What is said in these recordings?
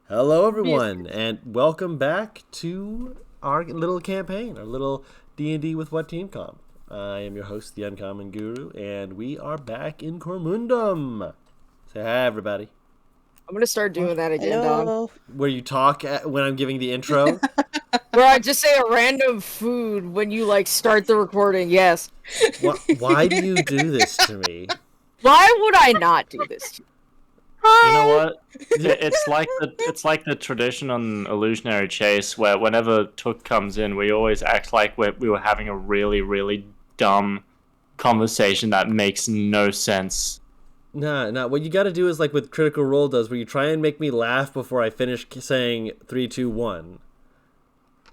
Hello, everyone, and welcome back to our little campaign, our little D&D with WhatTeamComp. I am your host, the Uncommon Guru, and we are back in Cormundum. Say hi, everybody. I'm gonna start doing that again, Hello. Dom. Where you talk when I'm giving the intro. Where I just say a random food when you start the recording. Yes. Why do you do this to me? Why would I not do this? You know what? It's like the tradition on Illusionary Chase where whenever Took comes in, we always act like we were having a really, really dumb conversation that makes no sense. Nah. What you got to do is like what Critical Role does, where you try and make me laugh before I finish saying 3, 2, 1.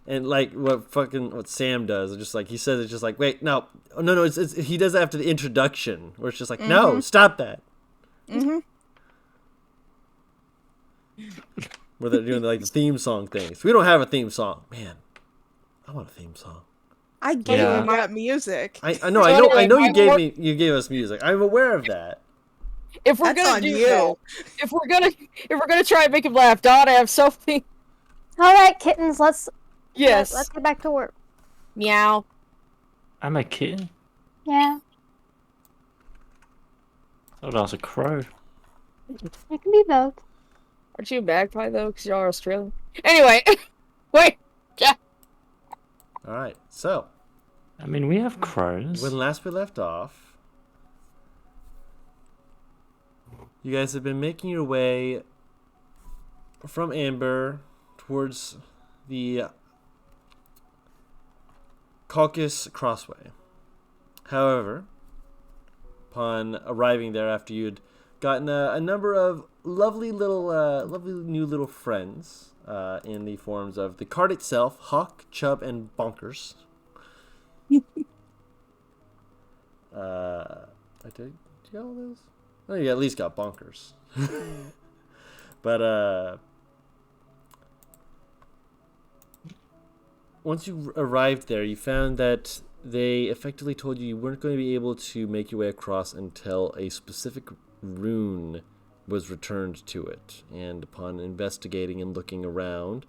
And like what Sam does, just like he says, it's just like wait, no. It's he does it after the introduction, where it's just like no, stop that. Where they're doing like the theme song things. We don't have a theme song, man. I want a theme song. I gave you that music. I know. You gave us music. I'm aware of that. If we're That's gonna on do you. that, if we're gonna try and make him laugh, Don, I have something. All right, kittens. Let's Yes. get back to work. Meow. I'm a kid. Yeah, I thought I was a crow. it can be both. Aren't you a magpie though? Because you're Australian. Anyway, wait. Yeah. All right. So I mean, we have crows. when last we left off, you guys have been making your way from Amber towards the Caucasus Crossway. However, upon arriving there after you'd gotten a number of lovely new little friends in the forms of the cart itself, Hawk, Chub, and Bonkers. I did you get all those? Oh, you at least got Bonkers. But once you arrived there, you found that they effectively told you weren't going to be able to make your way across until a specific rune was returned to it. And upon investigating and looking around,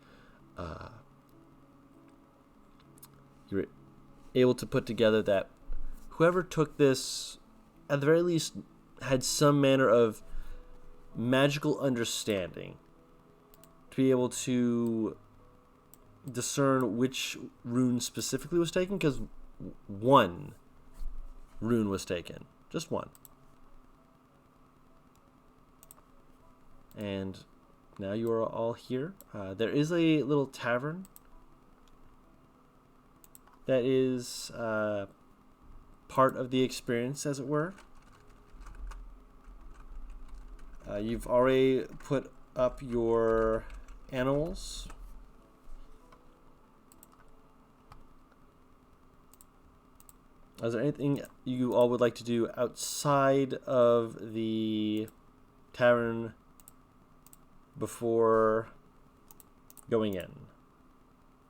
you were able to put together that whoever took this, at the very least, had some manner of magical understanding to be able to discern which rune specifically was taken, because one rune was taken. Just one. And now you are all here. There is a little tavern that is part of the experience, as it were. You've already put up your animals. Is there anything you all would like to do outside of the tavern before going in?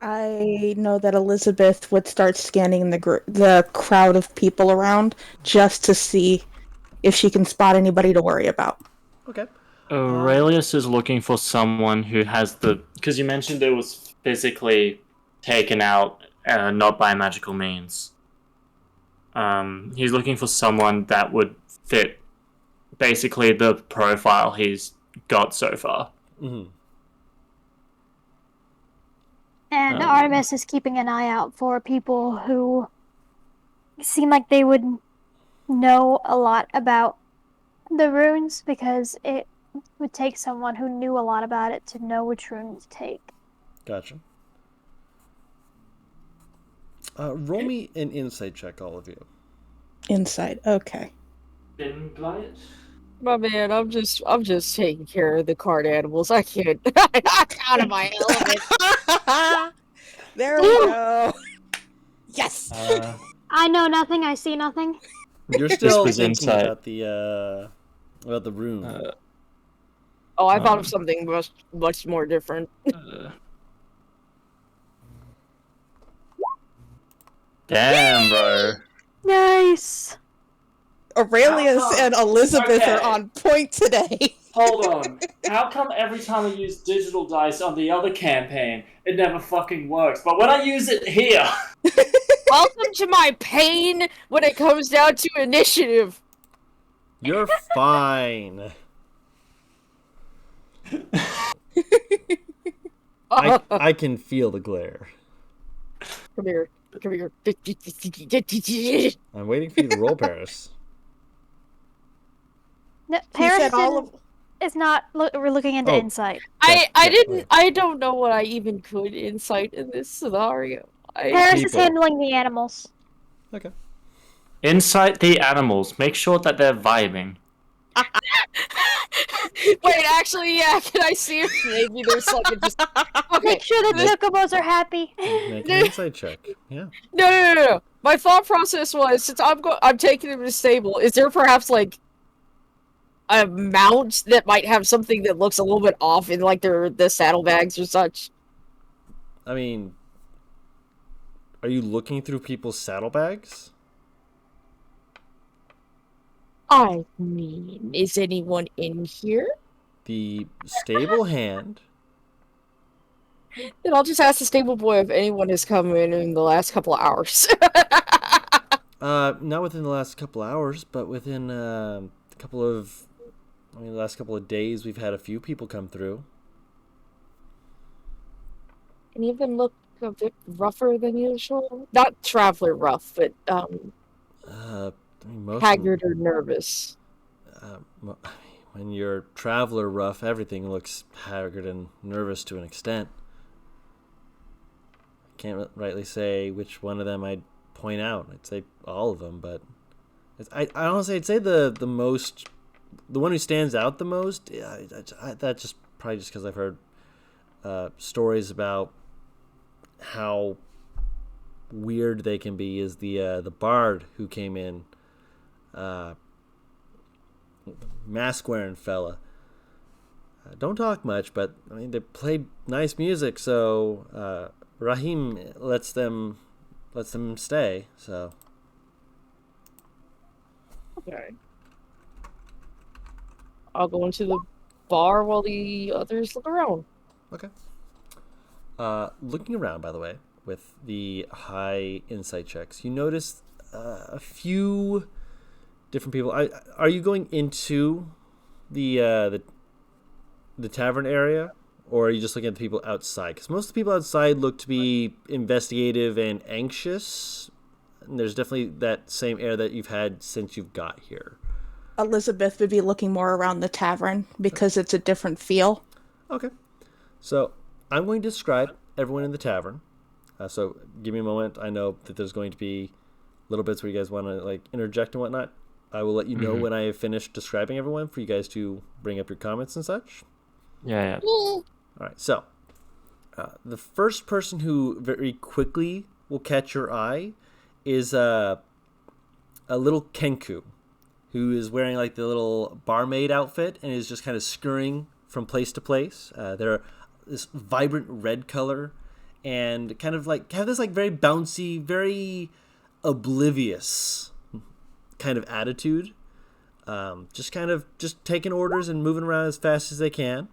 I know that Elizabeth would start scanning the crowd of people around just to see if she can spot anybody to worry about. Okay. Aurelius is looking for someone who has because you mentioned it was physically taken out, not by magical means. He's looking for someone that would fit basically the profile he's got so far. Mm-hmm. And Artemis is keeping an eye out for people who seem like they would know a lot about the runes, because it would take someone who knew a lot about it to know which rune to take. Gotcha. Roll me an insight check, all of you. Inside, okay. My man, I'm just taking care of the cart animals. I can't. I'm out of my element. There we go. Yes. I know nothing. I see nothing. You're still was thinking insight. about the rune. Oh, I thought of something much more different. Damn, bro. Nice. Aurelius How come- and Elizabeth Okay. are on point today. Hold on. How come every time I use digital dice on the other campaign, it never fucking works? But when I use it here... Welcome to my pain when it comes down to initiative. You're fine. I can feel the glare. Come here. Come here. I'm waiting for you to roll, Paris. No, He said Paris all of. is not. We're looking into Oh. insight. I don't know what I even could insight in this scenario. Paris is People. handling the animals. Okay. Inside the animals, make sure that they're vibing. Wait, actually, yeah. Can I see if maybe there's something just? Okay. Make sure the chocobos are happy. Make an insight check. Yeah. No. My thought process was, since I'm taking them to the stable, is there perhaps like a mount that might have something that looks a little bit off in like the saddlebags or such? I mean, are you looking through people's saddlebags? I mean, is anyone in here? The stable hand. Then I'll just ask the stable boy if anyone has come in the last couple of hours. Not within the last couple hours, but within the last couple of days, we've had a few people come through. Any of them look a bit rougher than usual? Not traveler rough, but Most haggard or nervous. when you're traveler rough, everything looks haggard and nervous to an extent. I can't rightly say which one of them I'd point out. I'd say all of them, but I honestly I'd say the one who stands out the most. Yeah, that's just probably just because I've heard stories about how weird they can be. Is the bard who came in. Mask wearing fella. Don't talk much, but I mean they play nice music, so Rahim lets them stay. So Okay. I'll go into the bar while the others look around. okay. Looking around, by the way, with the high insight checks, you notice a few different people. Are you going into the tavern area, or are you just looking at the people outside? Because most of the people outside look to be investigative and anxious. And there's definitely that same air that you've had since you've got here. Elizabeth would be looking more around the tavern because it's a different feel. Okay. So I'm going to describe everyone in the tavern. So give me a moment. I know that there's going to be little bits where you guys want to like interject and whatnot. I will let you know when I have finished describing everyone for you guys to bring up your comments and such. Yeah. All right. So the first person who very quickly will catch your eye is a little Kenku, who is wearing like the little barmaid outfit and is just kind of scurrying from place to place. They're this vibrant red color and kind of like have this like very bouncy, very oblivious kind of attitude. Just taking orders and moving around as fast as they can,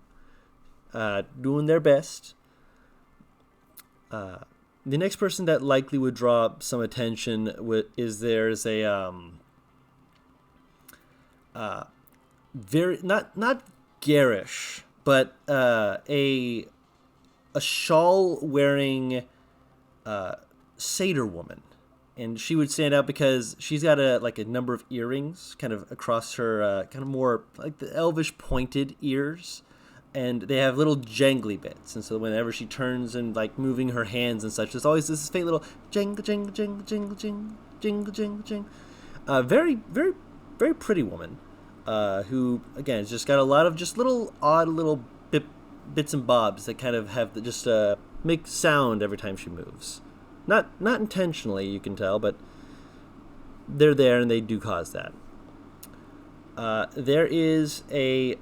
doing their best. The next person that likely would draw some attention is there's a very not garish, but a shawl wearing satyr woman, and she would stand out because she's got a number of earrings kind of across her kind of more like the elvish pointed ears. And they have little jangly bits, and so whenever she turns and like moving her hands and such, there's always this faint little jingle, jingle, jingle, jingle, jingle, jingle, jingle, jingle. Very, very, very pretty woman, who again has just got a lot of just little odd little bits and bobs that kind of have just make sound every time she moves. Not intentionally, you can tell, but they're there and they do cause that. There is a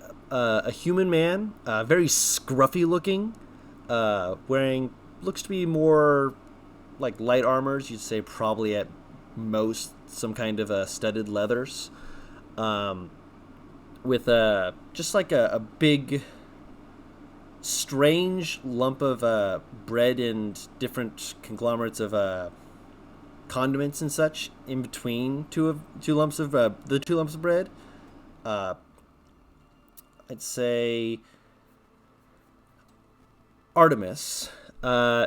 human man, very scruffy looking, wearing looks to be more like light armors. You'd say probably at most some kind of studded leathers. with just like a big, strange lump of bread and different conglomerates of condiments and such in between two lumps of the two lumps of bread. I'd say Artemis.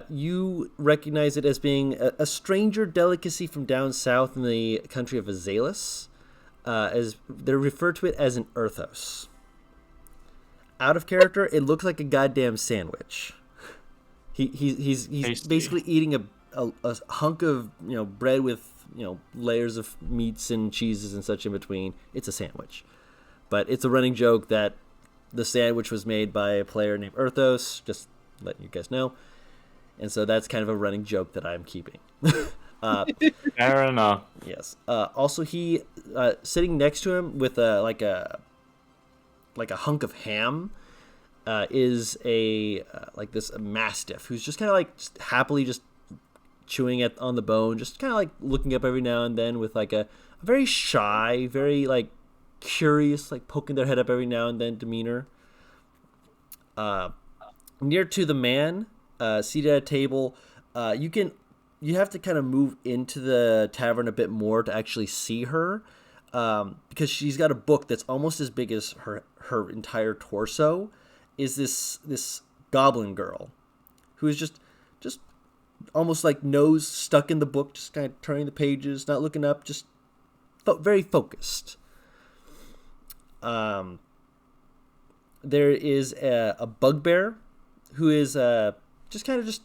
You recognize it as being a stranger delicacy from down south in the country of Azalis, as they refer to it as an earthos. Out of character, it looks like a goddamn sandwich. He's basically eating a hunk of bread with layers of meats and cheeses and such in between. It's a sandwich, but it's a running joke that the sandwich was made by a player named Earthos. Just letting you guys know. And so that's kind of a running joke that I'm keeping. Fair enough. Yes. Also, he sitting next to him with like a hunk of ham is a like this mastiff who's just kind of like just happily just chewing on the bone, just kind of like looking up every now and then with like a very shy, very like curious, like poking their head up every now and then demeanor. Near to the man, seated at a table, you have to kind of move into the tavern a bit more to actually see her, because she's got a book that's almost as big as her entire torso. Is this goblin girl, who is just almost like nose stuck in the book, just kind of turning the pages, not looking up, just very focused. There is a bugbear who is just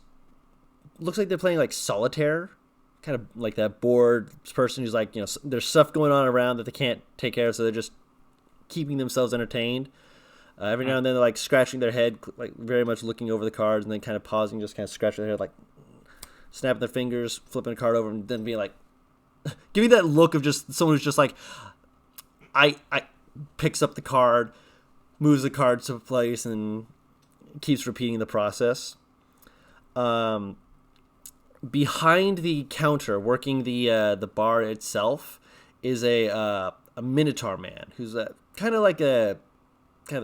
looks like they're playing like solitaire, kind of like that bored person who's like, there's stuff going on around that they can't take care of, so they're just keeping themselves entertained. Every now and then they're like scratching their head, like very much looking over the cards, and then kind of pausing, just kind of scratching their head, like snapping their fingers, flipping a card over, and then being like, giving that look of just someone who's just like, I picks up the card, moves the card to place, and keeps repeating the process. Behind the counter, working the bar itself, is a Minotaur man who's kind of like a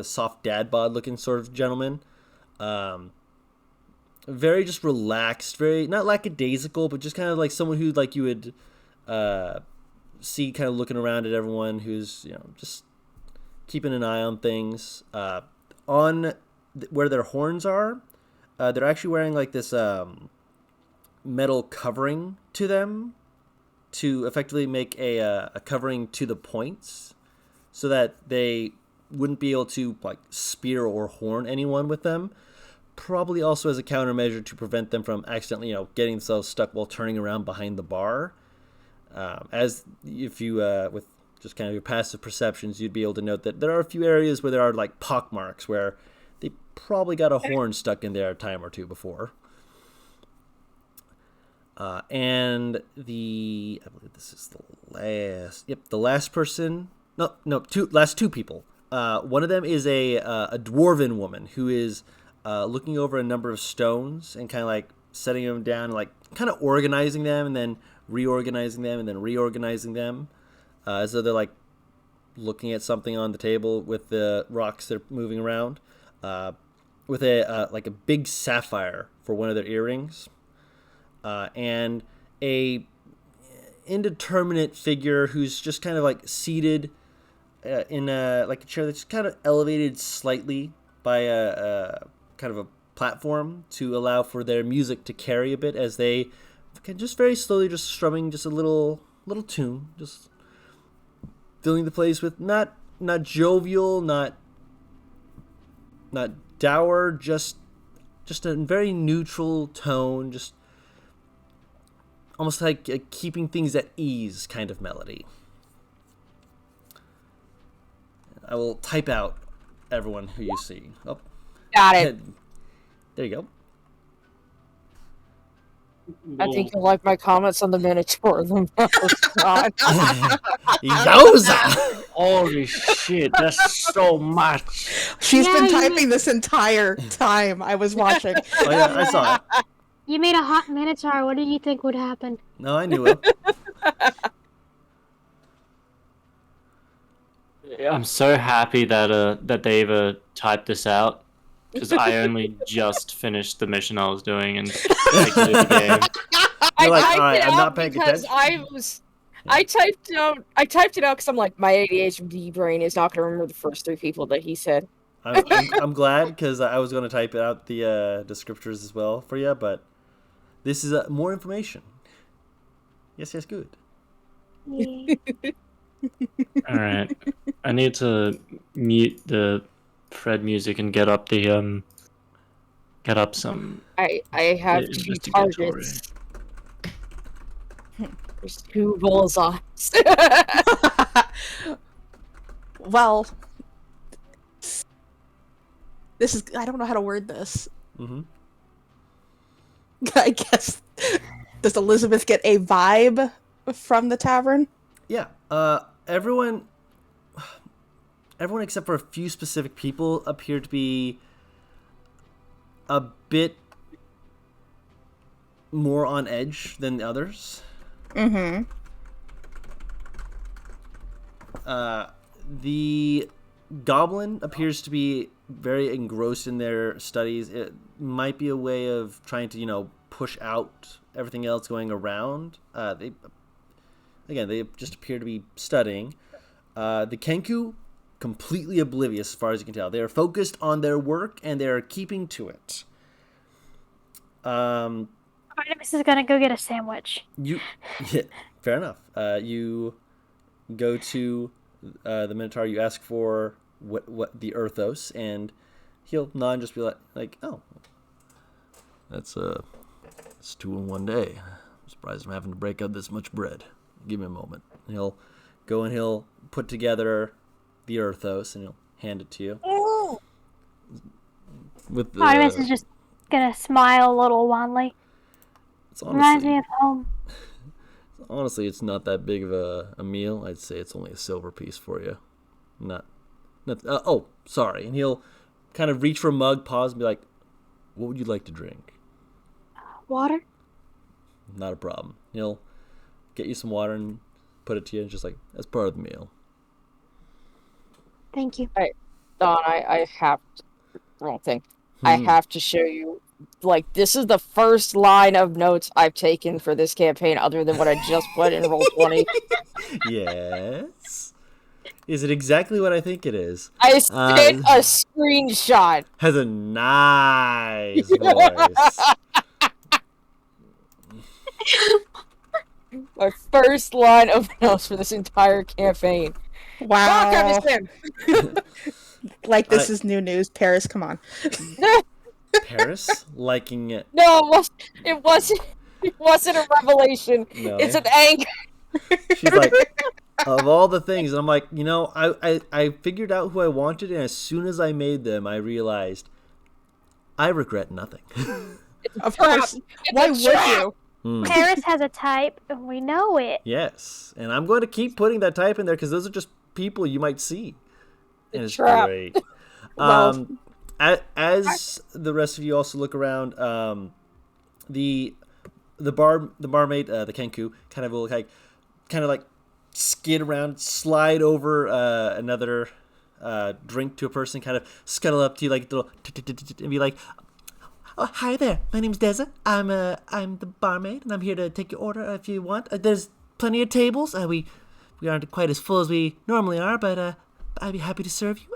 soft dad bod looking sort of gentleman. Very just relaxed, very not lackadaisical, but just kind of like someone who like you would see kind of looking around at everyone, who's just keeping an eye on things. On where their horns are, they're actually wearing like this metal covering to them to effectively make a covering to the points, so that they wouldn't be able to like spear or horn anyone with them. Probably also as a countermeasure to prevent them from accidentally getting themselves stuck while turning around behind the bar. As if you with just kind of your passive perceptions, you'd be able to note that there are a few areas where there are like pock marks where they probably got a horn stuck in there a time or two before. And I believe this is the last. Yep, the last person. Last two people. One of them is a dwarven woman who is looking over a number of stones and kind of like setting them down, and like kind of organizing them and then reorganizing them and then reorganizing them, as though they're like looking at something on the table with the rocks they're moving around, with a like a big sapphire for one of their earrings, and a indeterminate figure who's just kind of like seated in like a chair that's kind of elevated slightly by a kind of a platform to allow for their music to carry a bit, as they can just very slowly just strumming just a little tune, just filling the place with not jovial, not dour, just a very neutral tone, just almost like a keeping things at ease kind of melody. I will type out everyone who you see. Oh, Got it. There you go. I think you'll like my comments on the Minotaur the most. God. Yowza! Holy shit, that's so much. She's Yeah, been you typing this entire time I was watching. Oh yeah, I saw it. You made a hot Minotaur. What did you think would happen? No, I knew it. I'm so happy that they've typed this out because I only just finished the mission I was doing and exited the game. I You're like, typed "Alright, it I'm out not paying because attention." I typed it out because I'm like, my ADHD brain is not going to remember the first 3 people that he said. I'm glad because I was going to type out the descriptors as well for you, but this is more information. Yes, good. Yeah. All right, I need to mute the Fred music and get up some I have 2 investigatory. targets. There's 2 bullseyes. Well, this is, I don't know how to word this. Mm-hmm. I guess, does Elizabeth get a vibe from the tavern? Yeah. Everyone except for a few specific people appear to be a bit more on edge than the others. Mm-hmm. The goblin appears to be very engrossed in their studies. It might be a way of trying to, push out everything else going around. They just appear to be studying. The Kenku, completely oblivious as far as you can tell. They are focused on their work and they are keeping to it. Artemis is gonna go get a sandwich. Fair enough. You go to the Minotaur. You ask for what the Earthos, and he'll nod and just be like, oh, that's 2 in one day. I'm surprised I'm having to break up this much bread. Give me a moment. And he'll go and he'll put together the Earthos and he'll hand it to you. With the, Artemis is just gonna smile a little wanly. it's Reminds me honestly, of home. honestly, it's not that big of a meal. I'd say it's only a silver piece for you. Not oh, sorry. And he'll kind of reach for a mug, pause, and be like, what would you like to drink? Water? Not a problem. He'll get you some water and put it to you, and just like, that's part of the meal. Thank you. Don, I have to, wrong thing. I have to show you. This is the first line of notes I've taken for this campaign, other than what I just put in Roll20. Yes. Is it exactly what I think it is? I sent a screenshot. Has a nice voice. My first line of notes for this entire campaign. Wow. Fuck, I Like, this is new news. Paris, come on. Paris liking it. No, it wasn't a revelation. No. It's an anger. She's like, of all the things, and I'm like, I figured out who I wanted, and as soon as I made them, I realized I regret nothing. Of course. Why would you? Paris has a type, and we know it. Yes, and I'm going to keep putting that type in there because those are just people you might see. And it's trap. great. As the rest of you also look around, the barmaid, the Kenku, kind of will like skid around, slide over another drink to a person, kind of scuttle up to you like a little and be like, "Oh, hi there. My name's Deza. I'm the barmaid, and I'm here to take your order if you want. There's plenty of tables. We aren't quite as full as we normally are, but I'd be happy to serve you.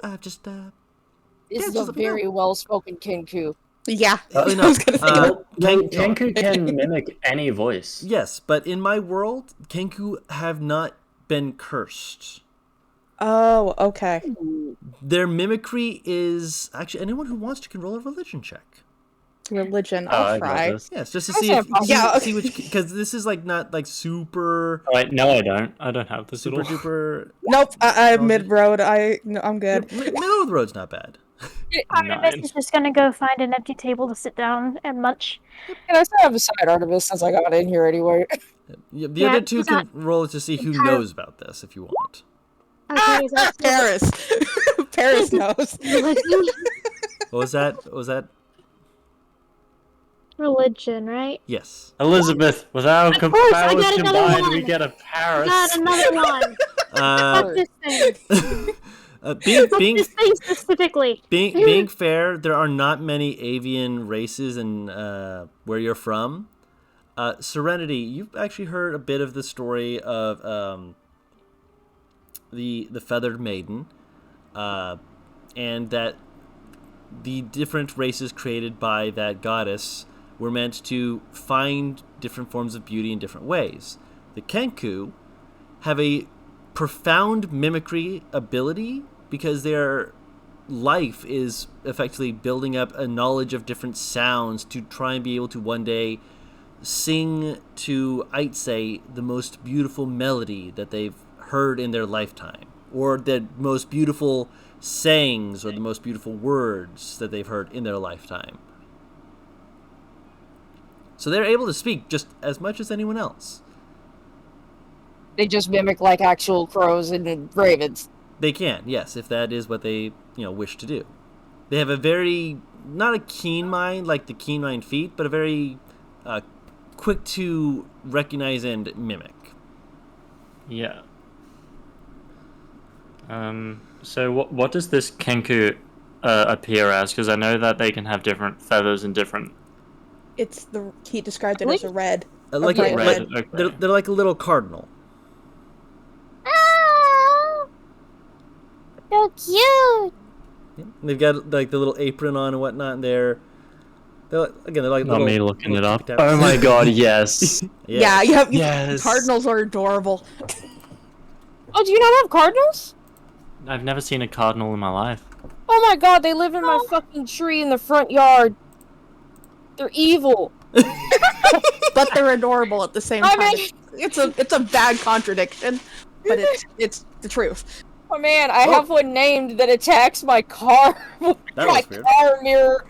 This is a very well-spoken Kenku. Yeah. Kenku can mimic any voice. Yes, but in my world, Kenku have not been cursed. Oh, okay. Their mimicry is actually anyone who wants to can roll a religion check. Religion, I'll try. Yes, just to see if see which, because this is not super. Oh, wait, no, I don't. I don't have this Super at all. duper. Nope, I'm mid-road. I'm good. Middle of the road's not bad. Artemis is just gonna go find an empty table to sit down and munch. And I still have a side Artemis since I got in here anyway. The other two can roll to see who knows about this if you want. Okay, Paris. Paris knows. What was that? Religion, right? Yes. Elizabeth, with our Of course, I powers got another combined, one. we get a Paris. Got another one. Fuck this thing. Being This thing specifically. being fair, there are not many avian races in where you're from. Serenity, you've actually heard a bit of the story of the feathered maiden, and that the different races created by that goddess were meant to find different forms of beauty in different ways. The Kenku have a profound mimicry ability because their life is effectively building up a knowledge of different sounds to try and be able to one day sing to, I'd say, the most beautiful melody that they've heard in their lifetime, or the most beautiful sayings or the most beautiful words that they've heard in their lifetime. So they're able to speak just as much as anyone else. They just mimic like actual crows and ravens. They can, yes, if that is what they, wish to do. They have a very, not a keen mind like the keen mind feat, but a very quick to recognize and mimic. Yeah. So what does this Kenku appear as? Because I know that they can have different feathers and different. He described it as a red. Like bright red. Okay. They're like a little cardinal. Oh, so cute. They've got like the little apron on and whatnot, and they're like Not little, me looking it little up. tippy taps. Oh my god, yes. Yeah, you have Yes. cardinals are adorable. Oh, do you not have cardinals? I've never seen a cardinal in my life. Oh my god, they live in my fucking tree in the front yard. They're evil. But they're adorable at the same I time. mean- It's a bad contradiction, but it's the truth. Oh man, I have one named that attacks my car. That my was weird. car mirror.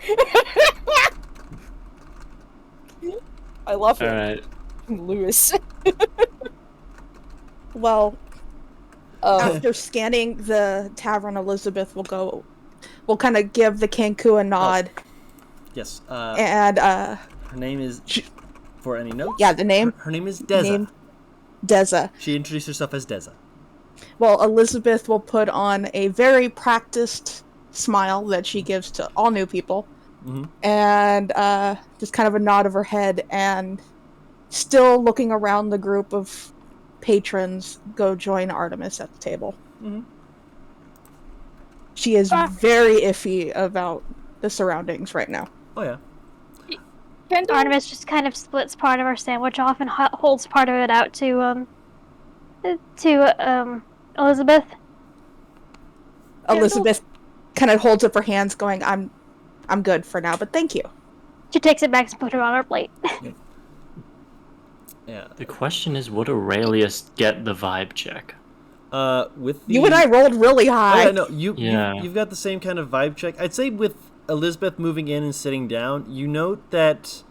I love him. Alright. Lewis. Well, Oh, after scanning the tavern, Elizabeth will kind of give the Kenku a nod, Yes. and Her name is, for any notes? yeah, the name Her name is Deza. name Deza. She introduced herself as Deza. Well, Elizabeth will put on a very practiced smile that she gives to all new people, and just kind of a nod of her head, and still looking around the group of patrons, go join Artemis at the table. She is very iffy about the surroundings right now. Oh yeah. Artemis just kind of splits part of our sandwich off and holds part of it out to Elizabeth. Elizabeth kind of holds up her hands, going, "I'm good for now, but thank you." She takes it back and puts it on her plate. Yeah. The question is, would Aurelius get the vibe check? With the, You and I rolled really Oh, high. yeah, no, Yeah. you've got the same kind of vibe check. I'd say with Elizabeth moving in and sitting down, you note that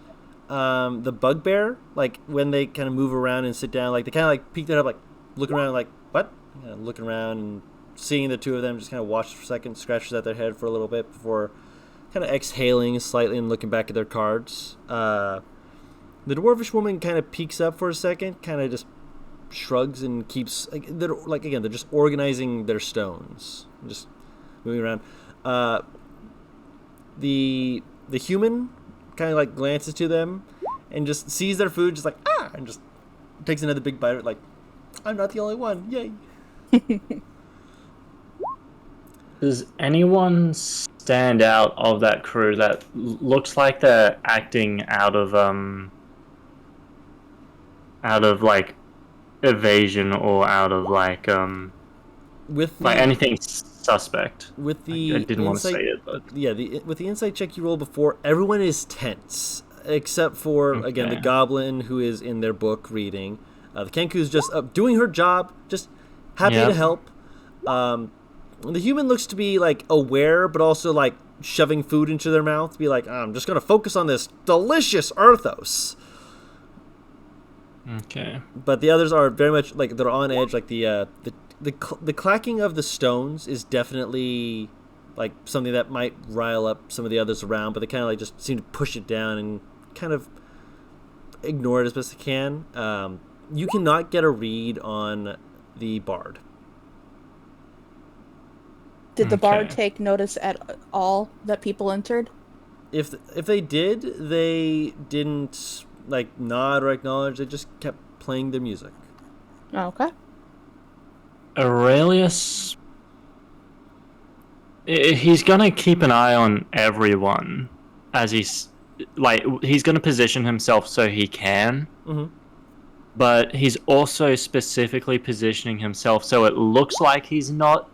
the bugbear, like when they kind of move around and sit down, like they kind of like peek their head up, like looking around, like what? Looking around and seeing the two of them, just kind of watch for a second, scratches at their head for a little bit before kind of exhaling slightly and looking back at their cards. The dwarvish woman kind of peeks up for a second, kind of just shrugs and keeps they're just organizing their stones, just moving around. The human kind of like glances to them and just sees their food, just like and just takes another big bite. Like, I'm not the only one. Yay! Does anyone stand out of that crew that looks like they're acting out of like evasion or out of like With the, like anything suspect? with the I didn't want to insight- say it, but yeah, with the insight check you rolled before, everyone is tense except for again the Okay. goblin who is in their book reading. The Kenku's just doing her job, just happy Yep. to help. The human looks to be like aware, but also like shoving food into their mouth to be like, I'm just gonna focus on this delicious Arthos. okay. But the others are very much like they're on edge. Like the clacking of the stones is definitely like something that might rile up some of the others around, but they kind of like just seem to push it down and kind of ignore it as best they can. You cannot get a read on the bard. Did the bard Okay. take notice at all that people entered? If they did, they didn't like nod or acknowledge. They just kept playing their music. Okay. Aurelius, he's gonna keep an eye on everyone as he's gonna position himself so he can. Mm-hmm. But he's also specifically positioning himself so it looks like he's not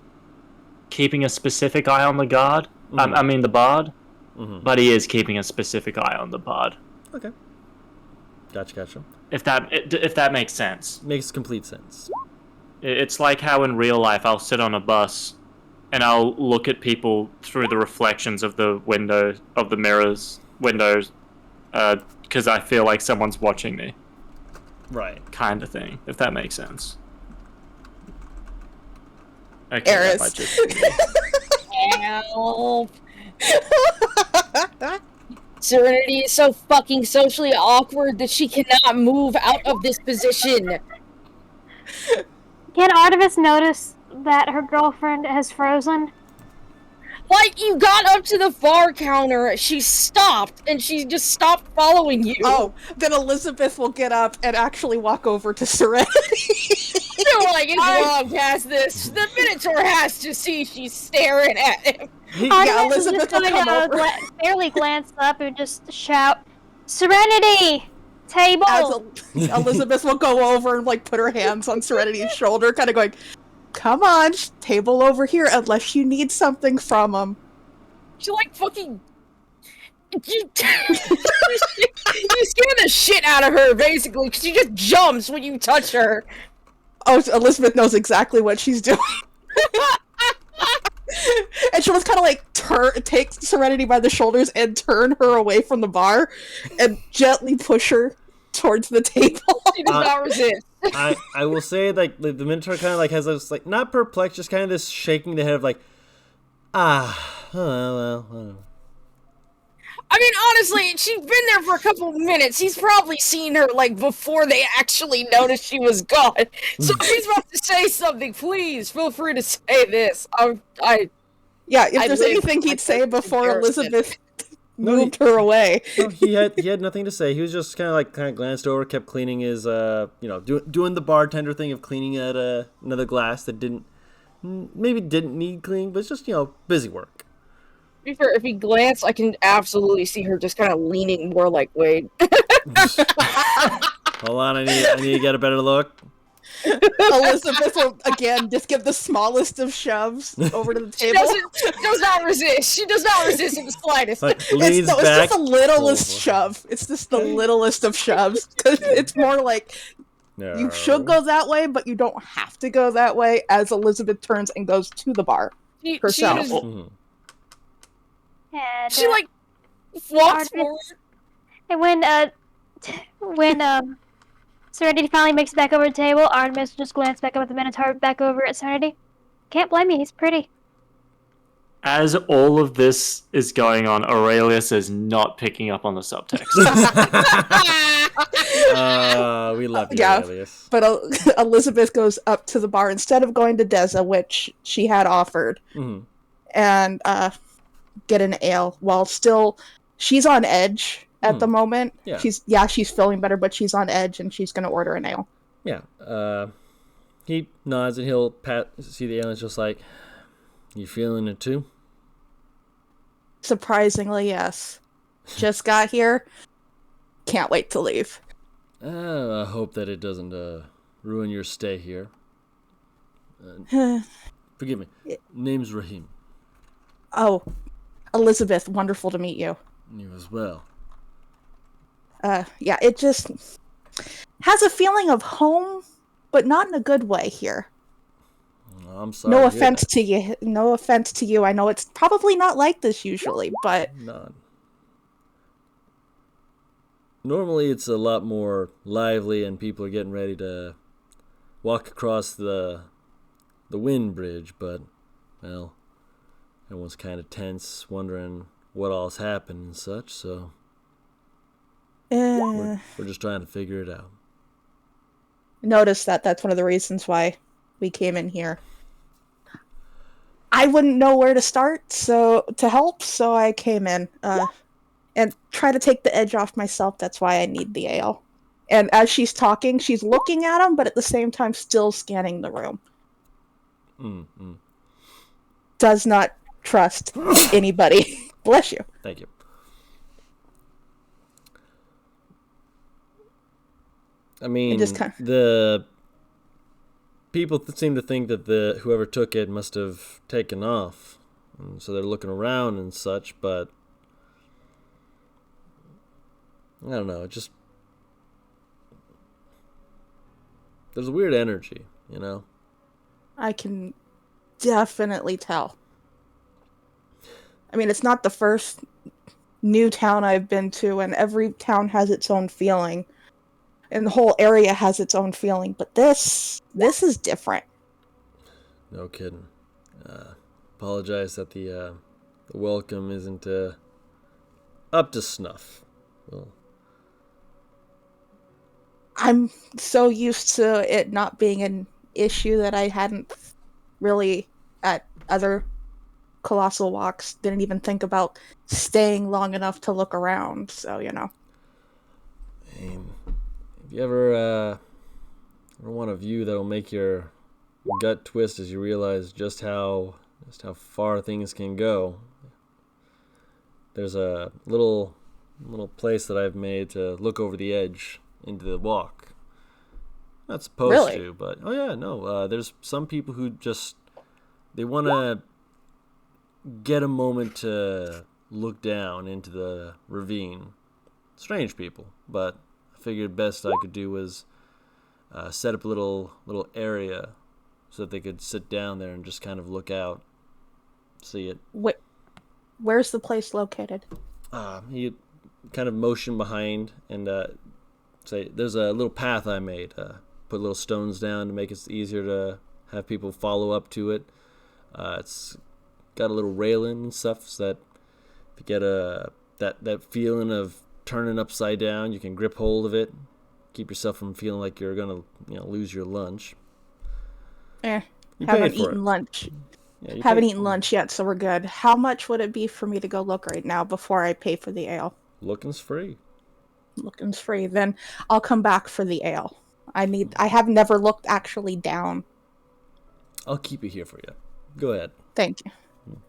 keeping a specific eye on the guard. Mm-hmm. I mean the bard, Mm-hmm. but he is keeping a specific eye on the bard. Okay. Gotcha. If that makes sense. Makes complete sense. It's like how in real life I'll sit on a bus and I'll look at people through the reflections of the window of the windows, because I feel like someone's watching me, Right. kind of thing. If that makes sense. Okay, Eris. that might just be me. Help. Serenity is so fucking socially awkward that she cannot move out of this position. Can Artemis notice that her girlfriend has frozen? Like, you got up to the bar counter, she stopped, and she just stopped following you. Oh, then Elizabeth will get up and actually walk over to Serenity. You're like, it's long past this. The Minotaur has to see she's staring at him. Yeah, Artemis is Elizabeth just will going come to over. barely glance up and just shout, "Serenity! Table!" As Elizabeth will go over and like put her hands on Serenity's shoulder, kind of going, "Come on, table over here, unless you need something from him." She like fucking... You scare the shit out of her, basically, because she just jumps when you touch her. Oh, Elizabeth knows exactly what she's doing. And she'll just kind of like take Serenity by the shoulders and turn her away from the bar and gently push her towards the table. She does not resist. I will say like the Minotaur kind of like has this like not perplexed, just kind of this shaking the head of like, well. I mean, honestly, she's been there for a couple of minutes. He's probably seen her, like, before they actually noticed she was gone. So if he's about to say something, please, feel free to say this. Yeah, if I there's live anything he'd say before comparison. Elizabeth moved her away. No, he had nothing to say. He was just kind of glanced over, kept cleaning his doing the bartender thing of cleaning at another glass that didn't need cleaning, but it's just busy work. To be fair, if he glanced, I can absolutely see her just kind of leaning more like Wade. Hold on, I need to get a better look. Elizabeth will again just give the smallest of shoves over to the She table. does not resist. She does not resist in the slightest. Like, leans It's back. just the littlest shove. It's just the littlest of shoves. 'Cause it's more like No. you should go that way, but you don't have to go that way. As Elizabeth turns and goes to the bar herself. And, She like walks Artemis- forward. And when Serenity finally makes it back over to the table, Artemis just glanced back up at the Minotaur, back over at Serenity. Can't blame me, he's pretty. As all of this is going on, Aurelius is not picking up on the subtext. We love you, Yeah. Aurelius. But Elizabeth goes up to the bar instead of going to Deza, which she had offered, Mhm. and get an ale. While still, she's on edge at the moment. Yeah. She's feeling better, but she's on edge, and she's gonna order an ale. Yeah. He nods and he'll see the aliens just like, you feeling it too? Surprisingly, yes. Just got here. Can't wait to leave. I hope that it doesn't ruin your stay here. Forgive me. Name's Rahim. Oh, Elizabeth, wonderful to meet you. You as well. Yeah, it just has a feeling of home, but not in a good way here. I'm sorry. No to hear offense to you. No offense to you. I know it's probably not like this usually, but that. None. Normally it's a lot more lively and people are getting ready to walk across the wind bridge, but, well, everyone's kind of tense, wondering what all's happened and such, so we're just trying to figure it out. notice that that's one of the reasons why we came in here. I wouldn't know where to start to help, so I came in and try to take the edge off myself. That's why I need the ale. And as she's talking, she's looking at him, but at the same time still scanning the room. Does not trust anybody. Bless you. Thank you. I mean, the people seem to think that whoever took it must have taken off, and so they're looking around and such. But I don't know. It just there's a weird energy, you know. I can definitely tell. I mean, it's not the first new town I've been to, and every town has its own feeling. And the whole area has its own feeling, but this is different. No kidding. Apologize that the welcome isn't up to snuff. Well, I'm so used to it not being an issue that I hadn't really, at other colossal walks, didn't even think about staying long enough to look around, so, you know. I mean, if you ever want a view that'll make your gut twist as you realize just how far things can go, there's a little place that I've made to look over the edge into the walk. Not supposed to, but oh yeah, no. There's some people who just they want to get a moment to look down into the ravine. Strange people, but I figured best I could do was set up a little area so that they could sit down there and just kind of look out, see it. Where's the place located? He kind of motion behind and say, "There's a little path I made. Put little stones down to make it easier to have people follow up to it. It's got a little railing and stuff, so that if you get that feeling of turning upside down, you can grip hold of it, keep yourself from feeling like you're gonna lose your lunch." Haven't eaten lunch. Yeah, haven't eaten lunch yet, so we're good. How much would it be for me to go look right now before I pay for the ale? Looking's free. Looking's free. Then I'll come back for the ale. I have never looked actually down. I'll keep it here for you. Go ahead. Thank you.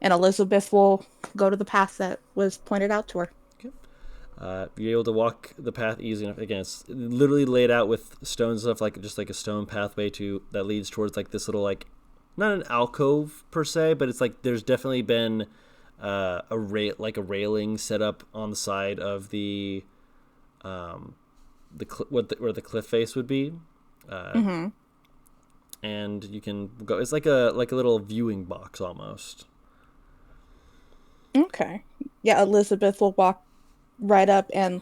And Elizabeth will go to the path that was pointed out to her. Okay. You're able to walk the path easy enough. Again, it's literally laid out with stones and stuff, just like a stone pathway that leads towards like this little not an alcove per se, but it's like there's definitely been a railing set up on the side of the where the cliff face would be, and you can go. It's like a little viewing box almost. Okay. Yeah, Elizabeth will walk right up and,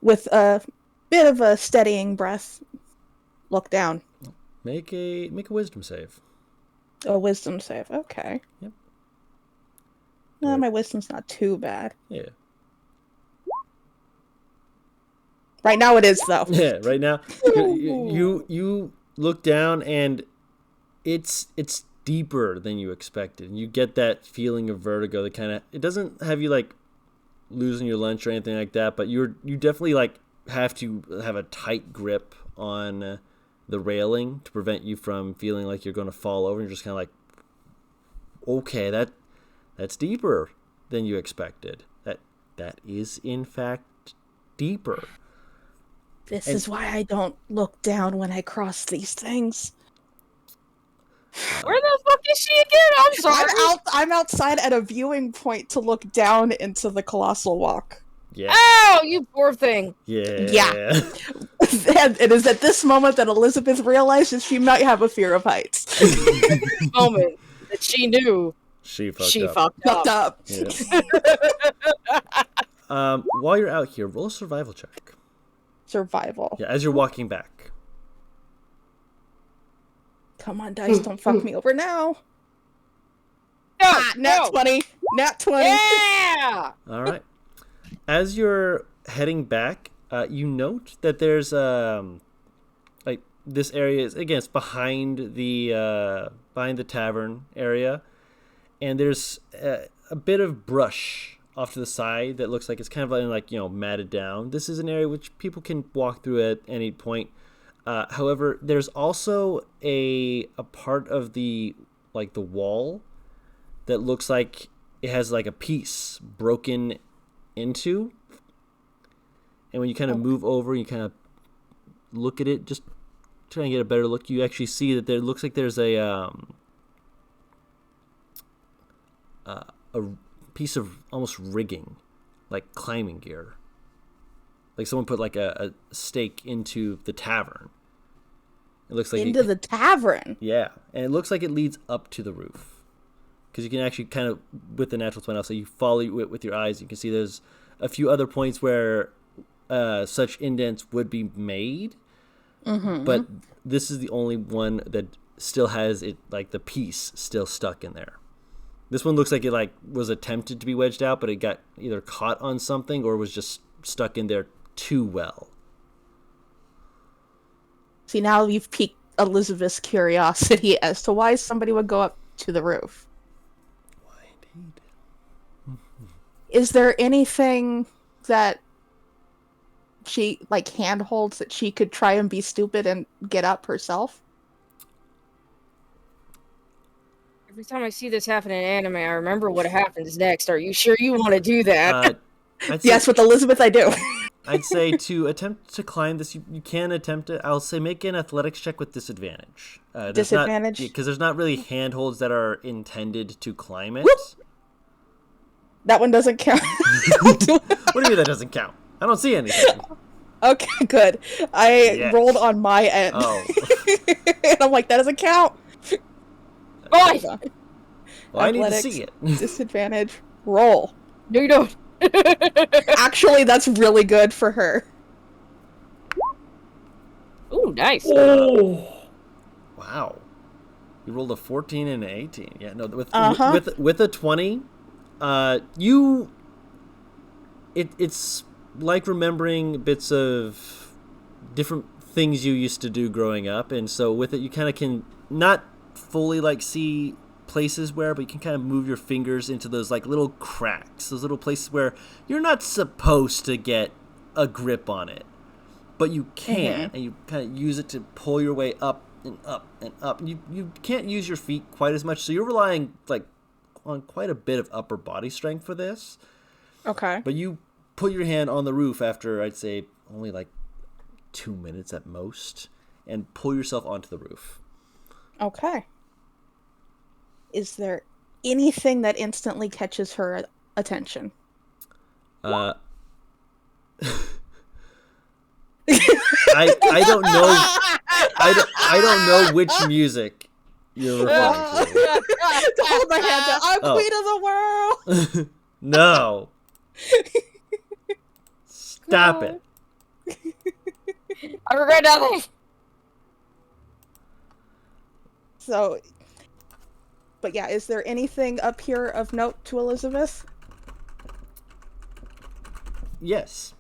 with a bit of a steadying breath, look down. Make a wisdom save. A wisdom save. Okay. Yep. No, my wisdom's not too bad. Yeah. Right now it is, though. Yeah, right now you look down and it's deeper than you expected. You get that feeling of vertigo that kind of, it doesn't have you like losing your lunch or anything like that, but you definitely like have to have a tight grip on the railing to prevent you from feeling like you're going to fall over. You're just kind of like, okay, that's deeper than you expected. That is in fact deeper. This is why I don't look down when I cross these things. Where the fuck is she again? I'm sorry. I'm outside at a viewing point to look down into the colossal walk. Yeah. Oh, you poor thing. Yeah. And it is at this moment that Elizabeth realizes she might have a fear of heights. Moment that she knew she fucked up. Yeah. While you're out here, roll a survival check. Survival. Yeah, as you're walking back. Come on, dice, don't fuck me over now. No, Nat 20. Nat 20. Yeah! All right. As you're heading back, you note that there's like this area is, again, it's behind the tavern area, and there's a bit of brush off to the side that looks like it's kind of like matted down. This is an area which people can walk through at any point. However, there's also a part of the wall that looks like it has like a piece broken into. And when you kind of move over, you kind of look at it, just try and get a better look. You actually see that there looks like there's a piece of almost rigging, like climbing gear. Like someone put like a stake into the tavern. It looks like into the tavern. Yeah, and it looks like it leads up to the roof, because you can actually kind of, with the natural 20, I'll say you follow it with your eyes. You can see there's a few other points where such indents would be made, but this is the only one that still has it, like the piece still stuck in there. This one looks like it was attempted to be wedged out, but it got either caught on something or was just stuck in there too well. See, now you've piqued Elizabeth's curiosity as to why somebody would go up to the roof. Why indeed? Is there anything that she handholds that she could try and be stupid and get up herself? Every time I see this happen in anime, I remember what happens next. Are you sure you want to do that? Yes, with Elizabeth, I do. I'd say to attempt to climb this, you can attempt it. I'll say make an athletics check with disadvantage. Disadvantage? Because there's not really handholds that are intended to climb it. Whoop! That one doesn't count. What do you mean that doesn't count? I don't see anything. Okay, good. I rolled on my end. Oh. And I'm like, that doesn't count. Boy! Well, I need to see it. Disadvantage. Roll. No, you don't. Actually, that's really good for her. Ooh, nice. Oh. Wow. You rolled a 14 and an 18. Yeah, no, with a 20, it's like remembering bits of different things you used to do growing up, and so with it you kind of can not fully see places but you can kind of move your fingers into those little cracks, those little places where you're not supposed to get a grip on it, but you can, and you kind of use it to pull your way up and up and up. You can't use your feet quite as much, so you're relying on quite a bit of upper body strength for this. Okay. But you put your hand on the roof after, I'd say, only 2 minutes at most, and pull yourself onto the roof. Okay. Is there anything that instantly catches her attention? I don't know. I don't know which music you're referring to. Hold my hand down. I'm queen of the world. No. Stop it. I regret nothing. So, but yeah, is there anything up here of note to Elizabeth? Yes.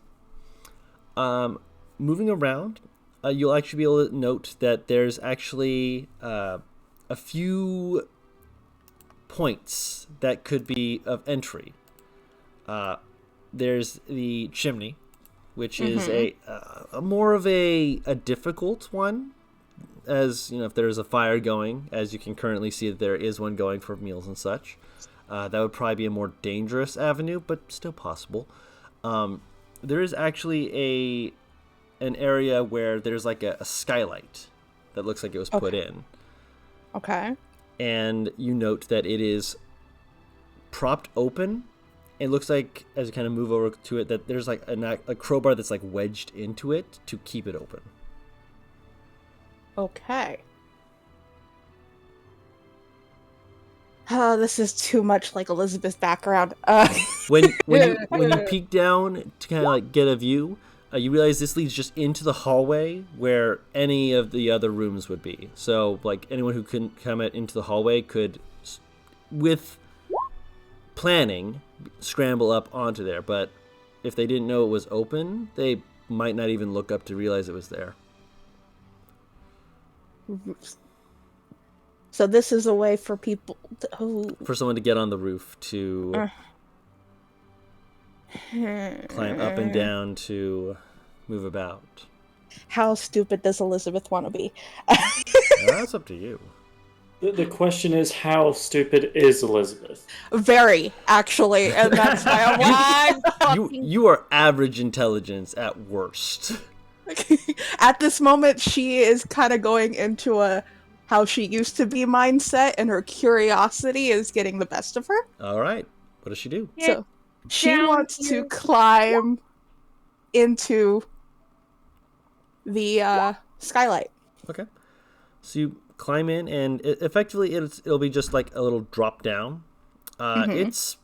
Moving around, you'll actually be able to note that there's actually a few points that could be of entry. There's the chimney, which is a more of a difficult one, as if there's a fire going, as you can currently see that there is one going for meals and such. That would probably be a more dangerous avenue, but still possible. There is actually an area where there's a skylight that looks like it was put in. Okay. And you note that it is propped open. It looks like, as you kind of move over to it, that there's a crowbar that's wedged into it to keep it open. Okay. This is too much like Elizabeth's background. When you peek down to kind of get a view, you realize this leads just into the hallway where any of the other rooms would be. So anyone who couldn't come into the hallway could, with planning, scramble up onto there. But if they didn't know it was open, they might not even look up to realize it was there. So this is a way for people who... For someone to get on the roof, to climb up and down, to move about. How stupid does Elizabeth want to be? That's up to you. The question is, how stupid is Elizabeth? Very, actually, and that's why You are average intelligence at worst. at this moment she is kind of going into a how she used to be mindset, and her curiosity is getting the best of her. All right. What does she do? So she wants to climb into the skylight. Okay. So you climb in, and effectively it'll be just like a little drop down. It's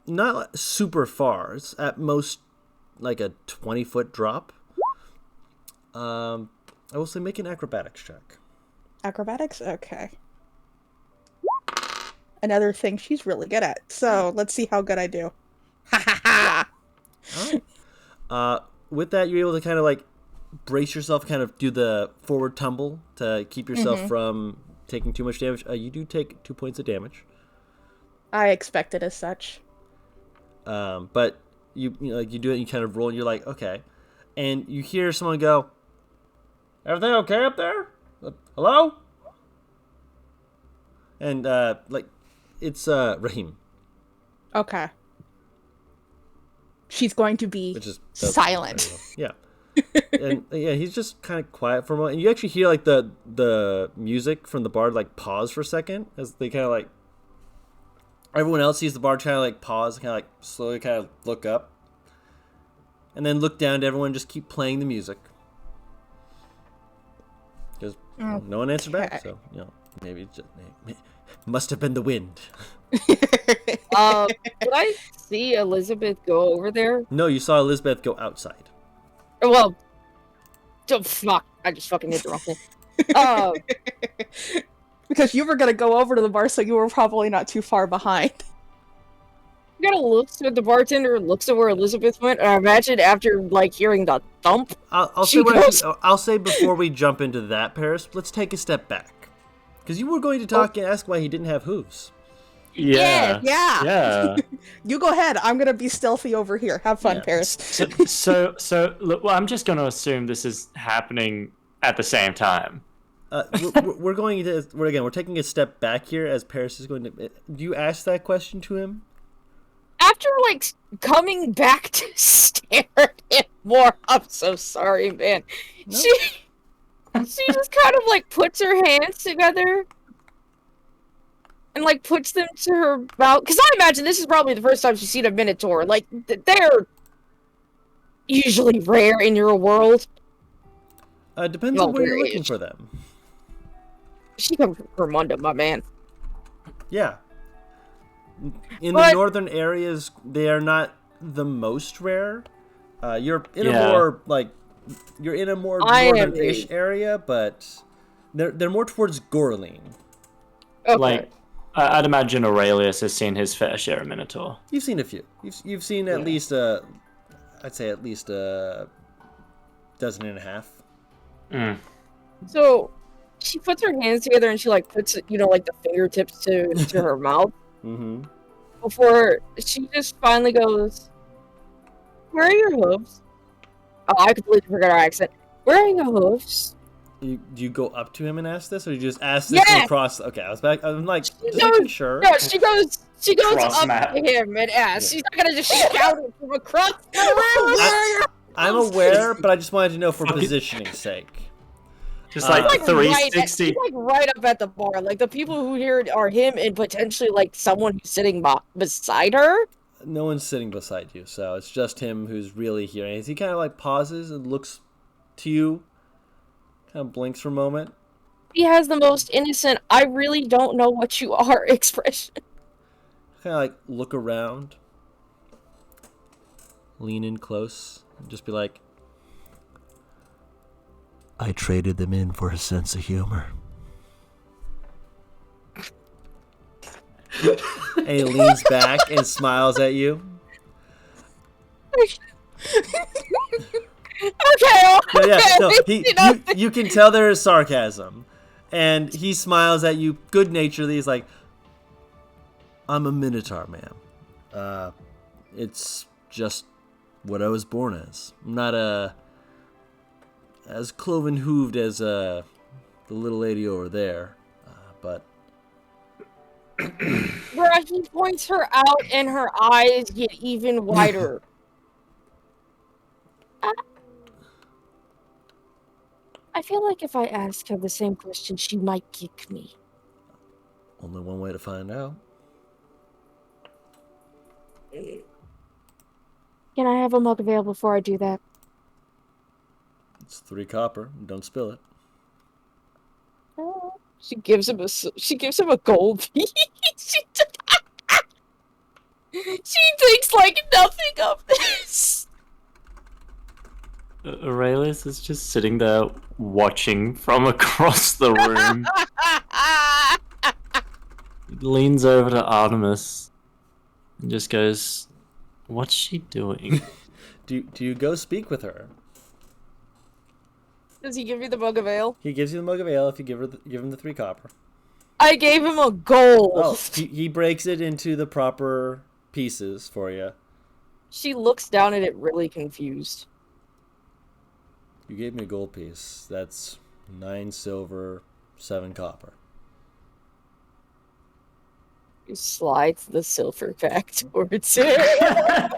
not super far. It's at most like a 20-foot drop. I will say make an acrobatics check. Acrobatics? Okay. Another thing she's really good at. So let's see how good I do. Ha ha ha! All right. With that, you're able to kind of like brace yourself, kind of do the forward tumble to keep yourself from taking too much damage. You do take 2 points of damage. I expected as such. But you know, like you do it, and you kind of roll, and you're like, okay. And you hear someone go, "Everything okay up there? Hello?" And like it's Raheem. Okay. She's going to be That's silent. Yeah. And yeah, he's just kind of quiet for a moment. And you actually hear like the music from the bard like pause for a second as they kind of like everyone else sees the bard kind of like pause and kind of like slowly kind of look up. And then look down to everyone, just keep playing the music. Because no one answered back, so you know maybe it must have been the wind. Did I see Elizabeth go over there? No, you saw Elizabeth go outside. Well, oh, fuck! I just fucking interrupted. Because you were gonna go over to the bar, so you were probably not too far behind. You gotta look at the bartender and looks at where Elizabeth went, and I imagine after like hearing the thump, I'll say before we jump into that, Paris, let's take a step back. Because you were going to talk and ask why he didn't have hooves. Yeah. Yeah. You go ahead. I'm gonna be stealthy over here. Have fun, Paris. So look, well, I'm just going to assume this is happening at the same time. We're going to we're taking a step back here as Paris is going to. Do you ask that question to him? after like coming back to stare at him more, I'm so sorry, man. Nope. She just kind of like puts her hands together and like puts them to her mouth. Because I imagine this is probably the first time she's seen a Minotaur. Like they're usually rare in your world. Depends on where you're looking for them. She comes from Vermunda, my man. Yeah. In the northern areas, they are not the most rare. You're in a more like northern-ish area, but they're more towards Gorling. Okay. Like, I'd imagine Aurelius has seen his fair share of Minotaur. You've seen a few. You've seen at least I'd say at least a dozen and a half. Mm. So she puts her hands together and she like puts like the fingertips to her mouth. Mm-hmm. Before she just finally goes, "Where are your hooves?" Oh, I completely forgot her accent. "Where are your hooves?" Do you go up to him and ask this, or you just ask this from across? Okay, I'm like, just making sure. No, she goes Cross up map. to him and asks. She's not gonna just shout it from across the room. I'm aware, but I just wanted to know for positioning's sake. Just like Like 360. He's like right up at the bar. Like the people who hear it are him and potentially like someone who's sitting beside her. No one's sitting beside you, so it's just him who's really hearing. As he kind of like pauses and looks to you, kind of blinks for a moment. He has the most innocent, "I really don't know what you are" expression. Kind of like look around, lean in close, and just be like, "I traded them in for a sense of humor." And he leans back and smiles at you. Okay. No, you can tell there is sarcasm. And he smiles at you good-naturedly. He's like, I'm a Minotaur, ma'am. It's just what I was born as. I'm not as cloven-hooved as the little lady over there, but... Where he points her out and her eyes get even wider. I feel like if I ask her the same question, she might kick me. Only one way to find out. Can I have a mug of ale before I do that? It's 3 copper. Don't spill it. She gives him a gold piece. She thinks like nothing of this. Aurelius is just sitting there watching from across the room. He leans over to Artemis and just goes, "What's she doing?" Do you go speak with her? Does he give you the mug of ale? He gives you the mug of ale if you give him the 3 copper. I gave him a gold. Oh, he breaks it into the proper pieces for you. She looks down at it really confused. You gave me a gold piece. That's 9 silver, 7 copper. He slides the silver back towards it.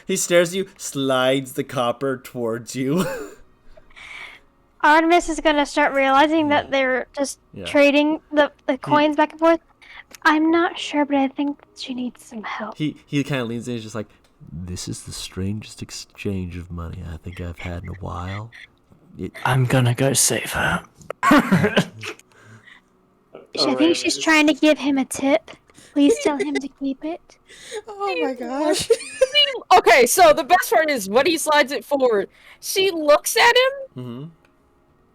He stares at you, slides the copper towards you. Artemis is gonna start realizing that they're just trading the coins back and forth. I'm not sure, but I think she needs some help. He kind of leans in. He's just like, "This is the strangest exchange of money I think I've had in a while." I'm gonna go save her. I think she's trying to give him a tip. Please tell him to keep it. Oh my gosh. Okay, so the best part is when he slides it forward, she looks at him,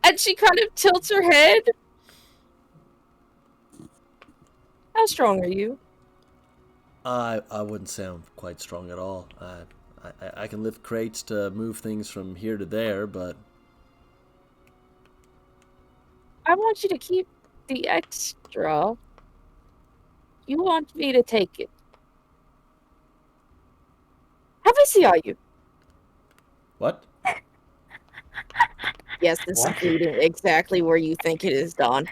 and she kind of tilts her head. How strong are you? I wouldn't say I'm quite strong at all. I can lift crates to move things from here to there, but I want you to keep the extra. You want me to take it. How busy are you? What? Yes, this is leading exactly where you think it is, Dawn.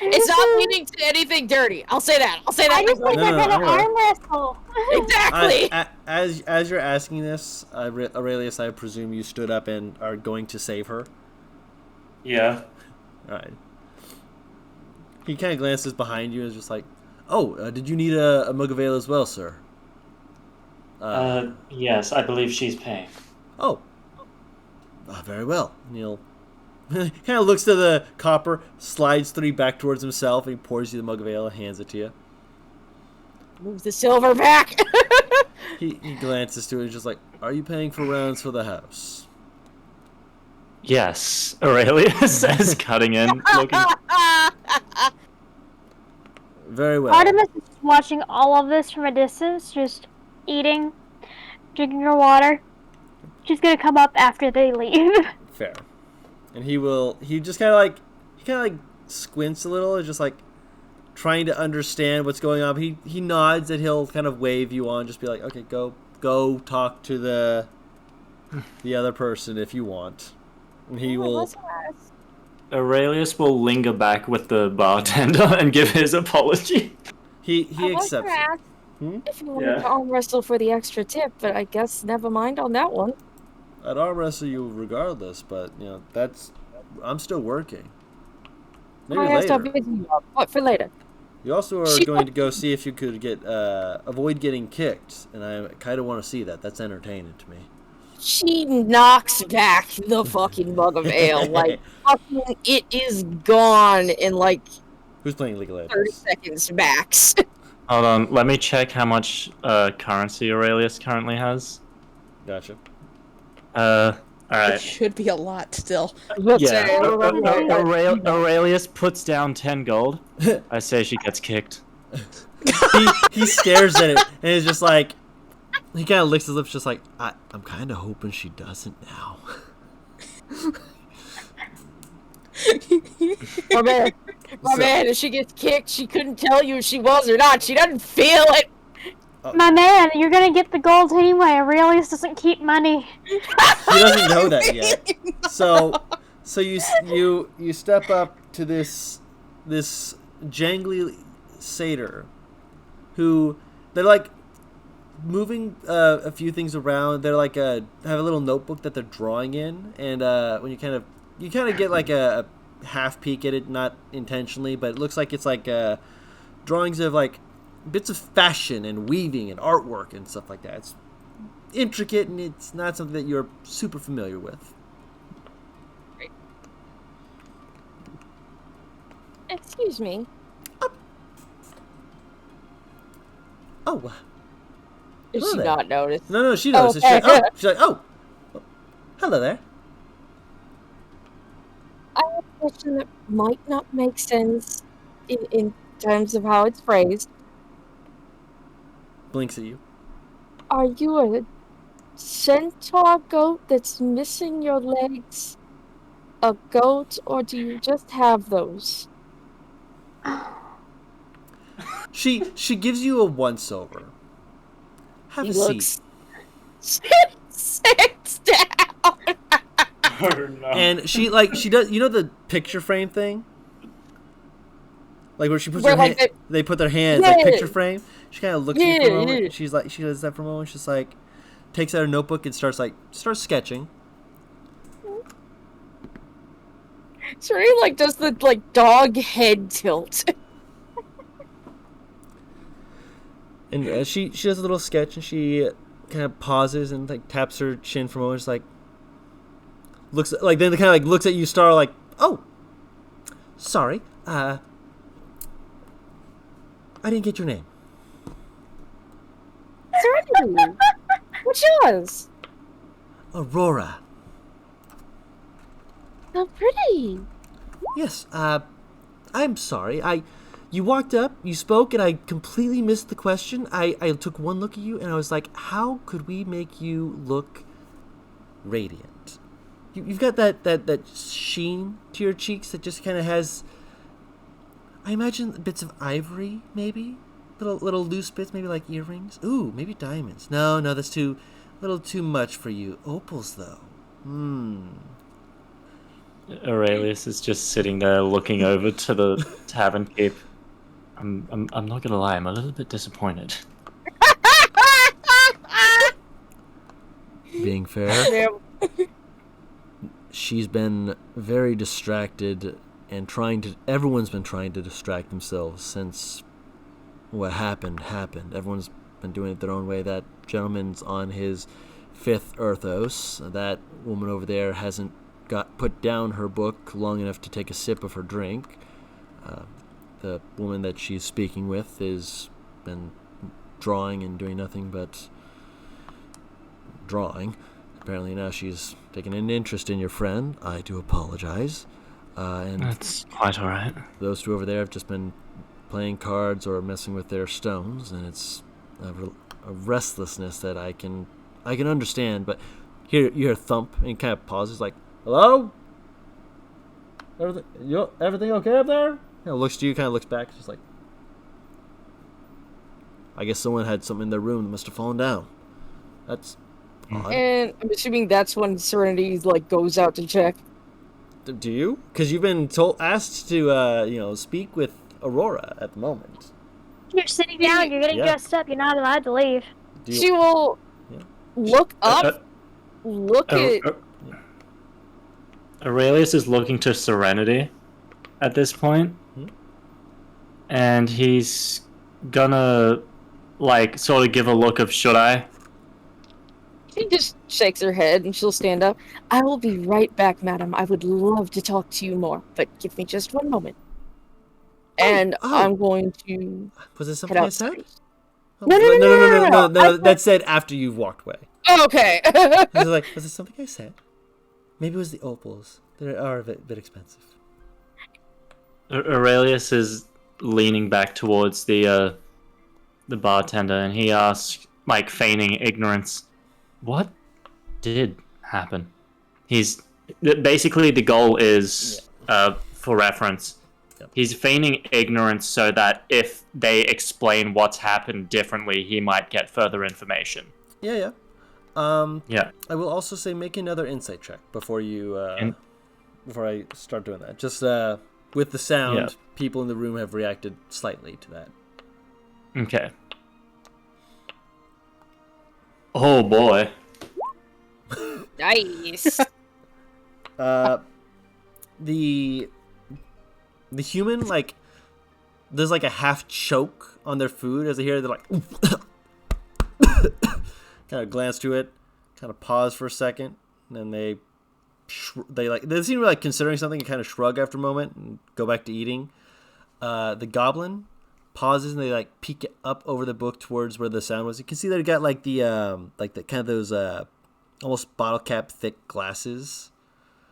It's not leading to anything dirty. I'll say that. I just think they're gonna worry. arm wrestle. Exactly. As you're asking this, Aurelius, I presume you stood up and are going to save her. Yeah. All right. He kind of glances behind you and is just like, "Oh, did you need a mug of ale as well, sir?" Yes, I believe she's paying. Oh. Very well. Neil kind of looks to the copper, slides 3 back towards himself, and he pours you the mug of ale and hands it to you. Move the silver back. He glances to it and is just like, "Are you paying for rounds for the house?" Yes, Aurelius says, cutting in, looking. Very well. Artemis is watching all of this from a distance, just eating, drinking her water. She's gonna come up after they leave. Fair. And he just kind of like squints a little, and just like trying to understand what's going on. But he nods and he'll kind of wave you on, just be like, "Okay, go talk to the other person if you want." And he will. Aurelius will linger back with the bartender and give his apology. He accepts. If you wanted to arm wrestle for the extra tip, but I guess never mind on that one. I'd arm wrestle you regardless, but I'm still working. Maybe later. What for later? You also are going to go see if you could avoid getting kicked, and I kind of want to see that. That's entertaining to me. She knocks back the fucking mug of ale. Like, fucking, it is gone in like Who's playing League of Legends? 30 seconds max. Hold on, let me check how much currency Aurelius currently has. Gotcha. Alright. It should be a lot still. Yeah, Aurelius puts down 10 gold. I say she gets kicked. he stares at it, and is just like, he kind of licks his lips, just like, I'm kind of hoping she doesn't now. My man, if she gets kicked, she couldn't tell you if she was or not. She doesn't feel it. My man, you're gonna get the gold anyway. Aurelius doesn't keep money. He doesn't know that yet. So you step up to this jangly satyr, who they're like moving a few things around. They're like have a little notebook that they're drawing in, and when you kind of get like a half peek at it, not intentionally, but it looks like it's like drawings of like bits of fashion and weaving and artwork and stuff like that. It's intricate, and it's not something that you're super familiar with. Excuse me. Oh. Did Hello she there. not notice? No, she notices. Okay. She's like, oh, hello there. I have a question that might not make sense in terms of how it's phrased. Blinks at you. Are you a centaur goat that's missing your legs? A goat, or do you just have those? She gives you a once over. Have He a looks. seat. Sits down. Oh no. And she does, you know, the picture frame thing, like where she puts Where, her like, hand, they put their hands Yeah. like picture frame. She kind of looks at you for a moment. Yeah. And she's like, she does that for a moment. She's like, takes out her notebook and starts sketching. Serena like does the like dog head tilt. And she does a little sketch, and she kind of pauses and like taps her chin for a moment. Just like looks like, then kind of like looks at you, Star, like, oh, sorry, I didn't get your name. Serena, what's yours? Aurora. So pretty. Yes. I'm sorry. You walked up, you spoke, and I completely missed the question. I took one look at you, and I was like, how could we make you look radiant? You've got that sheen to your cheeks that just kind of has, I imagine, bits of ivory, maybe? Little loose bits, maybe like earrings. Ooh, maybe diamonds. No, that's a little too much for you. Opals, though. Aurelius is just sitting there looking over to the tavern keep. I'm not gonna lie, I'm a little bit disappointed. Being fair, Yeah. she's been very distracted and everyone's been trying to distract themselves since what happened. Everyone's been doing it their own way. That gentleman's on his 5th Earthos. That woman over there hasn't put down her book long enough to take a sip of her drink. The woman that she's speaking with has been drawing and doing nothing but drawing. Apparently now she's taken an interest in your friend. I do apologize. And That's quite alright. those two over there have just been playing cards or messing with their stones, and it's a restlessness that I can understand. But you hear a thump, and he kind of pauses, like, hello? Everything okay up there? Looks to you, kind of looks back, just like, I guess someone had something in their room that must have fallen down. That's odd. And I'm assuming that's when Serenity like goes out to check. Do you? Because you've been asked to speak with Aurora at the moment. You're sitting down, you're getting Yeah. dressed up, you're not allowed to leave. Do you? She will Yeah. look up, look at. Aurelius is looking to Serenity at this point, and he's gonna like sort of give a look of should I? She just shakes her head and she'll stand up. I will be right back, madam. I would love to talk to you more, but give me just one moment. And I'm going to Was it head something I said? outside. No. That's said after you've walked away. Oh, okay. I was like, was it something I said? Maybe it was the opals. They are a bit expensive. Aurelius is leaning back towards the bartender, and he asks, like feigning ignorance, "What did happen?" He's basically the goal is for reference. Yep. He's feigning ignorance so that if they explain what's happened differently, he might get further information. Yeah. Yeah. I will also say make another insight check before before I start doing that. Just with the sound, people in the room have reacted slightly to that. Okay. Oh boy. Nice. The human, like, there's like a half choke on their food as they hear it. They're like, kind of glance to it, kind of pause for a second, and then they seem like considering something and kind of shrug after a moment and go back to eating. The goblin pauses and they like peek up over the book towards where the sound was. You can see that it got like the kind of those almost bottle cap thick glasses.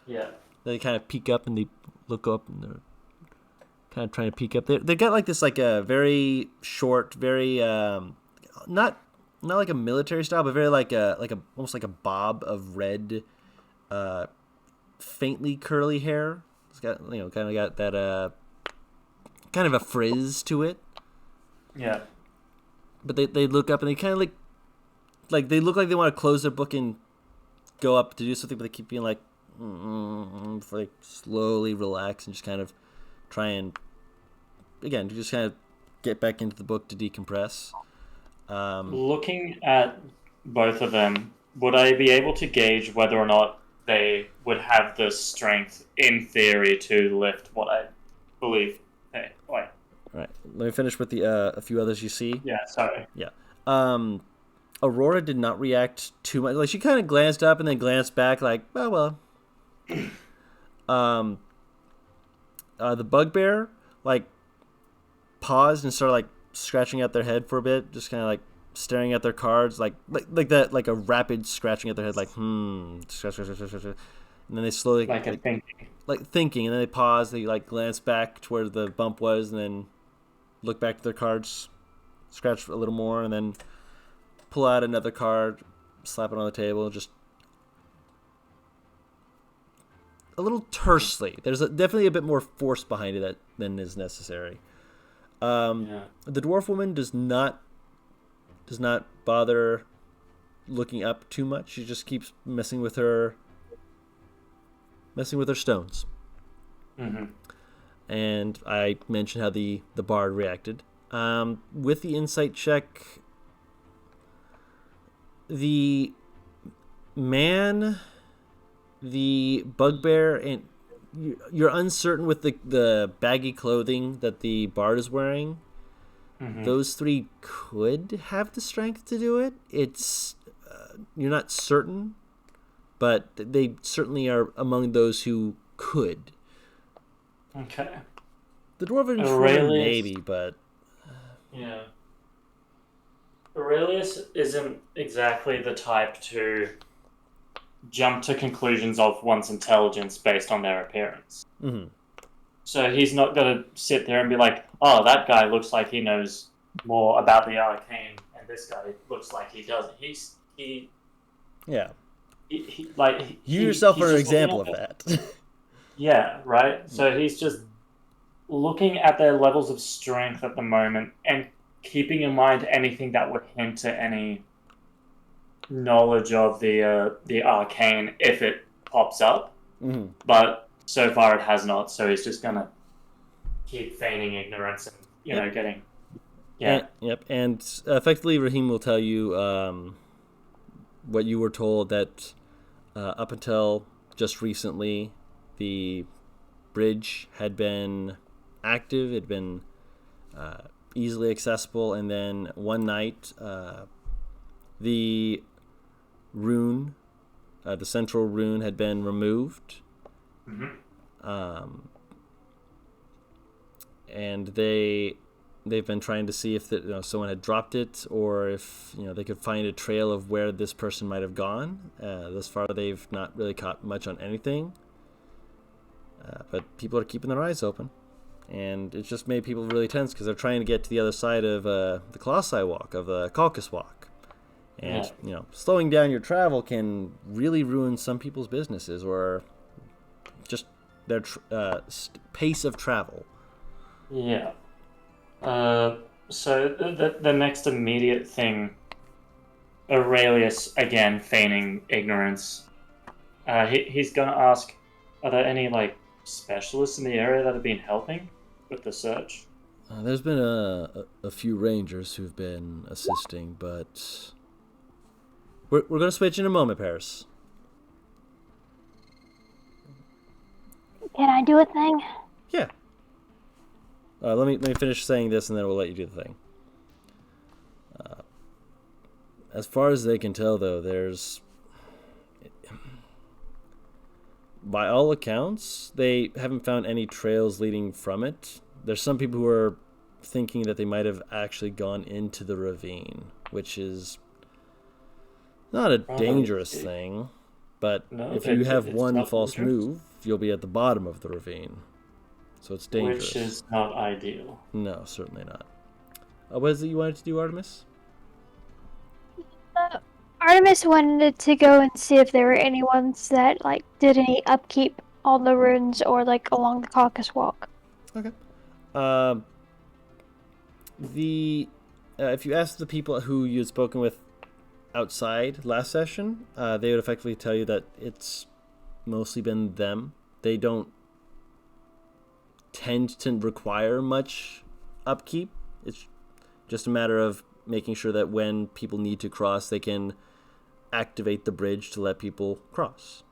Yeah. They kind of peek up and they look up and they're kind of trying to peek up. They got like this like a very short, very not like a military style, but very like a almost like a bob of red, faintly curly hair. It's got kind of got that kind of a frizz to it. Yeah. But they look up and they kind of like they look like they want to close their book and go up to do something, but they keep being like before they slowly relax and just kind of try and again just kind of get back into the book to decompress. Looking at both of them, would I be able to gauge whether or not they would have the strength in theory to lift what I believe? Hey, wait. All right, let me finish with the a few others you see. Yeah, sorry. Yeah. Aurora did not react too much. Like she kind of glanced up and then glanced back, like, oh well. The bugbear like paused and started like scratching at their head for a bit, just kind of like staring at their cards, like that, like a rapid scratching at their head, like scratch, and then they slowly thinking, and then they pause. They like glance back to where the bump was, and then look back to their cards, scratch a little more, and then pull out another card, slap it on the table, just a little tersely. There's definitely a bit more force behind it than is necessary. The dwarf woman does not bother looking up too much. She just keeps messing with her stones. Mm-hmm. And I mentioned how the bard reacted. With the insight check, the man, the bugbear, and you're uncertain with the baggy clothing that the bard is wearing. Mm-hmm. Those three could have the strength to do it. It's you're not certain, but they certainly are among those who could. Okay. The dwarven troll maybe, but yeah. Aurelius isn't exactly the type to jump to conclusions of one's intelligence based on their appearance. Mm-hmm. So he's not going to sit there and be like, oh, that guy looks like he knows more about the arcane, and this guy looks like he doesn't. You yourself are an example of that. Yeah, right? So he's just looking at their levels of strength at the moment and keeping in mind anything that would hint at any knowledge of the arcane if it pops up. Mm-hmm. But so far it has not, so he's just going to keep feigning ignorance and, getting... Yeah. And effectively, Raheem will tell you what you were told, that up until just recently, the bridge had been active, it had been easily accessible, and then one night, the rune, the central rune, had been removed. Mm-hmm. And they've been trying to see if someone had dropped it, or if they could find a trail of where this person might have gone. Thus far, they've not really caught much on anything. But people are keeping their eyes open, and it's just made people really tense because they're trying to get to the other side of the Colossi Walk, of the Caucus Walk. And slowing down your travel can really ruin some people's businesses, or just their pace of travel. Yeah. So the next immediate thing, Aurelius, again feigning ignorance, he's gonna ask, are there any like specialists in the area that have been helping with the search? There's been a few rangers who've been assisting, but we're gonna switch in a moment, Paris. Can I do a thing? Yeah. Let me finish saying this, and then we'll let you do the thing. As far as they can tell, though, there's, by all accounts, they haven't found any trails leading from it. There's some people who are thinking that they might have actually gone into the ravine, which is not a dangerous thing, but if you have one false move, you'll be at the bottom of the ravine. So it's dangerous. Which is not ideal. No, certainly not. What is it you wanted to do, Artemis? Artemis wanted to go and see if there were any ones that like did any upkeep on the ruins or like along the Caucasus Walk. Okay. If you ask the people who you had spoken with outside last session, they would effectively tell you that it's mostly been them. They don't tend to require much upkeep. It's just a matter of making sure that when people need to cross, they can activate the bridge to let people cross.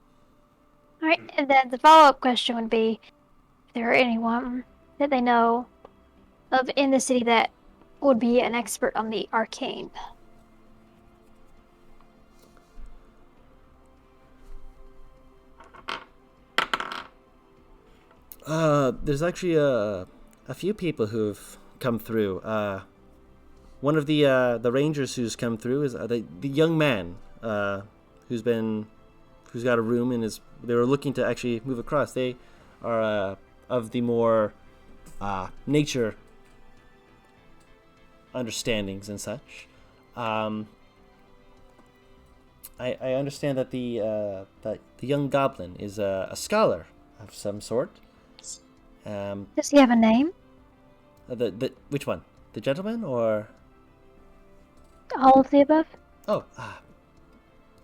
All right, and then the follow-up question would be if there are anyone that they know of in the city that would be an expert on the arcane. There's actually a few people who've come through. One of the rangers who's come through is the young man who's got a room in his. They were looking to actually move across. They are of the more nature understandings and such. I understand that the young goblin is a scholar of some sort. Does he have a name? The which one? The gentleman or? All of the above? Oh,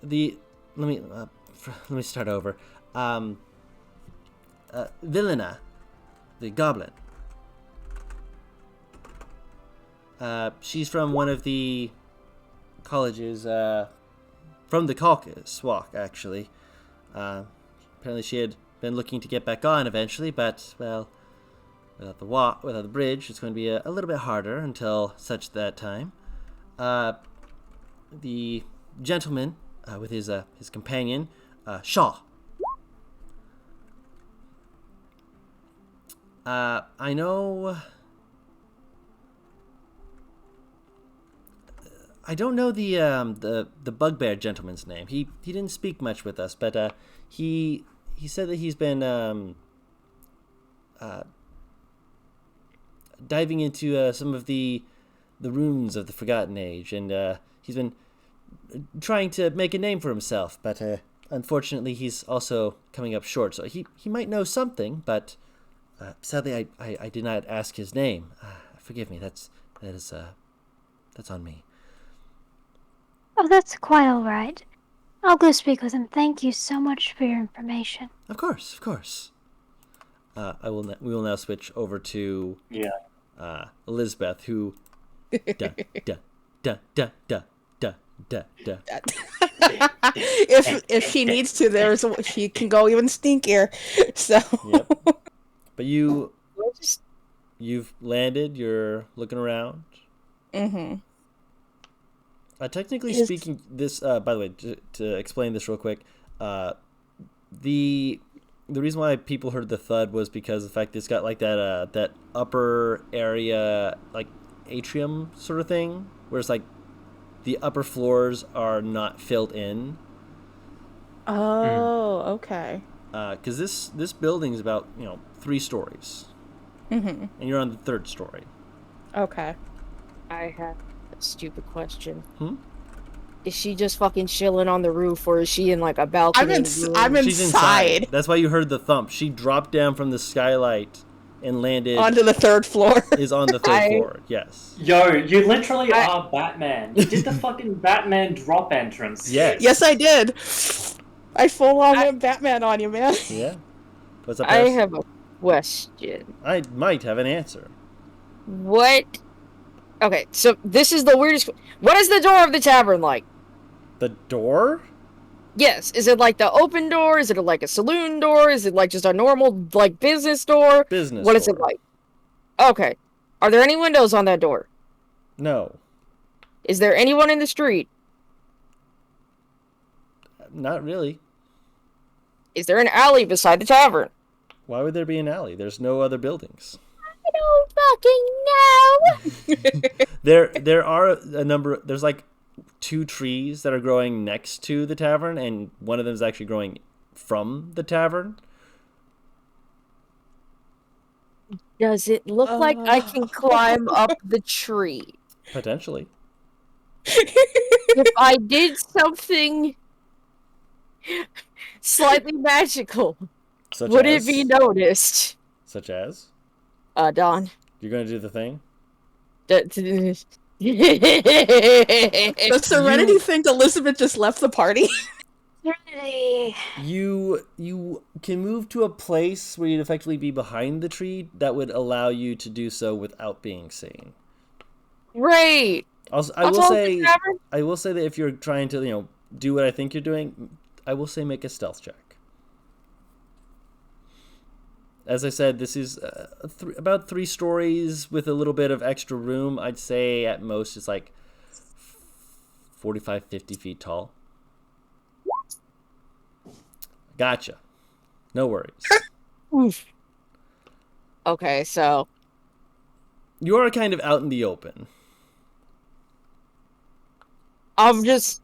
let me start over. Vilena, the goblin. She's from one of the colleges from the Caucasus Walk, actually. Apparently, she had been looking to get back on eventually, but well, without the bridge, it's going to be a little bit harder until such that time. The gentleman with his companion, Shaw. I know. I don't know the bugbear gentleman's name. He didn't speak much with us, but he said that he's been diving into some of the runes of the Forgotten Age, and he's been trying to make a name for himself, but unfortunately he's also coming up short. So he might know something, but sadly I did not ask his name. Forgive me. That's on me. Oh, that's quite all right. I'll go speak with him. Thank you so much for your information. Of course. We will now switch over to Elizabeth, who If she needs to, she can go even stinkier. So. Yep. But you've landed. You're looking around. Mm-hmm. Technically speaking, this by the way, to explain this real quick, the reason why people heard the thud was because of the fact it's got like that upper area, like atrium sort of thing, where it's like the upper floors are not filled in. Oh, okay. Because this building is about 3 stories, and you're on the 3rd story. Okay. I have a stupid question. Is she just fucking chilling on the roof, or is she in like a balcony? I'm She's inside. That's why you heard the thump. She dropped down from the skylight and landed Onto the 3rd floor. is on the 3rd floor. Yes. Yo, you literally are Batman. You did the fucking Batman drop entrance. Yes. Yes, I did. I full on went Batman on you, man. Yeah. What's up, I Paris? have a question. I might have an answer. What? Okay, so this is the weirdest. What is the door of the tavern like? The door? Yes. Is it like the open door? Is it like a saloon door? Is it like just a normal like business door? Business What is door. it like? Okay. Are there any windows on that door? No. Is there anyone in the street? Not really. Is there an alley beside the tavern? Why would there be an alley? There's no other buildings. I don't fucking know. There are a number. There's like 2 trees that are growing next to the tavern, and one of them is actually growing from the tavern. Does it look like I can climb up the tree? Potentially. If I did something slightly magical, would it be noticed? Such as? Don. You're going to do the thing? The Serenity think Elizabeth just left the party? You can move to a place where you'd effectively be behind the tree that would allow you to do so without being seen. Great. I will say that if you're trying to, do what I think you're doing, I will say make a stealth check. As I said, this is about 3 stories with a little bit of extra room. I'd say at most it's like 45, 50 feet tall. Gotcha. No worries. Oof. Okay, so You are kind of out in the open. I'm just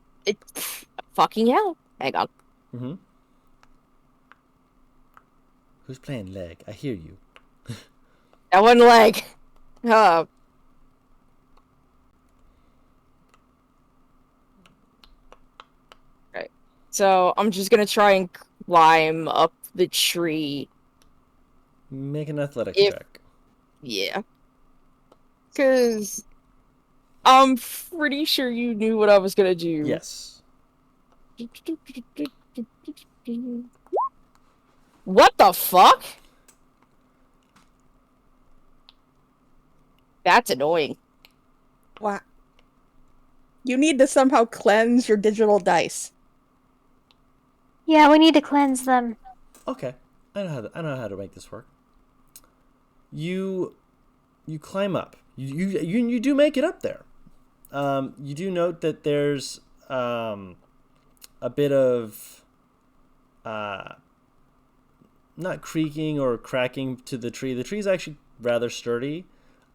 fucking hell. Hang on. Mm-hmm. Who's playing leg? I hear you. That one leg. Right. So I'm just gonna try and climb up the tree. Make an athletics check. Yeah. Cause I'm pretty sure you knew what I was gonna do. Yes. What the fuck? That's annoying. Wow. You need to somehow cleanse your digital dice. Yeah, we need to cleanse them. Okay. I know how to make this work. You climb up. You do make it up there. You do note that there's a bit of not creaking or cracking to the tree. The tree's actually rather sturdy.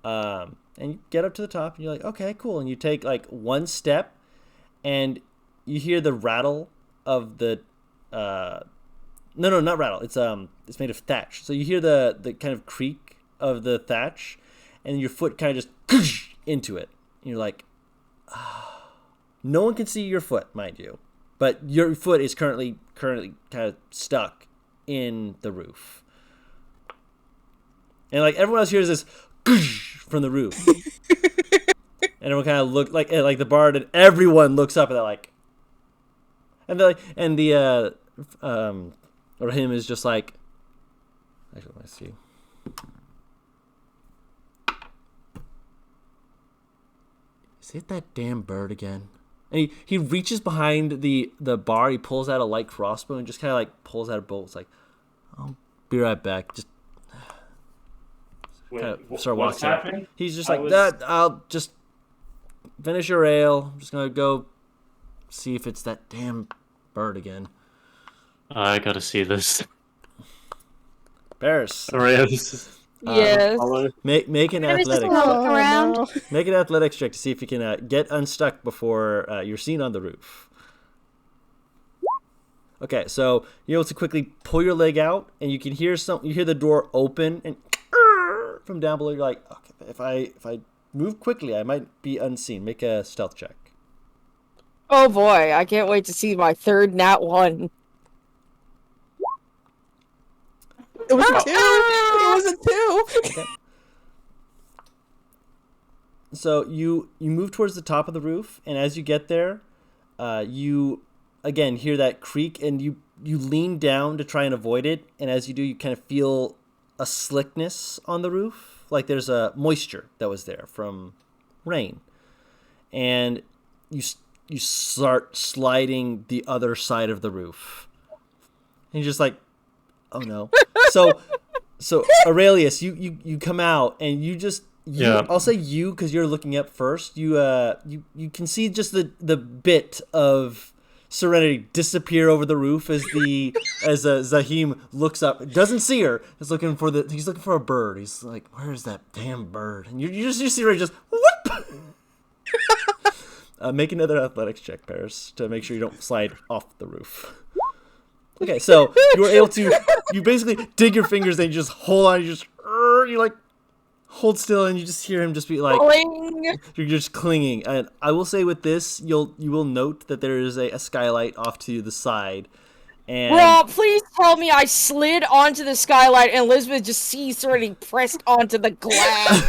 And you get up to the top and you're like, okay, cool. And you take like one step and you hear the rattle of the no, not rattle. It's made of thatch. So you hear the kind of creak of the thatch and your foot kind of just into it. And you're like, no one can see your foot, mind you. But your foot is currently kind of stuck in the roof. And like everyone else hears this from the roof. And everyone kind of look like the bard, and everyone looks up and they're like, or him is just like, actually, let me see. Is it that damn bird again? And he reaches behind the bar. He pulls out a light crossbow and just kind of like pulls out a bolt. It's like, I'll be right back. Just Wait, kind of start what's walking up. happening? He's just like, that. I'll just finish your ale. I'm just gonna go see if it's that damn bird again. I gotta see this. Paris, Sorry, this is Yes. make an I was just athletics. gonna look around. no. Make an athletics check to see if you can get unstuck before you're seen on the roof. Okay, so you're able to quickly pull your leg out, and you can hear You hear the door open, and from down below, you're like, okay, if I move quickly, I might be unseen. Make a stealth check. Oh boy, I can't wait to see my third nat 1. It was a 2. It was a 2. Okay. So you move towards the top of the roof, and as you get there, you again hear that creak, and you lean down to try and avoid it. And as you do, you kind of feel a slickness on the roof, like there's a moisture that was there from rain, and you start sliding the other side of the roof, and you're just like, oh no. So Aurelius, you come out, and you just. I'll say you because you're looking up first. You can see just the bit of Serenity disappear over the roof as Zahim looks up. Doesn't see her. He's looking for a bird. He's like, "Where's that damn bird?" And you see her just whoop. Make another athletics check, Paris, to make sure you don't slide off the roof. Okay, so you were able to. You basically dig your fingers and you just hold on. You like. Hold still, and you just hear him just be like, Cling. You're just clinging. And I will say with this, you will note that there is a skylight off to the side. And Bro, please tell me I slid onto the skylight and Elizabeth just sees Serenity pressed onto the glass.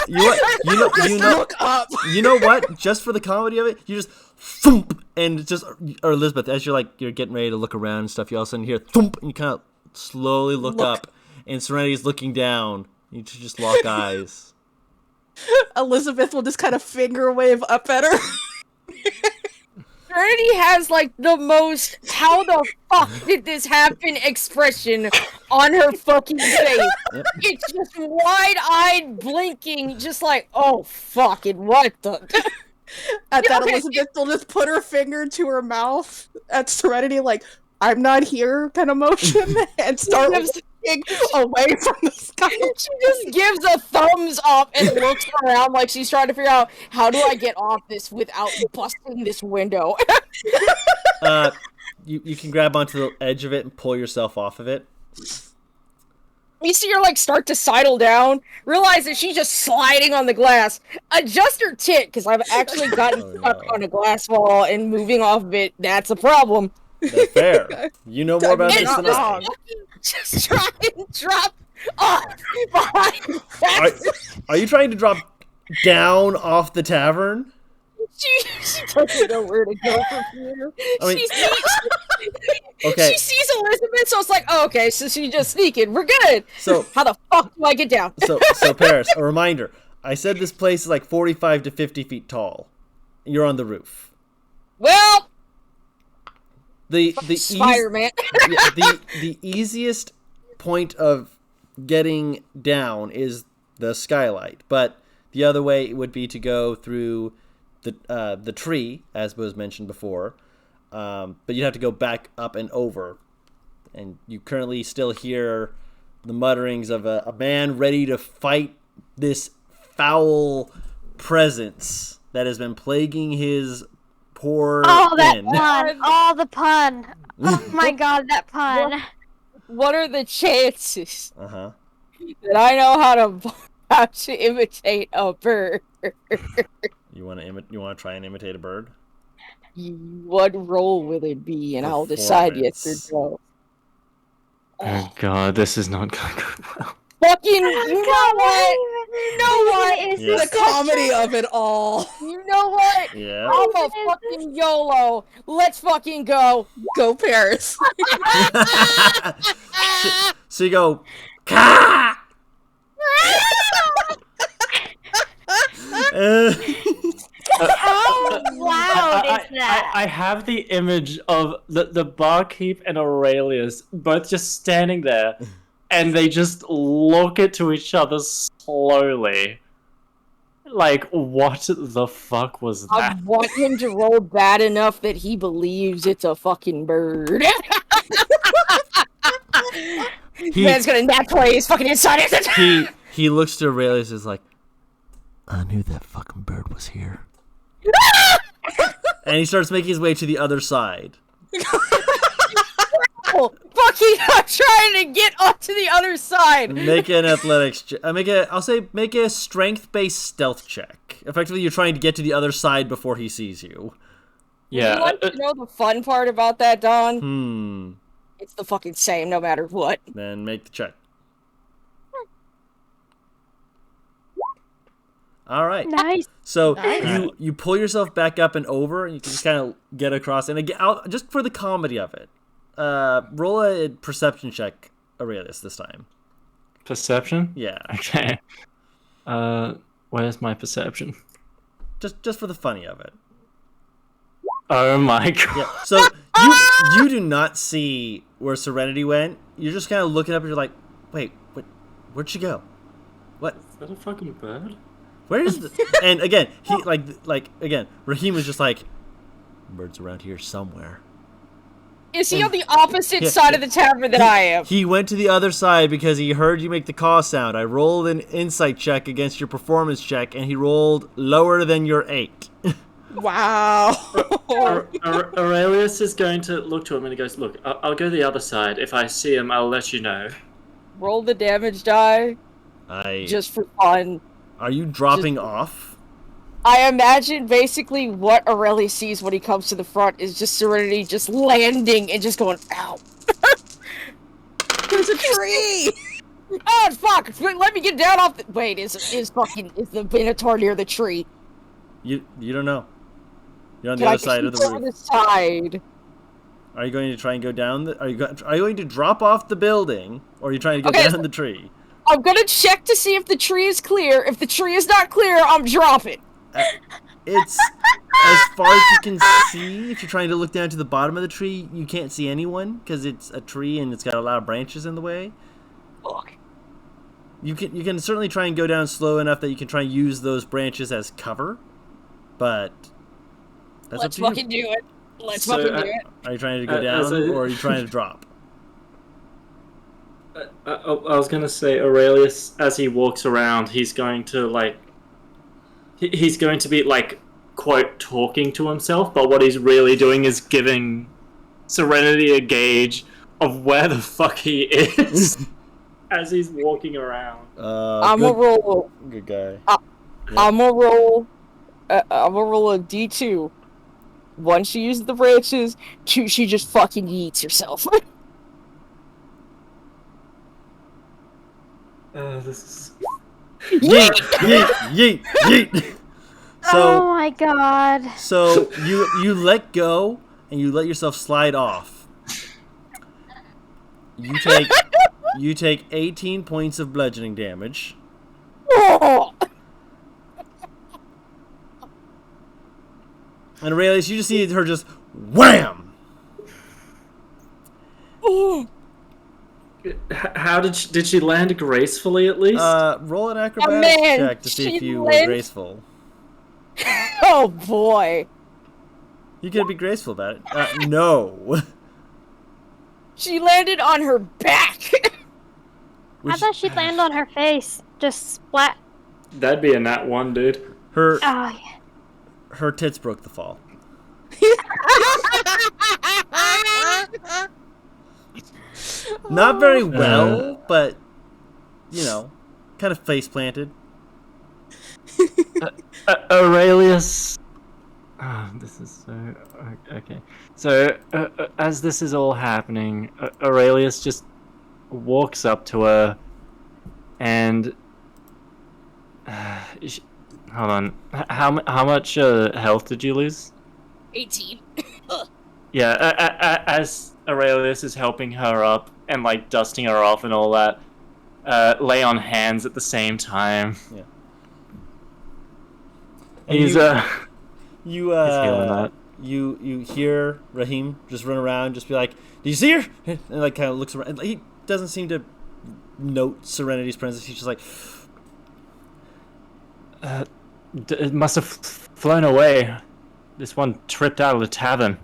Look up. You know what? Just for the comedy of it, you just thump, and just or Elizabeth, as you're getting ready to look around and stuff, you all of a sudden hear thump, and you kind of slowly look up, and Serenity's looking down. You should just lock eyes. Elizabeth will just kind of finger wave up at her. Serenity has like the most "how the fuck did this happen" expression on her fucking face. Yep. It's just wide-eyed blinking, just like, oh fucking what the. At that, Elizabeth will just put her finger to her mouth at Serenity, like, I'm not here kind of motion, and start looking away from the sky. She just gives a thumbs up and looks around like she's trying to figure out, how do I get off this without busting this window? You can grab onto the edge of it and pull yourself off of it. You see her like start to sidle down, realize that she's just sliding on the glass. Adjust her tit, because I've actually gotten stuck on a glass wall and moving off of it. That's a problem. That's fair. You know more about this than I. Just try and drop off behind that. Are you trying to drop down off the tavern? She doesn't know where to go from here. I mean, she sees Elizabeth, so it's like, oh, okay, so she's just sneaking. We're good. So how the fuck do I get down? so Paris, a reminder. I said this place is like 45 to 50 feet tall. You're on the roof. Well, the Spider-Man. the easiest point of getting down is the skylight, but the other way would be to go through the tree, as was mentioned before, but you'd have to go back up and over, and you currently still hear the mutterings of a man ready to fight this foul presence that has been plaguing his poor that inn. pun! Oh, the pun! Oh my god, that pun! What are the chances Uh-huh. that I know how to imitate a bird? You want to try and imitate a bird? What role will it be? And I'll decide yes or no. Oh god, this is not going to go well. Fucking, you know what? You know what? Yeah. The comedy of it all. You know what? Yeah. I'm a fucking YOLO. Let's fucking go. Go Paris. So you go, Ka! How loud is that? I have the image of the barkeep and Aurelius both just standing there, and they just look into each other slowly. Like, what the fuck was I that? want him to roll bad enough that he believes it's a fucking bird. Man's gonna nat play his fucking inside it. He looks to Aurelius and is like, I knew that fucking bird was here. And he starts making his way to the other side. Fucking, I'm trying to get onto the other side. Make an athletics. Make a strength-based stealth check. Effectively, you're trying to get to the other side before he sees you. Yeah. Would you like to know the fun part about that, Don? Hmm. It's the fucking same no matter what. Then make the check. All right. Nice. So Nice. you pull yourself back up and over, and you can just kind of get across. And again, just for the comedy of it, roll a perception check, Aurelius, this time. Perception? Yeah. Okay. Where's my perception? Just for the funny of it. Oh my god. Yeah. So you do not see where Serenity went. You're just kind of looking up, and you're like, wait, where'd she go? What? Is that a fucking bird? Where is the? And again, he again, Raheem was just like, birds around here somewhere. Is he on the opposite side of the tavern than I am? He went to the other side because he heard you make the caw sound. I rolled an insight check against your performance check, and he rolled lower than your 8. Wow. Aurelius is going to look to him and he goes, look, I'll go the other side. If I see him, I'll let you know. Roll the damage die, just for fun. Are you dropping off? I imagine basically what Aurelie sees when he comes to the front is just Serenity just landing and just going, ow. There's a tree. Oh, fuck! Let me get down off the... Wait, is the Minotaur near the tree? You don't know. You're on Can the I other side of the keep on roof. the side? Are you going to try and go down are you going to drop off the building, or are you trying to go Okay. down the tree? I'm gonna check to see if the tree is clear. If the tree is not clear, I'm dropping. It's as far as you can see. If you're trying to look down to the bottom of the tree, you can't see anyone because it's a tree and it's got a lot of branches in the way. Fuck. You can certainly try and go down slow enough that you can try and use those branches as cover, but that's Let's up to fucking do it. Let's So, fucking do it. Are you trying to go down, or are you trying to drop? I was going to say, Aurelius, as he walks around, he's going to, he's going to be, quote, talking to himself, but what he's really doing is giving Serenity a gauge of where the fuck he is as he's walking around. I'm gonna roll. Good guy. I'm gonna roll. I'm gonna roll a D2. 1, she uses the branches. 2, she just fucking yeets herself. This is... Yeet, yeet, yeet, yeet. Oh my god. So you let go and you let yourself slide off. You take 18 points of bludgeoning damage. Oh! And Aurelius, you just see her just wham. How did she land gracefully at least? Roll an acrobatics man, check to see if she you were landed- graceful. Oh boy. You could be graceful about it. No. She landed on her back. I thought she'd land on her face. Just splat. That'd be a nat 1, dude. Her Oh, her tits broke the fall. Not very well, but kind of face planted. Aurelius. Oh, this is so okay. So as this is all happening, Aurelius just walks up to her, and hold on. How much health did you lose? 18. Yeah. As Aurelius is helping her up and dusting her off and all that, lay on hands at the same time. Yeah. And he's You feeling that. you hear Raheem just run around, just be like, "Did you see her?" And kind of looks around. And he doesn't seem to note Serenity's presence. He's just like, It must have flown away. This one tripped out of the tavern.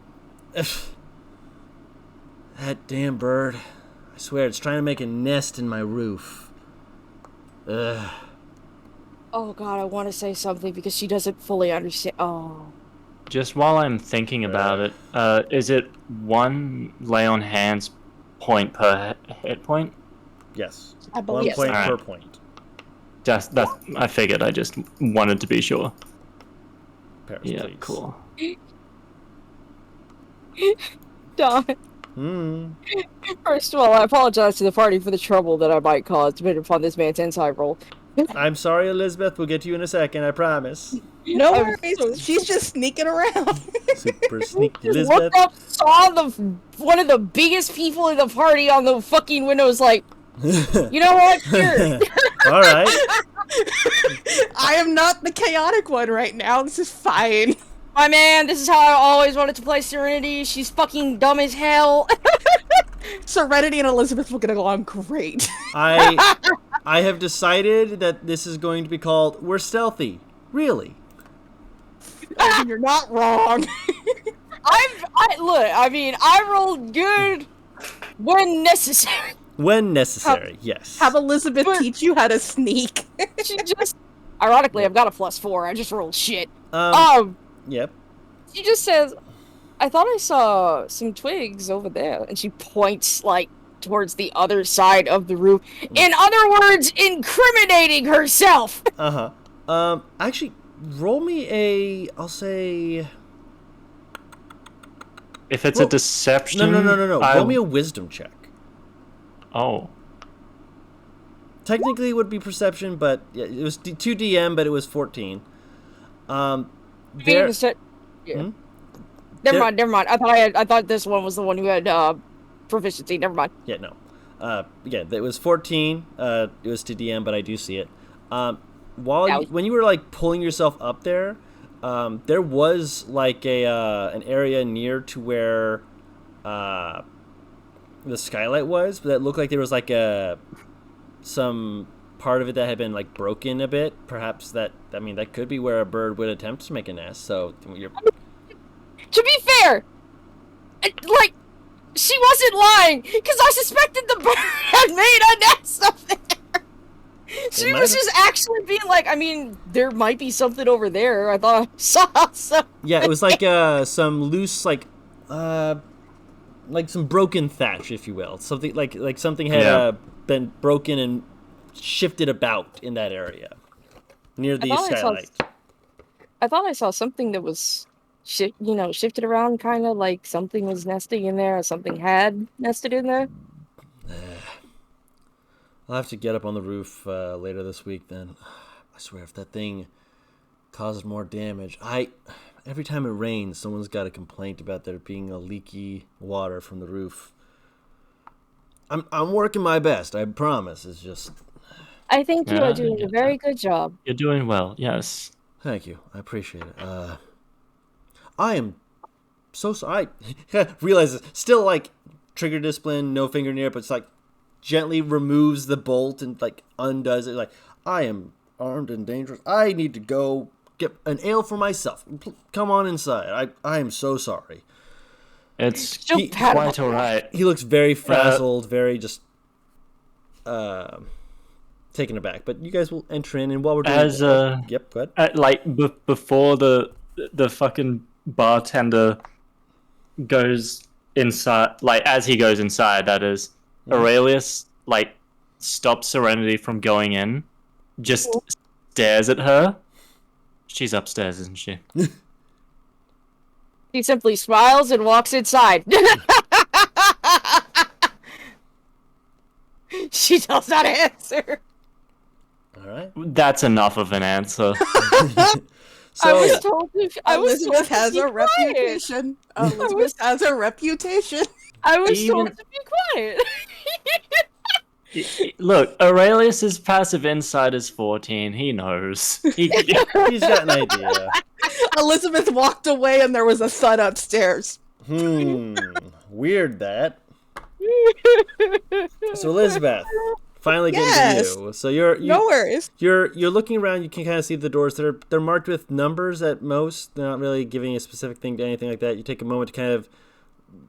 "That damn bird! I swear it's trying to make a nest in my roof." Ugh. Oh god, I want to say something because she doesn't fully understand. Oh. Just while I'm thinking about it, is it 1 lay on hands point per hit point? Yes. I One believe point so. per Alright. point. Just that I figured. I just wanted to be sure. Paris, Yeah, please. cool. Don, first of all, I apologize to the party for the trouble that I might cause depending upon this man's inside roll. I'm sorry, Elizabeth. We'll get to you in a second. I promise. No I'm worries. so- She's just sneaking around. Super sneaky, Just Elizabeth. looked up, saw one of the biggest people in the party on the fucking window, was like, you know what? Here. All right. I am not the chaotic one right now. This is fine. My man, this is how I always wanted to play Serenity. She's fucking dumb as hell. Serenity and Elizabeth will get along great. I have decided that this is going to be called We're Stealthy. Really? You're not wrong. I rolled good when necessary. When necessary, yes. Have Elizabeth teach you how to sneak. She just, ironically, I've got a +4. I just rolled shit. Yep. She just says, I thought I saw some twigs over there. And she points, like, towards the other side of the roof. In other words, incriminating herself. Actually, roll me I'll say... If it's a deception... No. Roll me a wisdom check. Oh. Technically it would be perception, but yeah, it was 2 DM, but it was 14. There... Yeah. Never mind. I thought this one was the one who had proficiency. Never mind. Yeah, no. Yeah, it was 14. It was 2 DM, but I do see it. When you were like pulling yourself up there, there was like an area near to where the skylight was, but that looked like there was like some part of it that had been like broken a bit. Perhaps that could be where a bird would attempt to make a nest. So you're... To be fair, like, she wasn't lying, because I suspected the bird had made a nest up there. She was just actually being like, there might be something over there. I thought I saw some. Yeah, it was like some loose, like some broken thatch, if you will. Something like something had been broken and shifted about in that area near the skylight. I thought I saw something that was, shifted around, kind of like something was nesting in there, or something had nested in there. I'll have to get up on the roof later this week. Then, I swear, if that thing causes more damage, every time it rains, someone's got a complaint about there being a leaky water from the roof. I'm working my best, I promise. It's just... I think you are doing a very good job. You're doing well, yes. Thank you. I appreciate it. I am so sorry. I realize it's still like trigger discipline, no finger near it, but it's like gently removes the bolt and like undoes it. Like, I am armed and dangerous. I need to go get an ale for myself. Come on inside. I am so sorry. It's quite all right. He looks very frazzled, very just taken aback. But you guys will enter in, and while we're doing yep, go ahead. Before the fucking bartender goes inside, like as he goes inside, that is, Aurelius like stops Serenity from going in, just stares at her. She's upstairs, isn't she? He simply smiles and walks inside. She does not answer. All right. That's enough of an answer. So, I was told Elizabeth has a quiet. reputation. Elizabeth has a reputation. I was told to be quiet. Look, Aurelius's passive insight is 14. He knows. he's got an idea. Elizabeth walked away and there was a thud upstairs. Weird that. So Elizabeth, finally getting to you. So no worries. You're looking around. You can kind of see the doors. They're marked with numbers at most. They're not really giving a specific thing to anything like that. You take a moment to kind of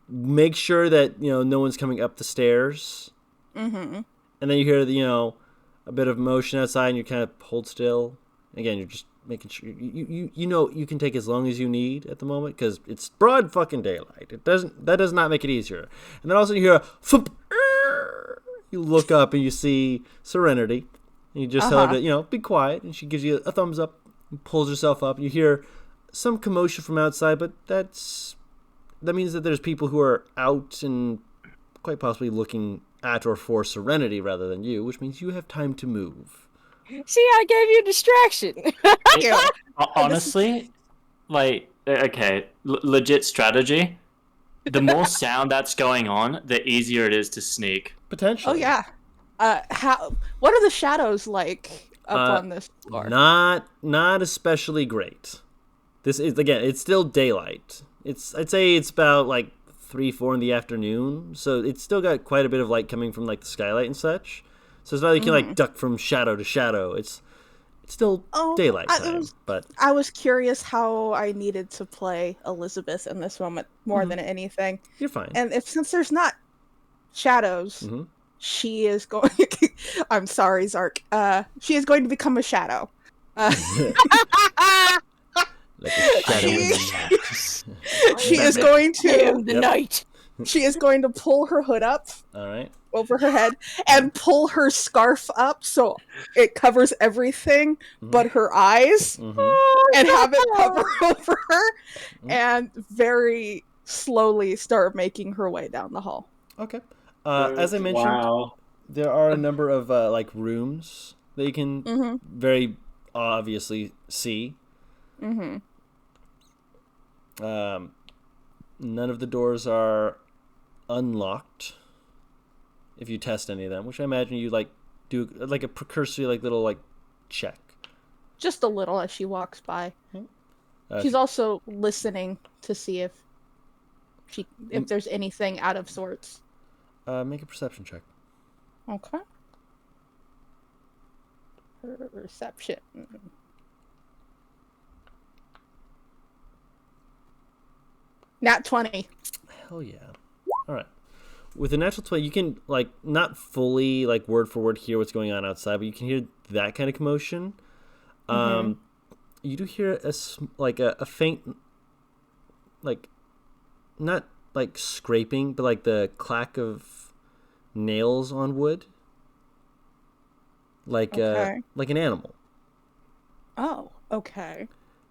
make sure that no one's coming up the stairs. Mm-hmm. And then you hear a bit of motion outside, and you kind of hold still. Again, you're just making sure you can take as long as you need at the moment because it's broad fucking daylight. That does not make it easier. And then also you hear a thump. You look up and you see Serenity, and you just tell her to be quiet, and she gives you a thumbs up and pulls herself up. You hear some commotion from outside, but that's that means that there's people who are out and quite possibly looking at or for Serenity rather than you, which means you have time to move. See, I gave you a distraction. Honestly, like, okay, legit strategy. The more sound that's going on, the easier it is to sneak. Potentially. Oh yeah. What are the shadows like up on this floor? Not especially great. This is, again, it's still daylight. I'd say it's about like 3-4 in the afternoon, so it's still got quite a bit of light coming from like the skylight and such. So it's not like you can like duck from shadow to shadow. It's still daylight time. But I was curious how I needed to play Elizabeth in this moment more than anything. you're fine. And since there's not shadows, she is going. I'm sorry, Zark. She is going to become a shadow. Like a shadow in the night. She is going to the night. She is going to pull her hood up. All right. Over her head and pull her scarf up so it covers everything but her eyes and have it cover over her and very slowly start making her way down the hall. Okay. As I mentioned, there are a number of like rooms that you can very obviously see. None of the doors are unlocked. If you test any of them, which I imagine you like do like a precursory like little like check. Just a little as she walks by. She's also listening to see if there's anything out of sorts. Make a perception check. Okay. Perception. Nat 20. Hell yeah. All right. With a natural 20, you can, like, not fully, like, word for word hear what's going on outside, but you can hear that kind of commotion. You do hear a faint, like, not, like, scraping, but, like, the clack of nails on wood. Like, like an animal. Oh, okay.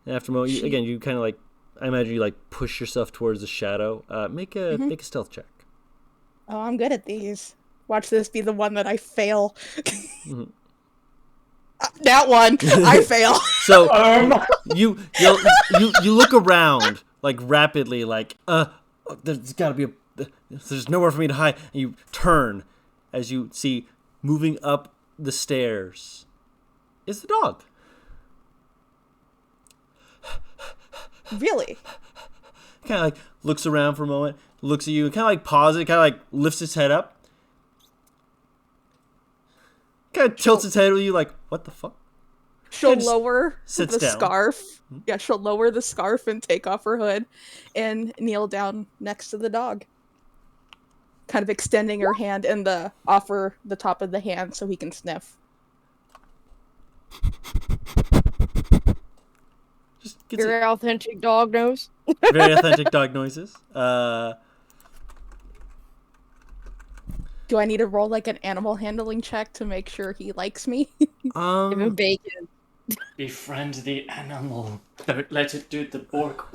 And after a moment, you kind of, like, I imagine you, like, push yourself towards the shadow. Make a stealth check. Oh, I'm good at these. Watch this be the one that I fail. That one, I fail. So you look around like rapidly, like there's got to be there's nowhere for me to hide. And you turn as you see moving up the stairs is the dog. Really? Kind of like looks around for a moment, looks at you, and kind of like pauses, kind of like lifts his head up, kind of tilts his head with you, like, what the fuck? She'll lower the down. scarf. Yeah, she'll lower the scarf and take off her hood and kneel down next to the dog. Kind of extending her hand and offer the top of the hand so he can sniff. Very authentic dog nose. Very authentic dog noises. Do I need to roll like an animal handling check to make sure he likes me? Give him bacon. Befriend the animal. Don't let it do the bork.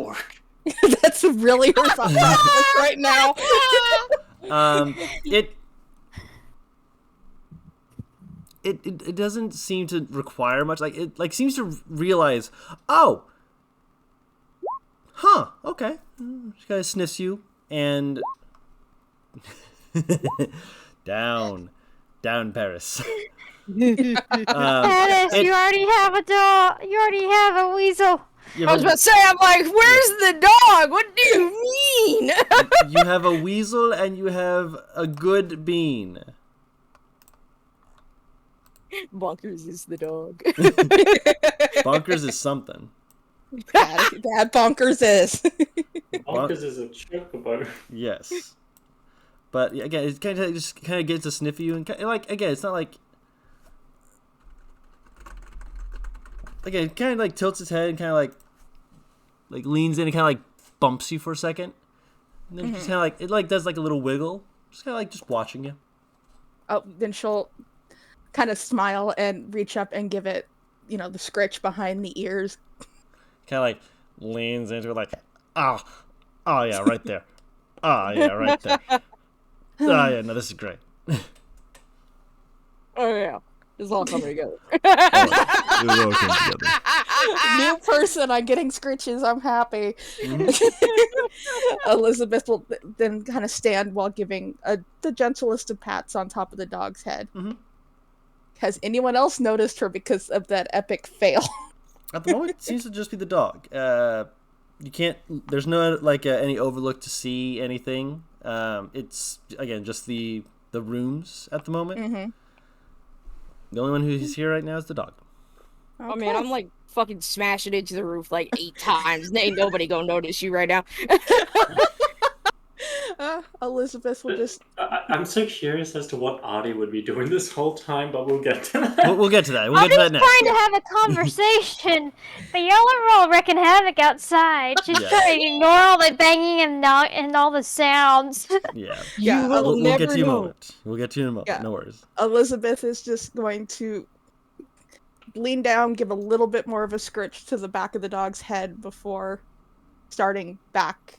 That's really her thought process right now. It doesn't seem to require much. Like it seems to realize, oh, okay. She kind of sniffs you and down, Paris. Alice, you already have a dog. You already have a weasel. I was about to say, I'm like, where's the dog? What do you mean? You have a weasel and you have a good bean. Bonkers is the dog. Bonkers is something. That bonkers is. Bonkers is a chocobo. Yes. But again, it kind of gets to sniff you, and like again, it's not like. Again, it kind of like tilts its head and kind of like leans in and kind of like bumps you for a second, and then just kind of like it like does like a little wiggle, just kind of like just watching you. Oh, then she'll kind of smile and reach up and give it, the scritch behind the ears. Kind of like leans into it like, oh, Oh yeah, right there. Oh yeah, right there. Oh yeah, no, this is great. Oh yeah, it's all coming together. Oh, it all comes together. New person, I'm getting scritches. I'm happy. Mhm. Elizabeth will then kind of stand while giving the gentlest of pats on top of the dog's head. Mhm. Has anyone else noticed her because of that epic fail? At the moment, it seems to just be the dog. You can't. There's no like any overlook to see anything. It's again just the rooms at the moment. Mm-hmm. The only one who's here right now is the dog. Oh man, I'm like fucking smashing into the roof like 8 times. Ain't nobody gonna notice you right now. Elizabeth will just. I'm so curious as to what Artie would be doing this whole time, but we'll get to that. We'll get to that. We'll I'm get to that just next. trying to have a conversation, but y'all are all wrecking havoc outside. Just Yeah. trying to ignore all the banging and all the sounds. Yeah. Yeah, You will We'll never get to you in a know. moment. We'll get to you in a moment. Yeah. No worries. Elizabeth is just going to lean down, give a little bit more of a scritch to the back of the dog's head before starting back.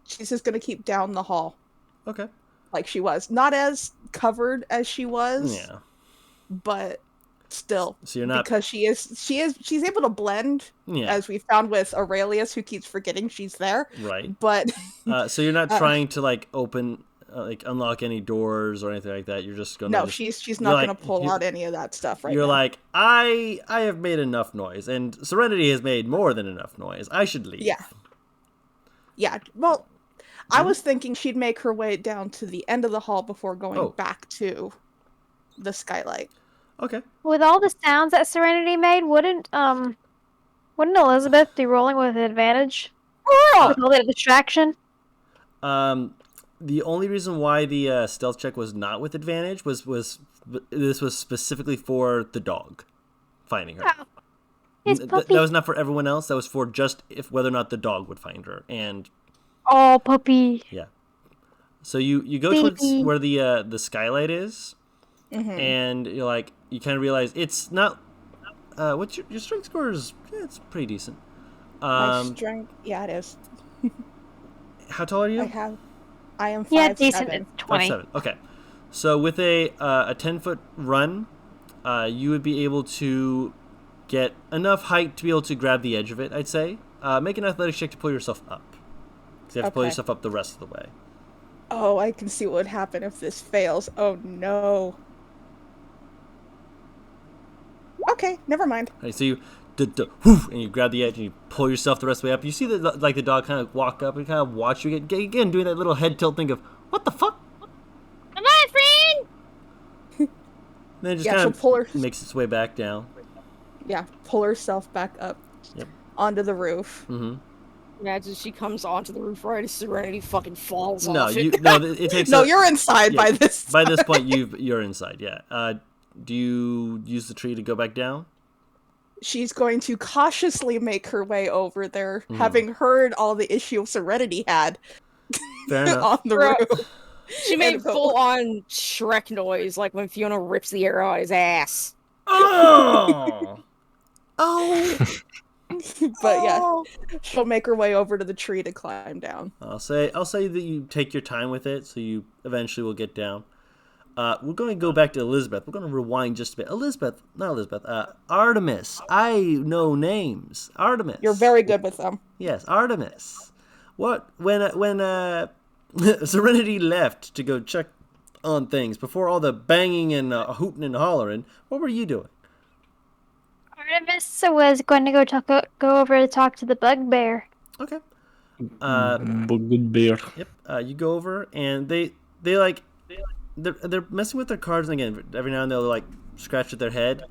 She's just going to keep down the hall Okay. like she was. Not as covered as she was, Yeah. but still. So you're not. Because she's able to blend, Yeah. as we found with Aurelius, who keeps forgetting she's there. Right. But So you're not trying to like open, like unlock any doors or anything like that. You're just gonna. no, just, she's you're not like- going to pull you- out any of that stuff right You're now. like, I have made enough noise, and Serenity has made more than enough noise. I should leave. Yeah. Yeah, well, I Mhm. was thinking she'd make her way down to the end of the hall before going Oh. back to the skylight. Okay. With all the sounds that Serenity made, wouldn't Elizabeth be rolling with advantage? With all the distraction? The only reason why the stealth check was not with advantage was this was specifically for the dog finding her. Oh. It's puppy. That was not for everyone else. That was for just if whether or not the dog would find her. And Oh, puppy. yeah, so you go towards Baby. where the skylight is, Mm-hmm. and you're like you kind of realize it's not. What's your strength score is? Yeah, it's pretty decent. My strength, yeah, it is. How tall are you? I am 5'7". Yeah, decent. It's 20. 5'7". Okay, so with a 10-foot run, you would be able to get enough height to be able to grab the edge of it. I'd say. Make an athletics check to pull yourself up. Because you have to pull Okay. yourself up the rest of the way. Oh, I can see what would happen if this fails. Oh no. Okay, never mind. Right, so you, and you grab the edge and you pull yourself the rest of the way up. You see the dog kind of walk up and kind of watch you again doing that little head tilt thing of what the fuck. Come on, friend! And then it just Yeah, kind she'll pull her. of makes its way back down. Yeah, pull herself back up. Yep. Onto the roof. Mm-hmm. Imagine she comes onto the roof right as Serenity fucking falls No, off you it. no. It takes. No, a- you're inside yeah, by this. By this point, you're inside. Yeah. Do you use the tree to go back down? She's going to cautiously make her way over there, Hmm. having heard all the issue Serenity had Fair enough. on the Bro. roof. She made And go- full on Shrek noise, like when Fiona rips the arrow out his ass. Oh. Oh. But yeah, she'll make her way over to the tree to climb down. I'll say that you take your time with it, so you eventually will get down. We're going to go back to Elizabeth. We're going to rewind just a bit. Not Elizabeth. Artemis. I know names. Artemis. You're very good with them. Yes, Artemis. What when Serenity left to go check on things before all the banging and hooting and hollering? What were you doing? Artemis was going to go over to talk to the bugbear. Okay. Good beer. Yep. You go over and they're messing with their cards, and again every now and then they'll like scratch at their head,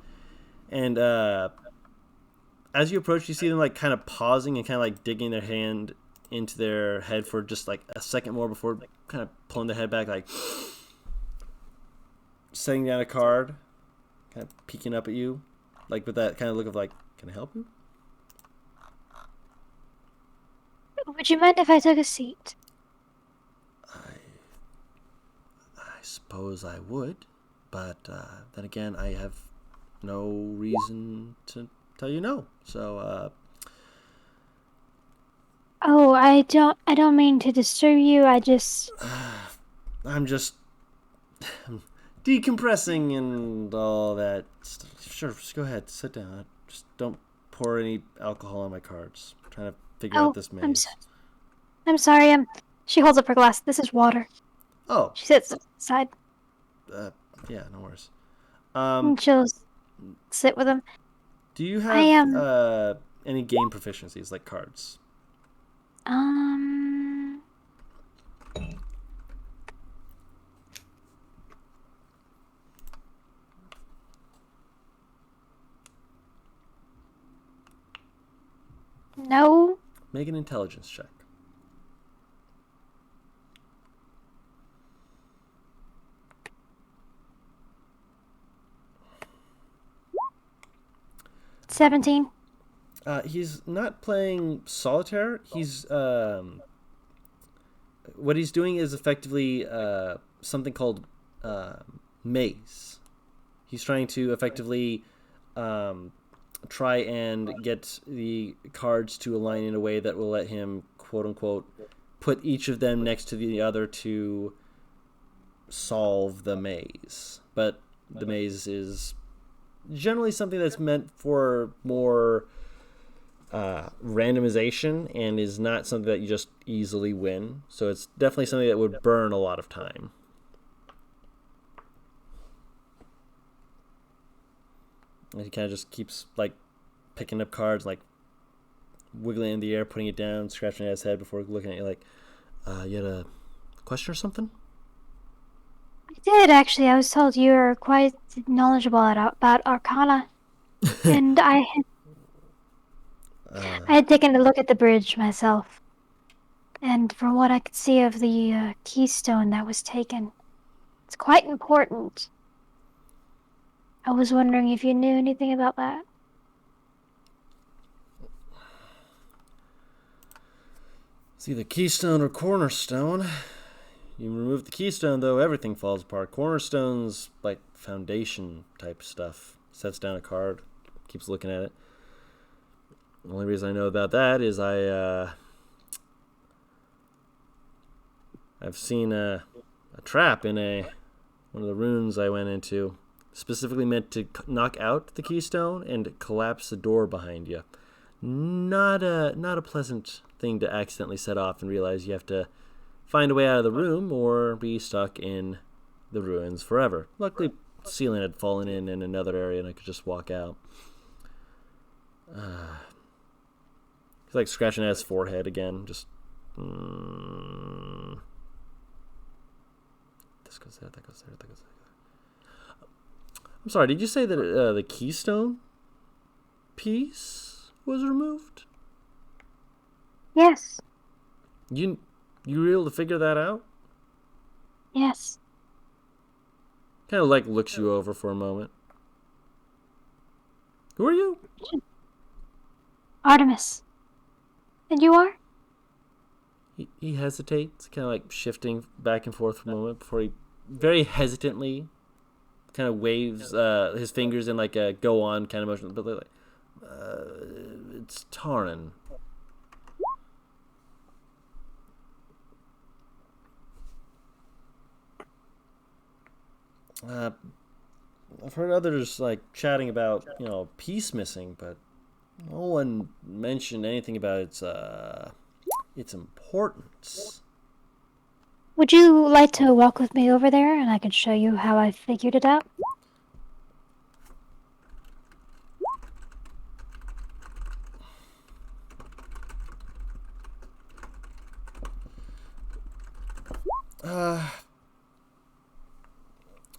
and as you approach you see them like kind of pausing and kind of like digging their hand into their head for just like a second more before kind of pulling their head back, like setting down a card, kind of peeking up at you, like with that kind of look of like, can I help you? Would you mind if I took a seat? I suppose I would, but then again, I have no reason to tell you no. So, Oh, I don't mean to disturb you. I just I'm just decompressing and all that stuff. Sure, just go ahead, sit down. Just don't pour any alcohol on my cards. I'm trying to figure out oh, this I'm maze. I'm sorry. She holds up her glass. This is water. Oh, She sits aside yeah, no worries. and she'll sit with him. Do you I have am any game proficiencies like cards? um no. Make an intelligence check. $17. He's not playing solitaire. What he's doing is effectively something called maze. He's trying to effectively try and get the cards to align in a way that will let him, quote unquote, put each of them next to the other to solve the maze. But the maze is generally something that's meant for more randomization and is not something that you just easily win. So it's definitely something that would burn a lot of time. And he kind of just keeps like picking up cards, like wiggling it in the air, putting it down, scratching at his head before looking at you like, you had a question or something? I did actually. I was told you were quite knowledgeable about Arcana, and I had taken a look at the bridge myself, and from what I could see of the keystone that was taken, it's quite important. I was wondering if you knew anything about that. It's either keystone or cornerstone. You remove the keystone, though, everything falls apart. Cornerstone's like foundation type stuff. Sets down a card, keeps looking at it. The only reason I know about that is I've seen a trap in one of the runes I went into, specifically meant to knock out the keystone and collapse the door behind you. Not a pleasant thing to accidentally set off and realize you have to find a way out of the room or be stuck in the ruins forever. Luckily, the ceiling had fallen in another area and I could just walk out. He's like scratching at his forehead again. Just this goes there, that goes there, that goes there. I'm sorry, did you say that the keystone piece was removed? Yes. You were able to figure that out? Yes. Kind of like looks you over for a moment. Who are you? Artemis. And you are? He hesitates, kind of like shifting back and forth for a moment before he very hesitantly kind of waves his fingers in like a go on kind of motion. But like, it's Taran. I've heard others like chatting about peace missing, but no one mentioned anything about its importance. Would you like to walk with me over there and I can show you how I figured it out?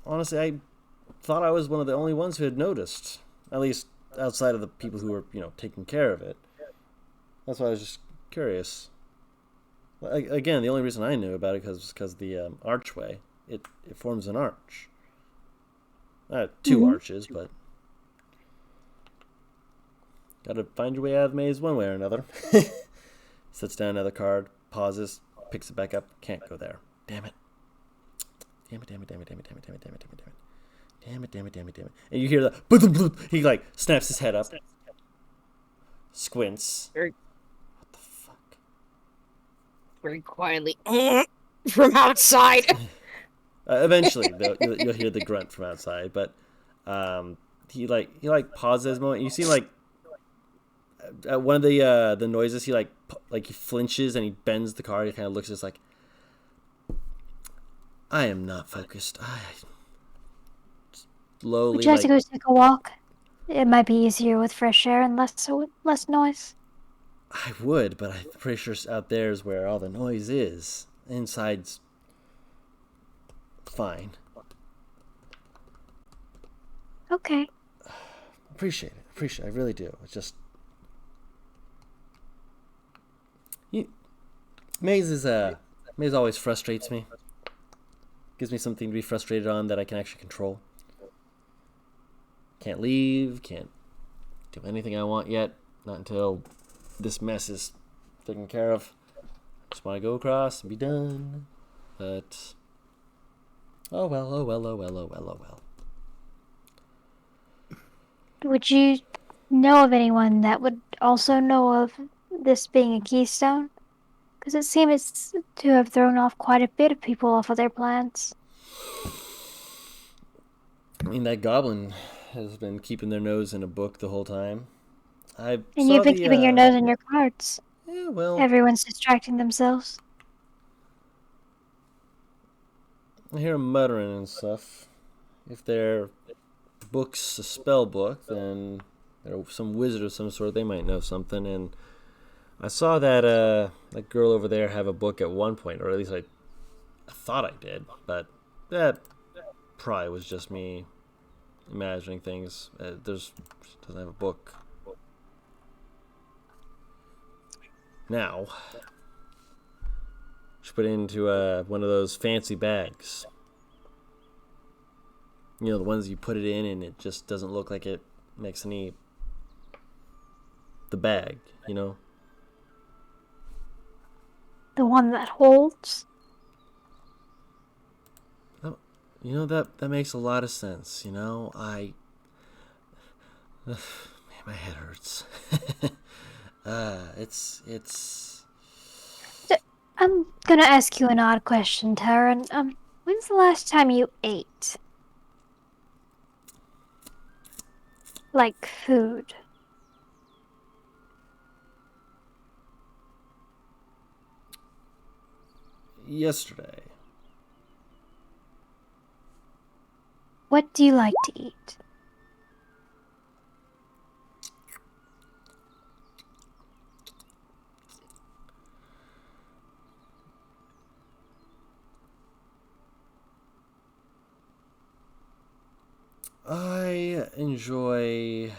Honestly, I thought I was one of the only ones who had noticed, at least outside of the people who were, taking care of it. That's why I was just curious. Again, the only reason I knew about it was because the archway, it forms an arch. Two arches, but gotta find your way out of the maze one way or another. Sits down another card, pauses, picks it back up. Can't go there. Damn it. Damn it, damn it, damn it, damn it, damn it, damn it, damn it, damn it, damn it. Damn it, damn it, damn it, damn it. And you hear the bloop, bloop. He like snaps his head up. Squints. What the fuck? very quietly from outside. Eventually, you'll hear the grunt from outside, but he pauses a moment. You see at one of the noises, he he flinches and he bends the car. He kind of looks just like, I am not focused. I slowly Would you like to go take a walk? It might be easier with fresh air and less noise. I would, but I'm pretty sure out there is where all the noise is. Inside's fine. Okay. Appreciate it. I really do. It's just Maze always frustrates me. Gives me something to be frustrated on that I can actually control. Can't leave, can't do anything I want yet. Not until this mess is taken care of. Just want to go across and be done. But oh well. Would you know of anyone that would also know of this being a keystone? Because it seems to have thrown off quite a bit of people off of their plans. I mean, that goblin has been keeping their nose in a book the whole time. And you've been keeping your nose in your cards. Yeah, well, Everyone's distracting themselves. I hear 'em muttering and stuff. If their book's a spell book, then they're some wizard of some sort. They might know something. And I saw that girl over there have a book at one point, or at least I thought I did. But that probably was just me imagining things. She doesn't have a book now. She put it into one of those fancy bags. You know, the ones you put it in and it just doesn't look like it makes any... The bag, you know? The one that holds? Oh, you know, that makes a lot of sense, you know? Man, my head hurts. It's... I'm gonna ask you an odd question, Taryn. When's the last time you ate? Like food? Yesterday. What do you like to eat? I enjoy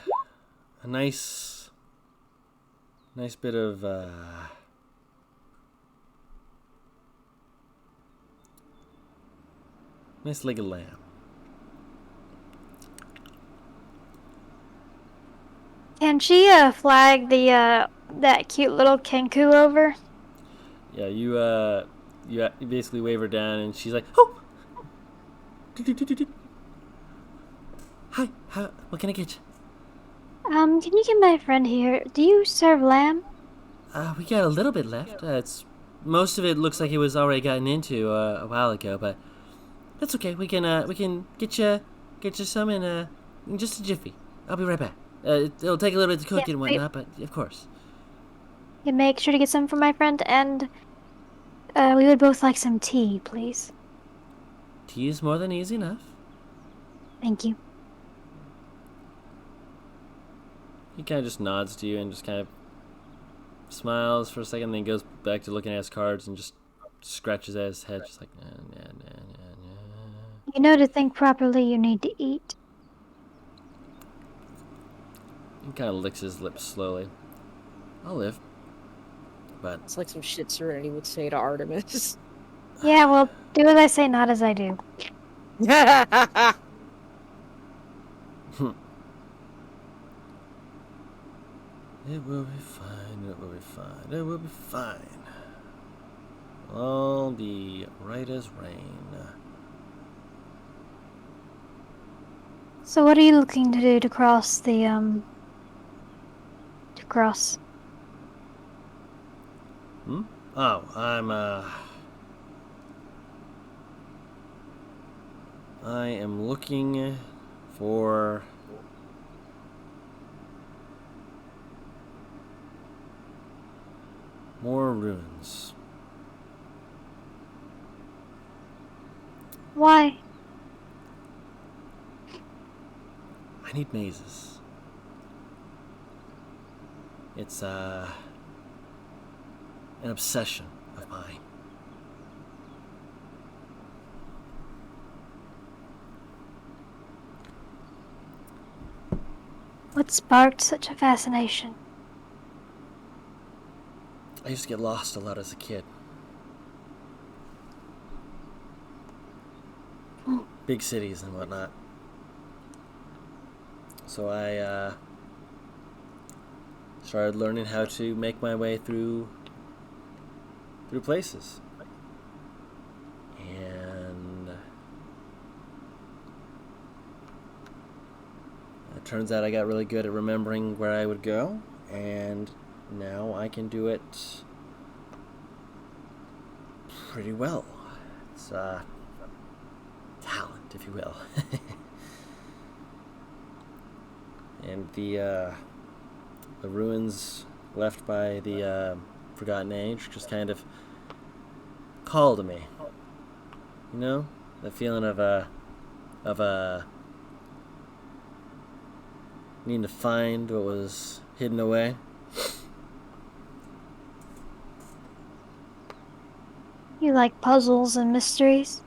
a nice bit of nice leg of lamb. Can she flag the that cute little Kenku over? Yeah, you basically wave her down, and she's like, "Oh, hi, what can I get you?" Can you get my friend here? Do you serve lamb? We got a little bit left. It's most of it looks like it was already gotten into a while ago, but that's okay. We can get you some in just a jiffy. I'll be right back. It'll take a little bit to cook Yeah, and whatnot, but of course. Yeah, make sure to get some for my friend, and we would both like some tea, please. Tea is more than easy enough. Thank you. He kind of just nods to you and just kind of smiles for a second, then goes back to looking at his cards and just scratches at his head, just like, nah. You know, to think properly, you need to eat. He kind of licks his lips slowly. I'll live. But It's like some shit Serenity would say to Artemis. Yeah, well, do as I say, not as I do. it will be fine. It will be fine. It will be fine. All be right as rain. So what are you looking to do to cross the, to cross? Oh, I am looking for more ruins. Why? I need mazes. It's an obsession of mine. What sparked such a fascination? I used to get lost a lot as a kid. Big cities and whatnot. So I started learning how to make my way through places. And it turns out I got really good at remembering where I would go, and now I can do it pretty well. It's talent, if you will. And the ruins left by the Forgotten Age just kind of call to me. You know, the feeling of needing to find what was hidden away. You like puzzles and mysteries?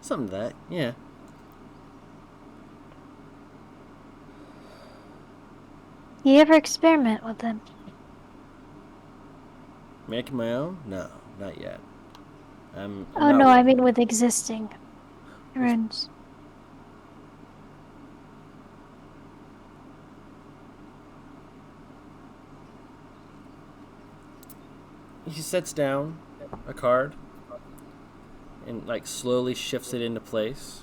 Something to that, yeah. You ever experiment with them? Making my own? No, not yet. I'm Oh not no, I ready. mean with existing runes. He sets down a card and like slowly shifts it into place.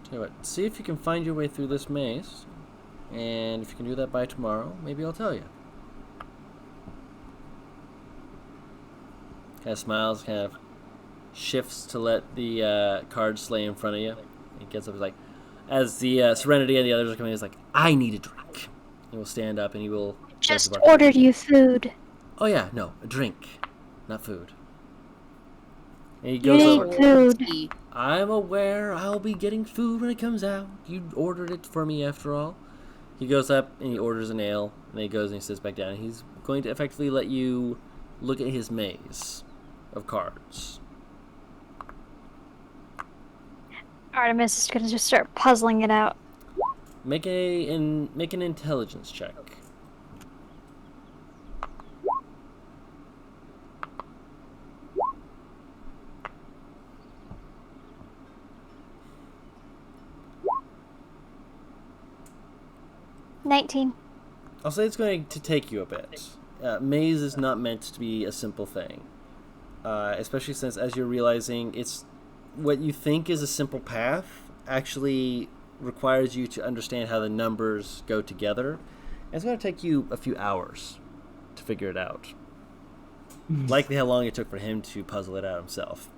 Tell you what, see if you can find your way through this maze, and if you can do that by tomorrow, maybe I'll tell you. Kind of smiles, kind of shifts to let the cards lay in front of you. He gets up, he's like, as the Serenity and the others are coming, he's like, I need a drink. He will stand up and he will. Just ordered you food. Oh yeah, no, a drink, not food. And he You goes need over. food. I'm aware I'll be getting food when it comes out. You ordered it for me after all. He goes up and he orders an ale, and then he goes and he sits back down. And he's going to effectively let you look at his maze of cards. Artemis is gonna just start puzzling it out. Make an intelligence check. $19. I'll say it's going to take you a bit. Maze is not meant to be a simple thing, especially since, as you're realizing, it's what you think is a simple path actually requires you to understand how the numbers go together. And it's going to take you a few hours to figure it out. Likely how long it took for him to puzzle it out himself.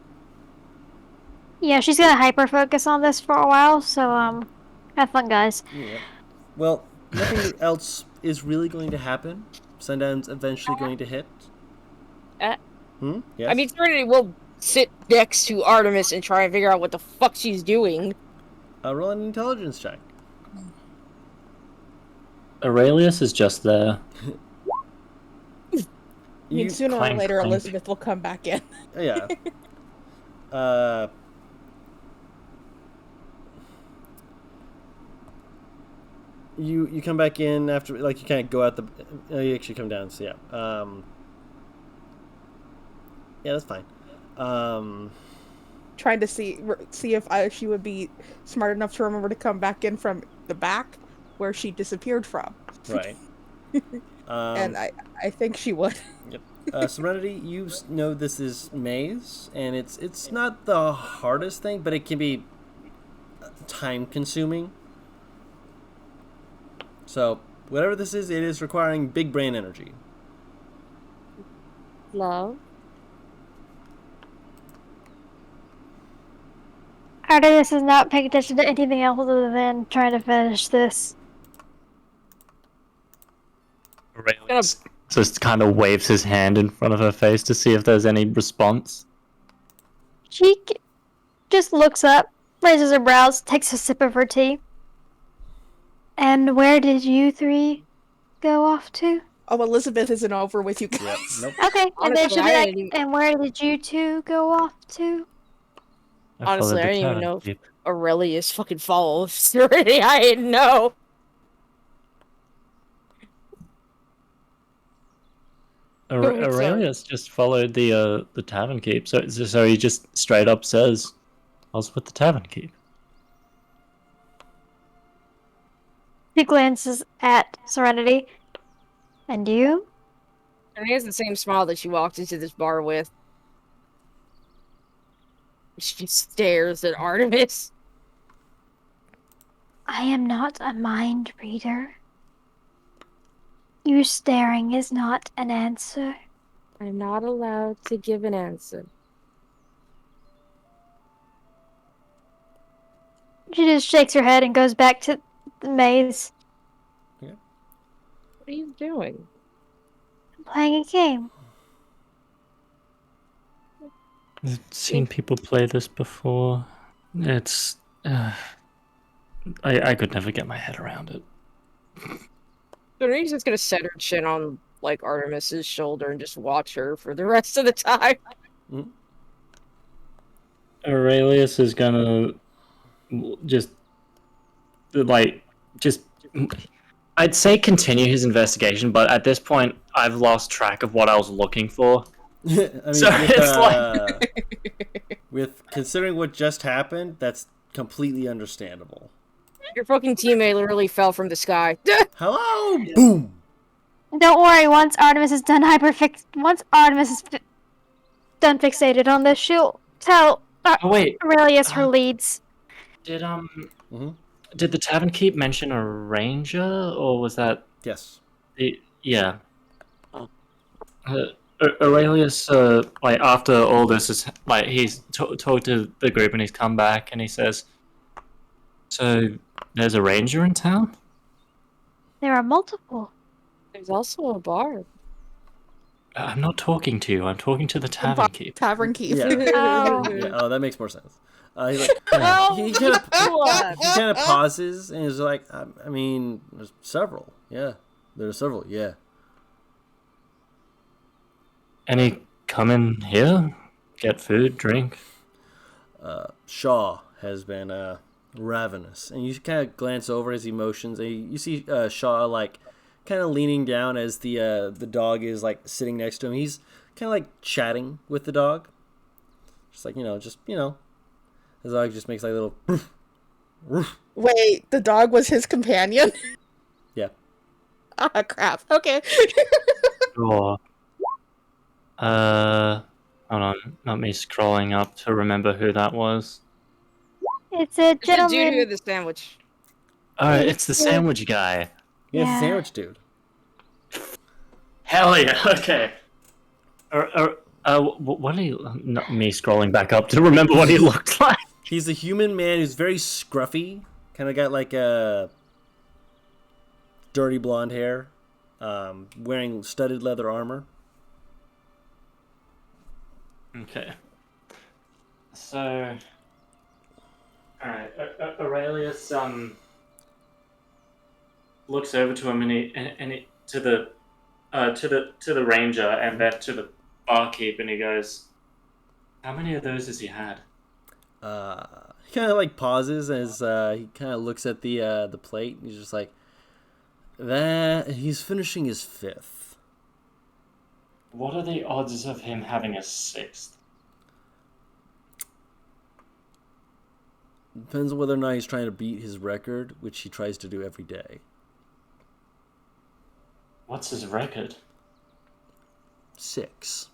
Yeah, she's gonna hyper focus on this for a while, so have fun, guys. Yeah. Well, nothing else is really going to happen. Sundown's eventually going to hit. Yes? Yes? I mean, Serenity will sit next to Artemis and try and figure out what the fuck she's doing. Roll an intelligence check. Aurelius is just there. I mean, sooner or Clank, later, clank. Elizabeth will come back in. Yeah. You come back in after, like, you kind of go out the. You actually come down. So yeah. Yeah, that's fine. Trying to see if she would be smart enough to remember to come back in from the back where she disappeared from. Right. And I think she would. Yep. Serenity, you know this is maze, and it's not the hardest thing, but it can be time consuming. So whatever this is, it is requiring big brain energy. Love. Artemis is not paying attention to anything else other than trying to finish this. Aurelius just kind of waves his hand in front of her face to see if there's any response. She just looks up, raises her brows, takes a sip of her tea. And where did you three go off to? Oh, Elizabeth isn't over with you guys. Yep. Nope. Okay, and then Honestly, she'll be I like, didn't even- and where did you two go off to? Honestly, I didn't even know if Aurelius fucking follows Serenity. I didn't know. Aurelius just followed the tavern keep, so he just straight up says, "I was with the tavern keep." He glances at Serenity. And you? And he has the same smile that she walked into this bar with. She stares at Artemis. I am not a mind reader. You staring is not an answer. I'm not allowed to give an answer. She just shakes her head and goes back to the maze. What are you doing? I'm playing a game. I've seen people play this before. It's I could never get my head around it. Serenity's just gonna set her chin on, like, Artemis's shoulder and just watch her for the rest of the time. Aurelius is gonna just I'd say continue his investigation, but at this point I've lost track of what I was looking for. I mean, So it's with considering what just happened, that's completely understandable. Your fucking teammate literally fell from the sky. Hello, boom. Don't worry, once Artemis is done done fixated on this, she'll tell Oh wait, Aurelius her leads. did Mhm. did the tavern keep mention a ranger, or was that Yes. yeah? Aurelius, like after all this is like he's talked to the group and he's come back and he says, "So there's a ranger in town." There are multiple. There's also a bar. I'm not talking to you. I'm talking to the tavern keep. Tavern keep. Yeah. Oh. Yeah. Oh, that makes more sense. He's like, Oh, he kind of pauses and is like, I mean, there's several. Yeah, there's several. Yeah. Any come in here, get food, drink. Shaw has been ravenous, and you kind of glance over his emotions, and you see Shaw like kind of leaning down as the dog is like sitting next to him. He's kind of like chatting with the dog, just like the dog just makes like a little. Wait, the dog was his companion? Yeah. Ah, crap. Okay. Sure. Hold on, not me scrolling up to remember who that was. It's a It's the dude who gentleman. had the sandwich. Alright, it's the sandwich guy. Yeah, it's a Yeah. sandwich dude. Hell yeah, okay. What are you... Not me scrolling back up to remember what he looked like. He's a human man who's very scruffy, kind of got like a dirty blonde hair, wearing studded leather armor. Okay. So... Alright, Aurelius, looks over to him and he to the ranger and then to the barkeep and he goes, "How many of those has he had?" He kind of like pauses as he kind of looks at the plate. And he's just like, that he's finishing his fifth. What are the odds of him having a sixth? Depends on whether or not he's trying to beat his record, which he tries to do every day. What's his record? 6.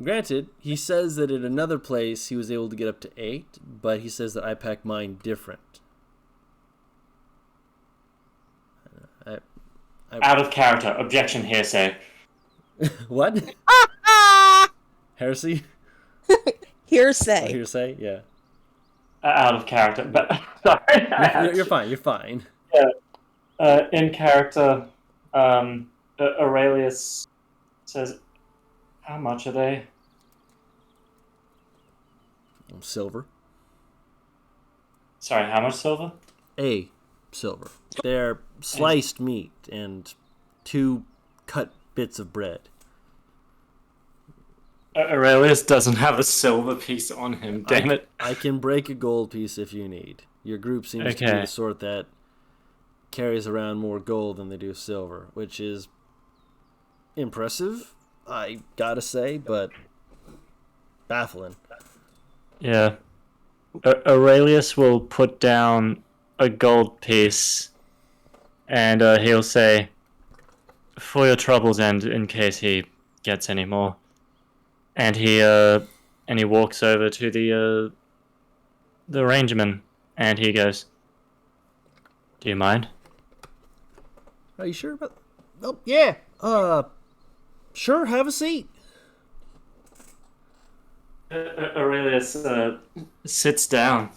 Granted, he says that at another place he was able to get up to 8, but he says that I pack mine different. Out of character. Objection, hearsay. What? Heresy? Hearsay. Oh, hearsay? Yeah. Out of character. But sorry. You're fine. You're fine. Yeah. In character, Aurelius says, how much are they? Silver. Sorry, how much silver? A silver. They're sliced meat and 2 cut bits of bread. Aurelius doesn't have a silver piece on him, damn it. I can break a gold piece if you need. Your group seems to be the sort that carries around more gold than they do silver, which is impressive, I gotta say, but baffling. Yeah. Aurelius will put down a gold piece and he'll say, for your troubles and in case he gets any more. And he walks over to the rangeman and he goes, do you mind? Are you sure about... Oh, yeah. Sure, have a seat. Aurelius sits down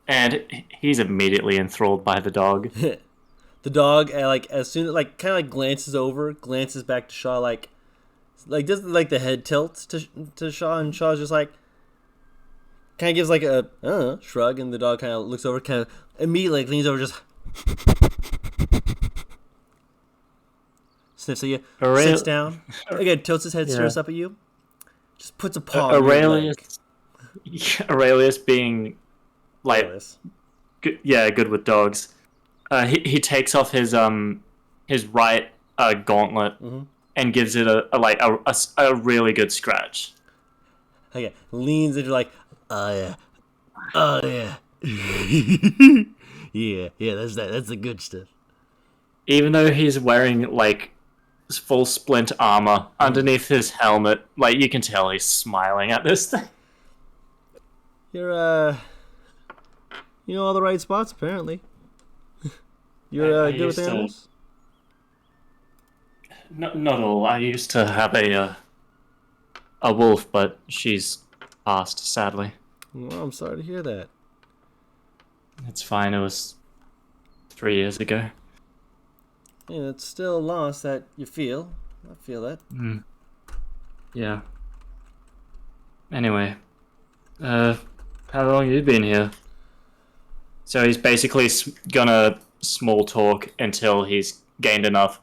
and he's immediately enthralled by the dog. The dog, as soon as, kind of glances over, glances back to Shaw, does the head tilts to Shaw, and Shaw's just kind of gives a shrug, and the dog kind of looks over, kind of immediately leans over, just sniffs at you, sits down, again tilts his head, stares up at you, just puts a paw on your leg. Aurelius being good with dogs. He takes off his right gauntlet and gives it a really good scratch. Okay, leans into oh yeah, yeah, that's the good stuff. Even though he's wearing full splint armor underneath his helmet, you can tell he's smiling at this thing. You're you know all the right spots apparently. You're good with animals? Not all. I used to have a wolf, but she's passed, sadly. Well, I'm sorry to hear that. It's fine. It was 3 years ago. Yeah, it's still a loss that you feel. I feel that. Yeah. Anyway, how long you been here? So he's basically gonna small talk until he's gained enough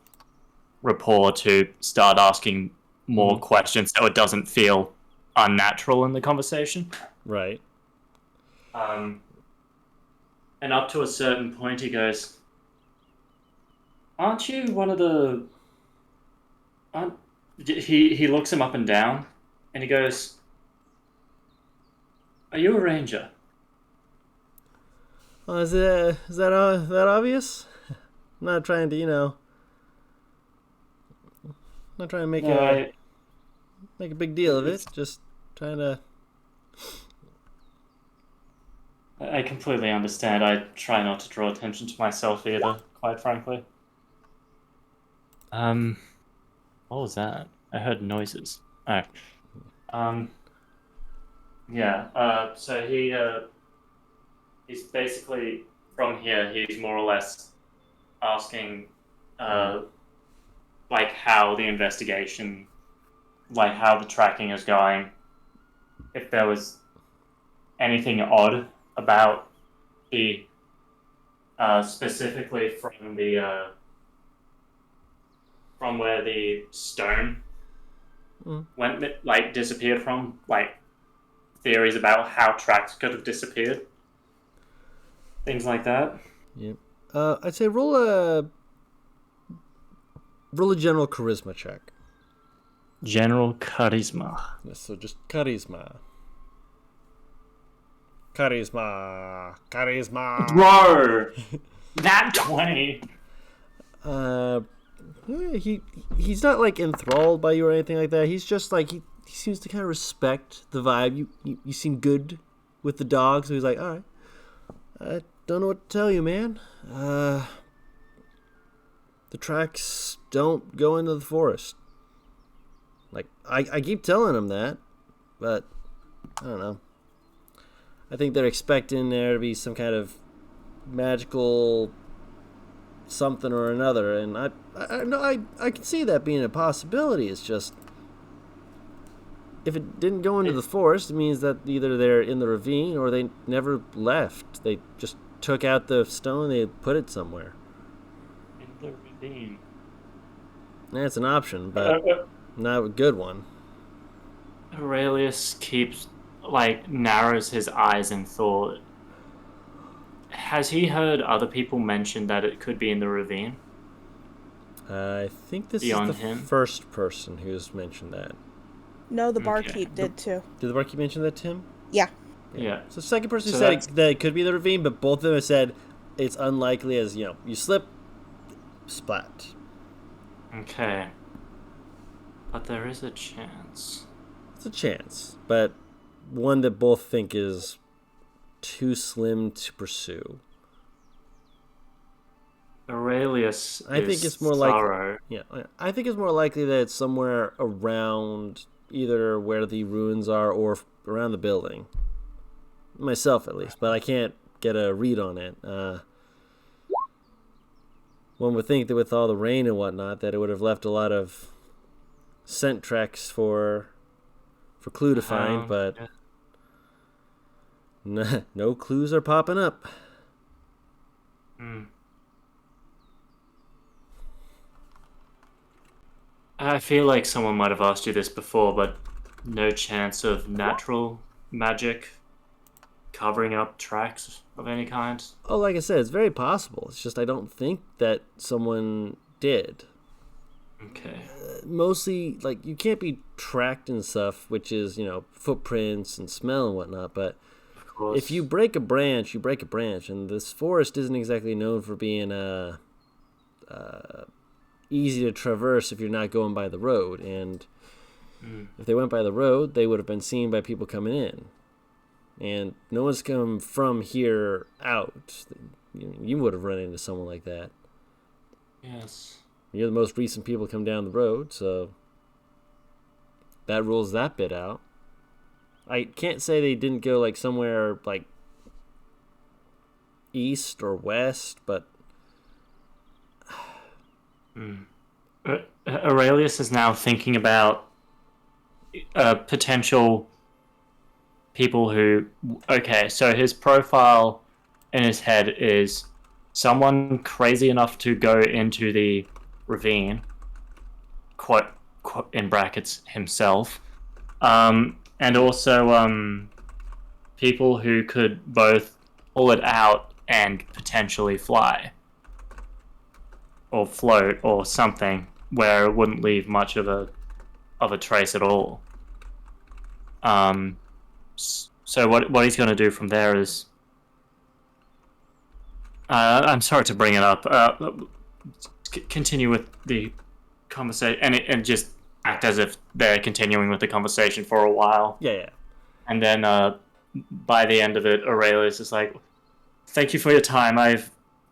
rapport to start asking more questions so it doesn't feel unnatural in the conversation. Right. And up to a certain point he goes, aren't you one of the... He looks him up and down and he goes, are you a ranger? Oh, is that obvious? I'm not trying to, not trying to make a big deal of it. Just trying to. I completely understand. I try not to draw attention to myself either, quite frankly. What was that? I heard noises. Oh. Yeah. So he's basically from here. He's more or less asking, how the investigation, how the tracking is going. If there was anything odd about the, specifically from the, from where the stone went, disappeared from, theories about how tracks could have disappeared. Things like that. Yep. I'd say roll a general charisma check. General charisma. Yes, so just charisma. Charisma. Bro! That 20! he's not like enthralled by you or anything like that. He's just like he seems to kind of respect the vibe. You seem good with the dog, so he's like, all right. I don't know what to tell you, man. The tracks don't go into the forest. Like I keep telling him that, but I don't know. I think they're expecting there to be some kind of magical something or another, and I can see that being a possibility. It's just if it didn't go into the forest, it means that either they're in the ravine or they never left. They just took out the stone, they put it somewhere. In the ravine. That's an option, but not a good one. Aurelius narrows his eyes in thought. Has he heard other people mention that it could be in the ravine? I think this Beyond is the him? first person who's mentioned that. No, the Okay. barkeep did too. Did the barkeep mention that, Tim? Yeah. Yeah. So the second person who So said that it could be the ravine, but both of them have said it's unlikely as, you slip, splat. Okay. But there is a chance. It's a chance, but one that both think is too slim to pursue. Aurelius I think it's more thorough. I think it's more likely that it's somewhere around either where the ruins are or around the building. Myself, at least, but I can't get a read on it. One would think that with all the rain and whatnot, that it would have left a lot of scent tracks for clue to find, but no clues are popping up. I feel like someone might have asked you this before, but no chance of natural magic covering up tracks of any kind? Oh, like I said, it's very possible. It's just I don't think that someone did. Okay. Mostly, like, you can't be tracked and stuff, which is, footprints and smell and whatnot, but Of course. if you break a branch, you break a branch, and this forest isn't exactly known for being easy to traverse if you're not going by the road, and if they went by the road, they would have been seen by people coming in. And no one's come from here out. You would have run into someone like that. Yes. You're the most recent people to come down the road, so that rules that bit out. I can't say they didn't go like somewhere like east or west, but Aurelius is now thinking about potential people who... Okay, so his profile in his head is someone crazy enough to go into the ravine, quote in brackets, himself, and also people who could both pull it out and potentially fly or float or something where it wouldn't leave much of a trace at all. So what he's going to do from there is, I'm sorry to bring it up. Continue with the conversation and just act as if they're continuing with the conversation for a while. yeah. And then by the end of it, Aurelius is like, "Thank you for your time.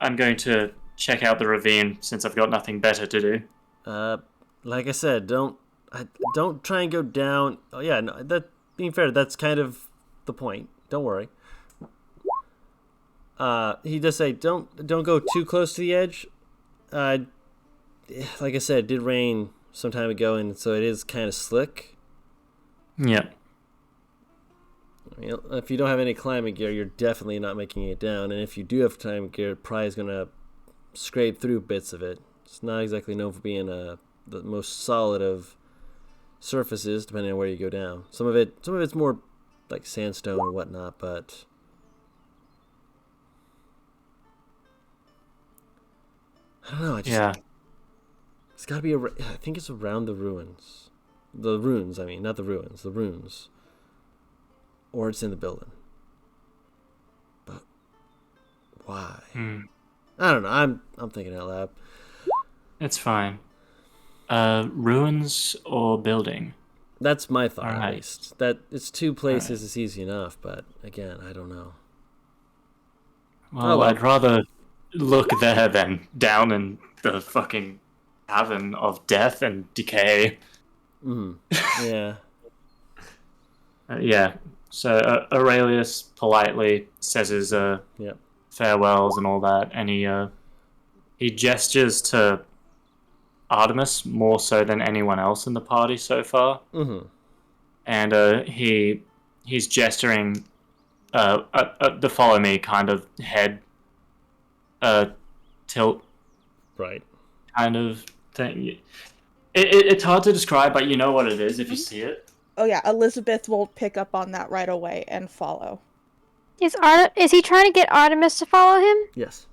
I'm going to check out the ravine since I've got nothing better to do." Like I said, don't try and go down. Oh yeah, no, that being fair, that's kind of the point. Don't worry. He does say don't go too close to the edge. Like I said, it did rain some time ago, and so it is kind of slick. Yeah. If you don't have any climbing gear, you're definitely not making it down. And if you do have climbing gear, it probably is going to scrape through bits of it. It's not exactly known for being the most solid of surfaces, depending on where you go down. Some of it's more like sandstone and whatnot, but I don't know. It's got to be. I think it's around the ruins. The runes, I mean, not the ruins. The runes. Or it's in the building. But why? I don't know. I'm thinking out loud. It's fine. Ruins or building? That's my thought, at Alright. least. That it's two places, it's easy enough, but again, I don't know. Well, well. I'd rather look there than down in the fucking cavern of death and decay. Yeah. Yeah. So Aurelius politely says his Yep. farewells and all that, and he gestures to Artemis more so than anyone else in the party so far. And he's gesturing the follow me kind of head tilt Right. kind of thing. It's hard to describe, but you know what it is if you see it. Oh yeah, Elizabeth will pick up on that right away and follow. Is he trying to get Artemis to follow him? Yes.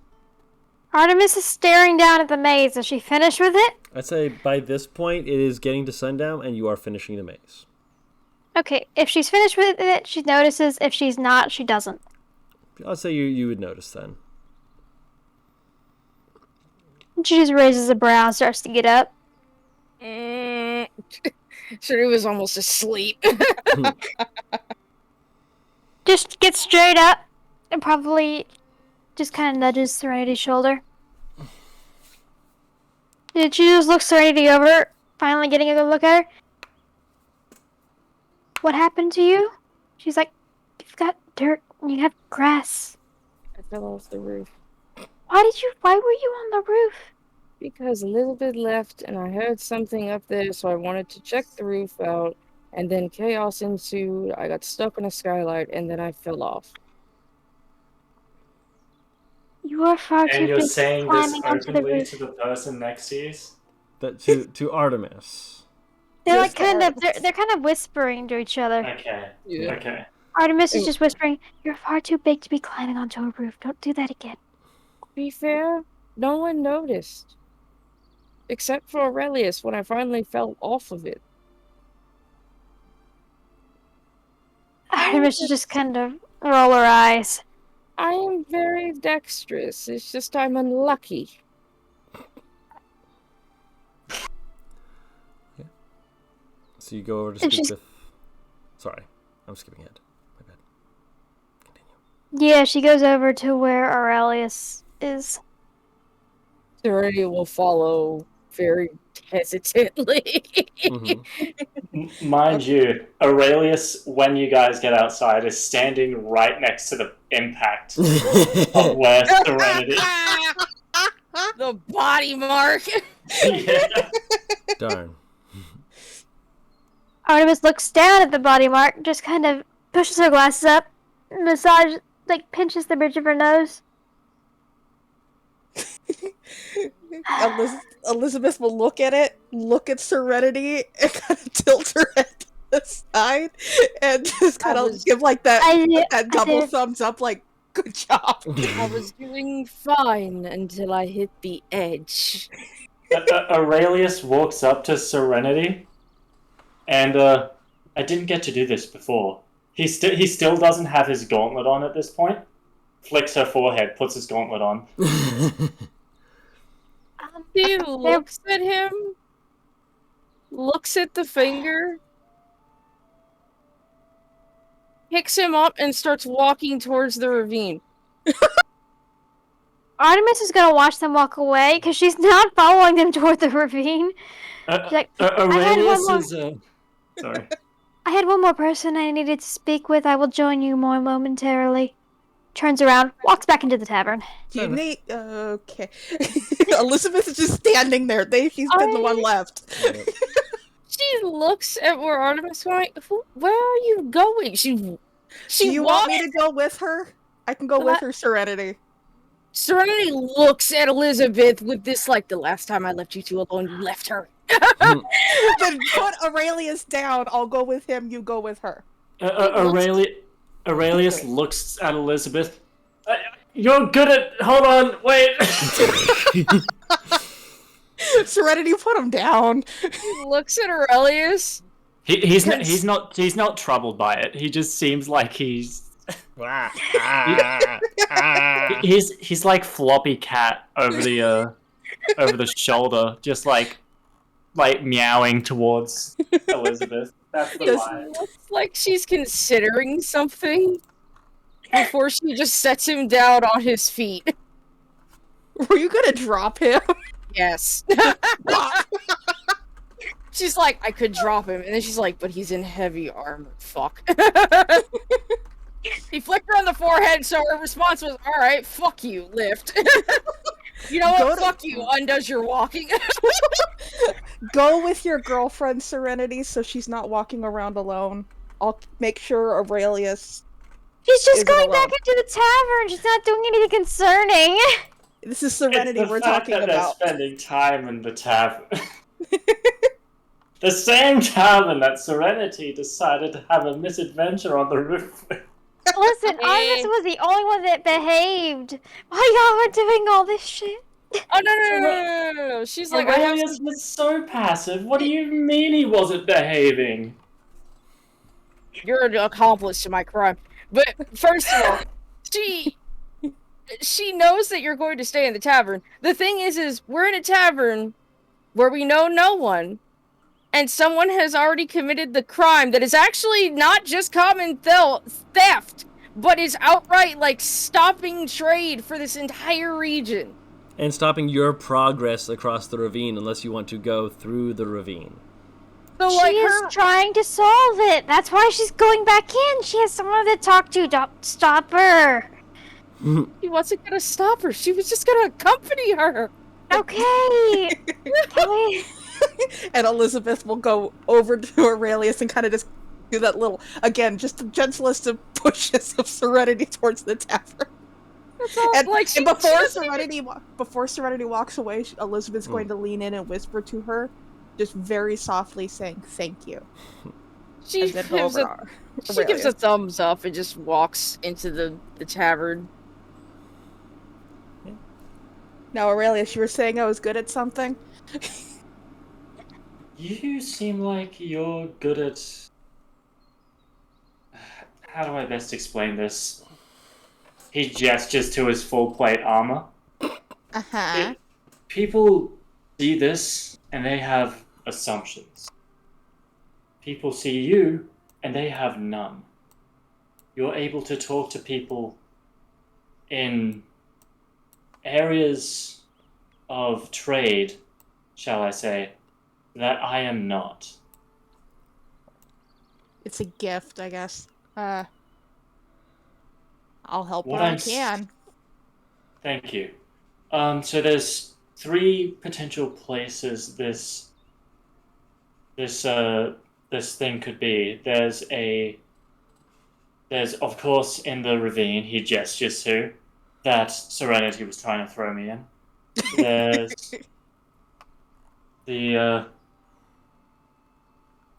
Artemis is staring down at the maze. Is she finished with it? I'd say by this point, it is getting to sundown, and you are finishing the maze. Okay, if she's finished with it, she notices. If she's not, she doesn't. I'll say you would notice then. She just raises a brow and starts to get up. Sure, was almost asleep. Just gets straight up and probably just kind of nudges Serenity's shoulder. Did she just look Serenity over, finally getting a good look at her? What happened to you? She's like, you've got dirt and you have grass. I fell off the roof. Why were you on the roof? Because Elizabeth left and I heard something up there, so I wanted to check the roof out, and then chaos ensued. I got stuck on a skylight and then I fell off. You are far And too you're big saying for this climbing onto the openly roof. to the person next to you? That to Artemis. They're like Just kind of Artemis. they're kind of whispering to each other. Okay. Yeah. Okay. Artemis is just whispering, "You're far too big to be climbing onto a roof. Don't do that again." To be fair, no one noticed. Except for Aurelius when I finally fell off of it. Artemis just kind of roll her eyes. I am very dexterous. It's just I'm unlucky. So you go over to speak she's- with... Sorry, I'm skipping ahead. My bad. Continue. Yeah, she goes over to where Aurelius is. Serenity will follow very hesitantly. Mind you, Aurelius, when you guys get outside, is standing right next to the impact of where Serenity. The body mark. Yeah. Darn. Artemis looks down at the body mark, just kind of pushes her glasses up, pinches the bridge of her nose. Elizabeth will look at it, look at Serenity, and kind of tilt her head to the side, and just kind of give like that double thumbs up, like, good job. I was doing fine until I hit the edge. Aurelius walks up to Serenity, and I didn't get to do this before. He still doesn't have his gauntlet on at this point. Flicks her forehead, puts his gauntlet on. She looks at him, looks at the finger, picks him up, and starts walking towards the ravine. Artemis is gonna watch them walk away because she's not following them toward the ravine. She's like, Aurelius is... Sorry. I had one more person I needed to speak with. I will join you more momentarily. Turns around, walks back into the tavern. Do you need... Okay. Elizabeth is just standing there. She's been the one left. She looks at where Artemis went. Where are you going? She Do you want me to go with her? I can go with her, Serenity. Serenity looks at Elizabeth with this, like, the last time I left you two alone, you left her. Then put Aurelius down. I'll go with him. You go with her. Aurelius looks at Elizabeth. You're good at... Hold on, wait. Serenity, put him down. He looks at Aurelius. He's not troubled by it. He just seems like he's like floppy cat over the over the shoulder, just like meowing towards Elizabeth. That's the Does- vibe. Looks like she's considering something before she just sets him down on his feet. Were you gonna drop him? Yes. She's like, I could drop him, and then she's like, but he's in heavy armor. Fuck. He flicked her on the forehead, so her response was, alright, fuck you, lift. You know what? Fuck you, undoes your walking. Go with your girlfriend, Serenity, so she's not walking around alone. I'll make sure Aurelius... She's just Isn't going allowed. back into the tavern. She's not doing anything concerning. This is Serenity It's the we're fact talking that about. They're spending time in the tavern. The same tavern that Serenity decided to have a misadventure on the roof with. Listen, Artemis was the only one that behaved. Why y'all are doing all this shit? Oh, no. She's like, I have Aurelius was so passive. What do you mean he wasn't behaving? You're an accomplice to my crime. But first of all, she knows that you're going to stay in the tavern. The thing is we're in a tavern where we know no one, and someone has already committed the crime that is actually not just common theft, but is outright, like, stopping trade for this entire region. And stopping your progress across the ravine unless you want to go through the ravine. So, She like, is trying to solve it. That's why she's going back in. She has someone to talk to. Don't stop her. he wasn't gonna stop her. She was just gonna accompany her. Okay. Can we... And Elizabeth will go over to Aurelius and kind of just do that little, again, just the gentlest of pushes of Serenity towards the tavern. And, Like, and before Serenity walks away, Elizabeth's going to lean in and whisper to her, just very softly saying, "Thank you." She And then go gives over a, to she gives a Aurelius. thumbs up and just walks into the tavern. Now, Aurelius, you were saying I was good at something? You seem like you're good at... How do I best explain this? He gestures to his full plate armor. Uh-huh. People see this and they have assumptions. People see you and they have none. You're able to talk to people in areas of trade, shall I say, that I am not. It's a gift, I guess. I'll help What where I I'm can. Thank you. So there's 3 potential places this thing could be. There's of course in the ravine he gestures to that Serenity was trying to throw me in.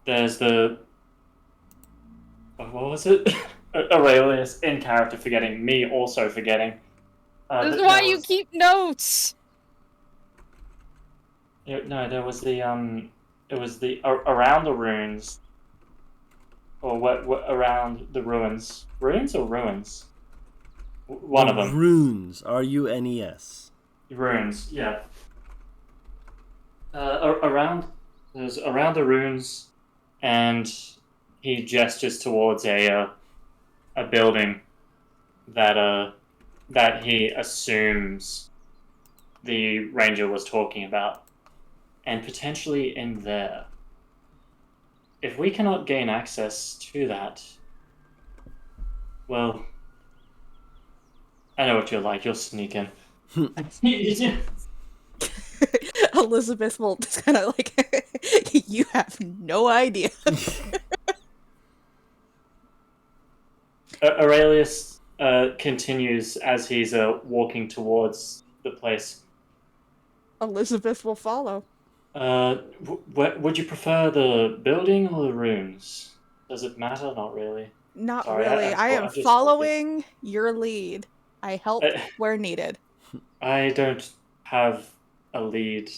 There's the what was it? Aurelius in character forgetting, me also forgetting. This is why you keep notes. No, there was the it was the around the ruins, or what around the ruins, ruins or ruins. One of them. Runes. R-U-N-E-S. Ruins, yeah. Around the ruins, and he gestures towards a building that he assumes the ranger was talking about, and potentially in there. If we cannot gain access to that, well, I know what you're like. You'll sneak in. Elizabeth will just kind of like, you have no idea. Aurelius continues as he's walking towards the place. Elizabeth will follow. Would you prefer the building or the ruins? Does it matter? Not really. Not Sorry, really. I am I'm just following your lead. I help where needed. I don't have a lead.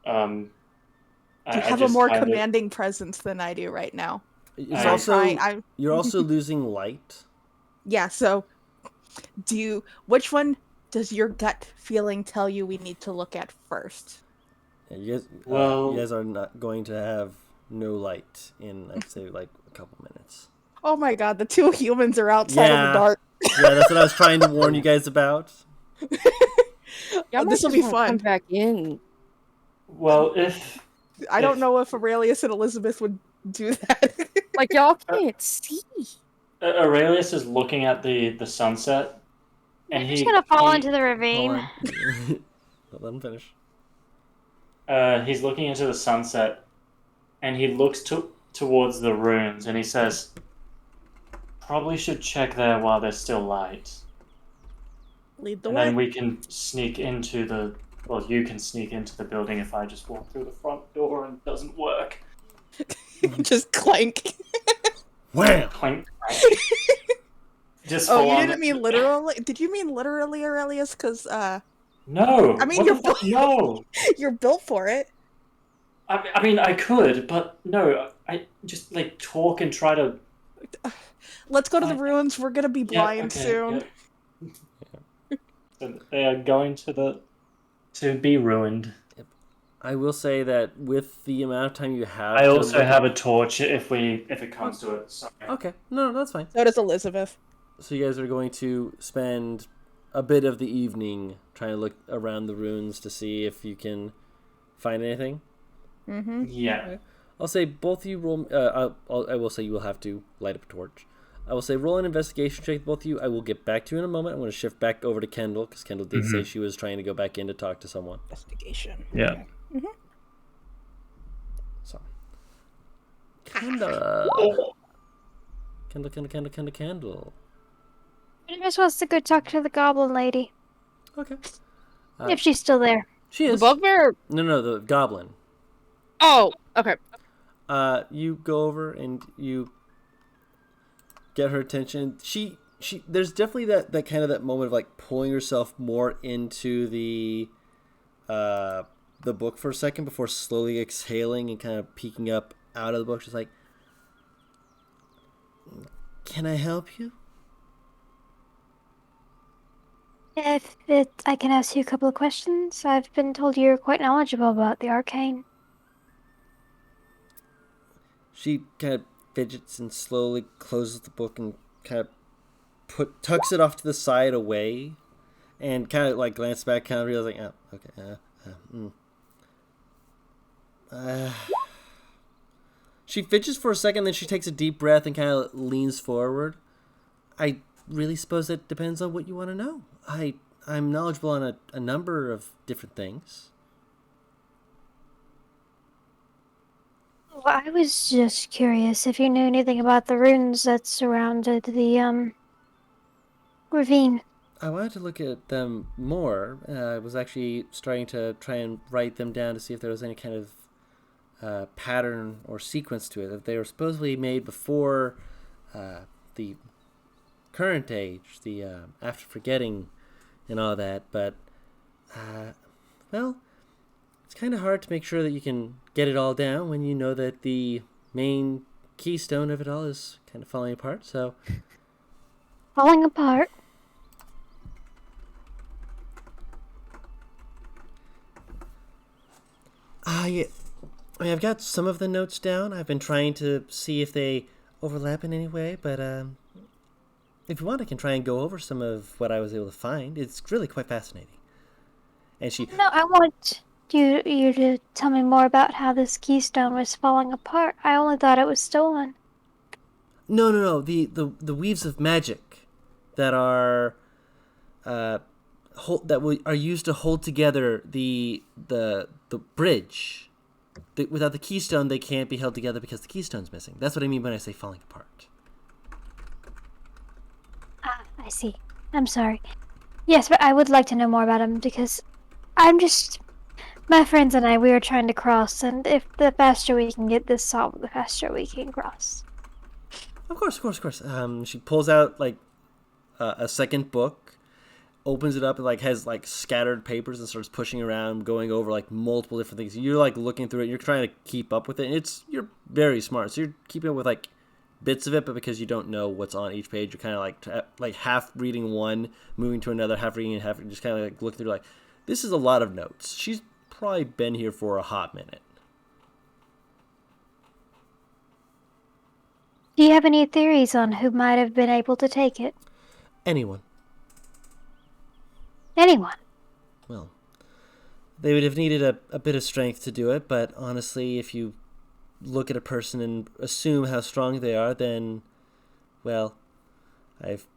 You have a more commanding presence than I do right now. You're also losing light. Yeah, so which one does your gut feeling tell you we need to look at first? Yeah, you guys are not going to have no light in, I'd say, like a couple minutes. Oh my god, the two humans are outside in the dark. Yeah, that's what I was trying to warn you guys about. This will be fun. Come back in. Well, I don't know if Aurelius and Elizabeth would do that. Like, y'all can't see. Aurelius is looking at the sunset, and You're just gonna fall into the ravine. Hold on. Let him finish. He's looking into the sunset, and he looks towards the ruins, and he says, "Probably should check there while there's still light. Lead the And way. then we can sneak into the... Well, you can sneak into the building if I just walk through the front door and it doesn't work." Just clank. Wham! Clink. Just Oh, full you on didn't mean literally? Did you mean literally, Aurelius? Because, No! I mean, what you're the fuck? No! you're built for it. I mean, I could, but no. I just, like, talk and try to... Let's go to the ruins. We're gonna be blind soon. Yeah. So they are going to be ruined. I will say that with the amount of time you have... I also have a torch if it comes to it. Sorry. Okay, no, that's fine. So does Elizabeth. So you guys are going to spend a bit of the evening trying to look around the ruins to see if you can find anything? Mm-hmm. Yeah. Okay. I'll say both of you roll... I will say you will have to light up a torch. I will say roll an investigation check, both of you. I will get back to you in a moment. I'm going to shift back over to Kendall, because Kendall did say she was trying to go back in to talk to someone. Investigation. Yeah. Mm-hmm. So. Kendall. Kendall. Maybe supposed to go talk to the goblin lady. Okay. If she's still there. She The is. bugbear? No, the goblin. Oh, okay. You go over and you get her attention. She there's definitely that kind of that moment of like pulling herself more into the book for a second before slowly exhaling and kind of peeking up out of the book. She's like, "Can I help you?" I can ask you a couple of questions. I've been told you're quite knowledgeable about the arcane. She kind of fidgets and slowly closes the book and kind of tucks it off to the side away, and kind of like glances back, kind of realizing, oh, okay. She fidgets for a second, then she takes a deep breath and kind of leans forward. I really suppose that depends on what you want to know. I'm knowledgeable on a number of different things. Well, I was just curious if you knew anything about the runes that surrounded the ravine. I wanted to look at them more. I was actually starting to try and write them down to see if there was any kind of pattern or sequence to it. If they were supposedly made before the current age, the after forgetting and all that, but well, it's kind of hard to make sure that you can get it all down when you know that the main keystone of it all is kind of falling apart. So Falling apart? yeah. I mean, I've got some of the notes down. I've been trying to see if they overlap in any way, but if you want, I can try and go over some of what I was able to find. It's really quite fascinating. And she... No, I want you to tell me more about how this keystone was falling apart. I only thought it was stolen. No. The weaves of magic that are are used to hold together the bridge. Without the keystone, they can't be held together because the keystone's missing. That's what I mean when I say falling apart. Ah, I see. I'm sorry. Yes, but I would like to know more about him because my friends and I, we are trying to cross, and if the faster we can get this solved, the faster we can cross. Of course. She pulls out like a second book, opens it up, and like has like scattered papers and starts pushing around, going over like multiple different things. You're like looking through it. You're trying to keep up with it. And you're very smart, so you're keeping up with like bits of it, but because you don't know what's on each page, you're kind of like half reading one, moving to another, half reading and half just kind of like looking through like, this is a lot of notes. She's probably been here for a hot minute. Do you have any theories on who might have been able to take it? Anyone. Anyone? Well, they would have needed a bit of strength to do it, but honestly, if you look at a person and assume how strong they are, then, well, I've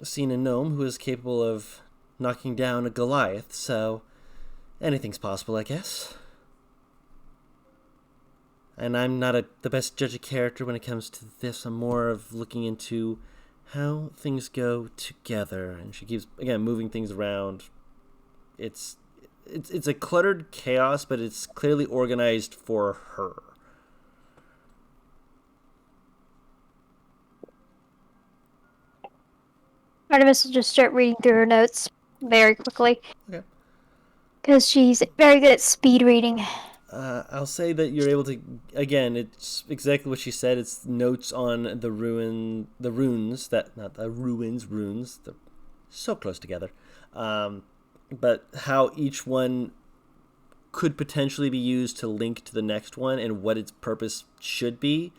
seen a gnome who is capable of knocking down a Goliath, so anything's possible, I guess. And I'm not the best judge of character when it comes to this. I'm more of looking into how things go together. And she keeps, again, moving things around. It's a cluttered chaos, but it's clearly organized for her. Artemis will just start reading through her notes very quickly. Okay. Because she's very good at speed reading. I'll say that you're able to, again, it's exactly what she said. It's notes on the runes, runes. They're so close together. But how each one could potentially be used to link to the next one and what its purpose should be,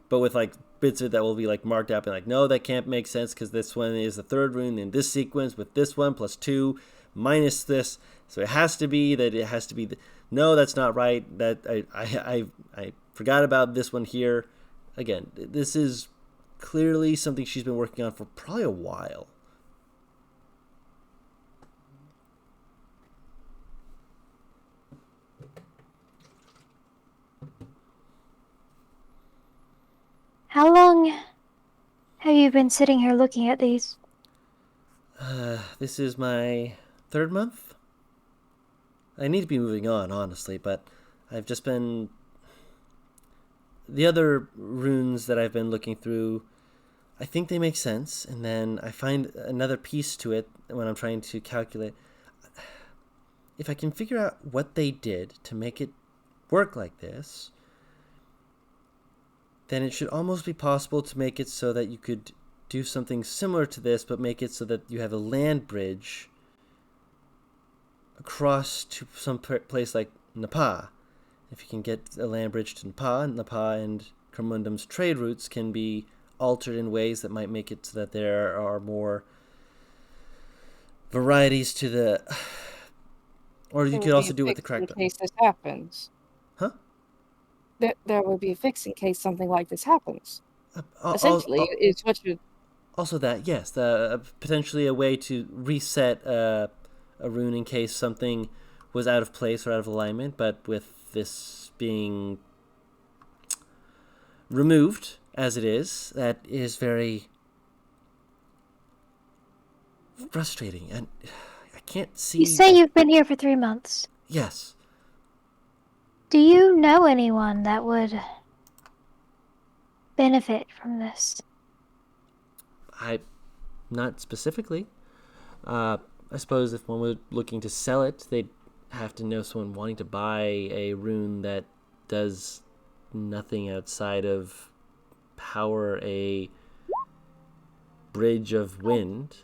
but with like bits of it that will be like marked up and like, no, that can't make sense because this one is the third rune in this sequence with this one plus 2 minus this, so it has to be that it has to be no, that's not right. That I forgot about this one here. Again, this is clearly something she's been working on for probably a while. How long have you been sitting here looking at these? This is my 3rd month. I need to be moving on, honestly, but I've just been... The other runes that I've been looking through, I think they make sense, and then I find another piece to it when I'm trying to calculate. If I can figure out what they did to make it work like this, then it should almost be possible to make it so that you could do something similar to this, but make it so that you have a land bridge across to some place like Napa. If you can get a land bridge to Napa and Kermundum's trade routes can be altered in ways that might make it so that there are more varieties to the... Or you could also do with the crack button. In case this happens. Huh? There would be a fix in case something like this happens. Essentially, it's what you... Also that, yes. Potentially a way to reset a rune in case something was out of place or out of alignment, but with this being removed as it is, that is very frustrating, and I can't see... You say you've been here for 3 months. Yes. Do you know anyone that would benefit from this? Not specifically. I suppose if one were looking to sell it, they'd have to know someone wanting to buy a rune that does nothing outside of power a bridge of wind.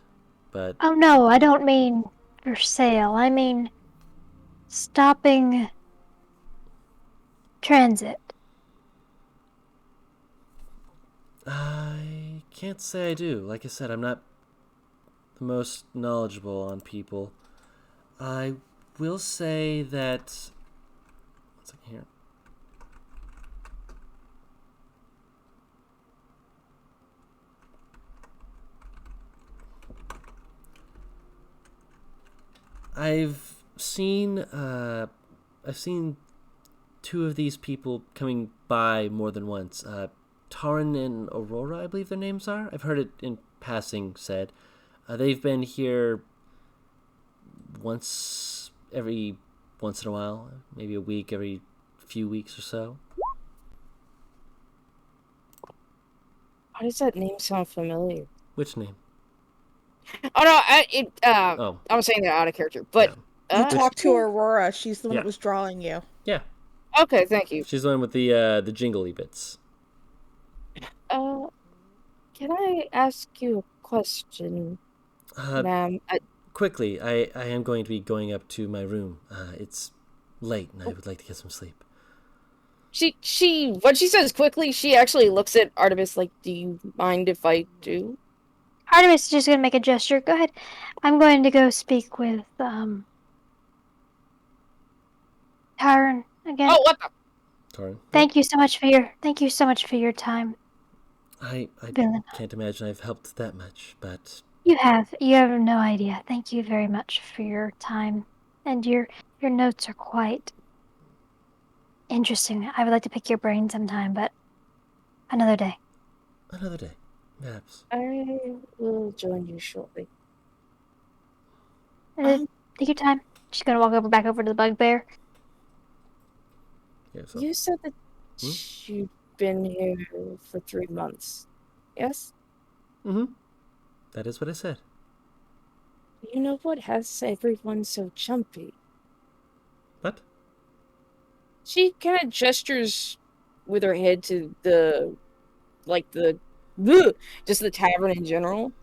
But Oh no, I don't mean for sale. I mean stopping transit. I can't say I do. Like I said, I'm not the most knowledgeable on people. I will say that... What's here? I've seen 2 of these people coming by more than once. Taran and Aurora, I believe their names are. I've heard it in passing said. They've been here once in a while, maybe a week, every few weeks or so. Why does that name sound familiar? Which name? Oh no, I was saying that out of character, but You talked to Aurora. She's the one that was drawing you. Yeah. Okay, thank you. She's the one with the jingly bits. Can I ask you a question, ma'am? Quickly, I am going to be going up to my room. It's late, and I would like to get some sleep. When she says quickly, she actually looks at Artemis like, do you mind if I do? Artemis is just gonna make a gesture. Go ahead. I'm going to go speak with Tyron again. Oh, what the? Torin? Thank you so much for your time, I villain. can't imagine I've helped that much, but You have no idea. Thank you very much for your time, and your notes are quite interesting. I would like to pick your brain sometime, but another day. another day, perhaps. I will join you shortly. Take your time. She's gonna back over to the bugbear. Yeah, so. You said that you've been here for 3 months. Yes? Mm-hmm. That is what I said. You know what has everyone so jumpy? What? She kind of gestures with her head to just the tavern in general.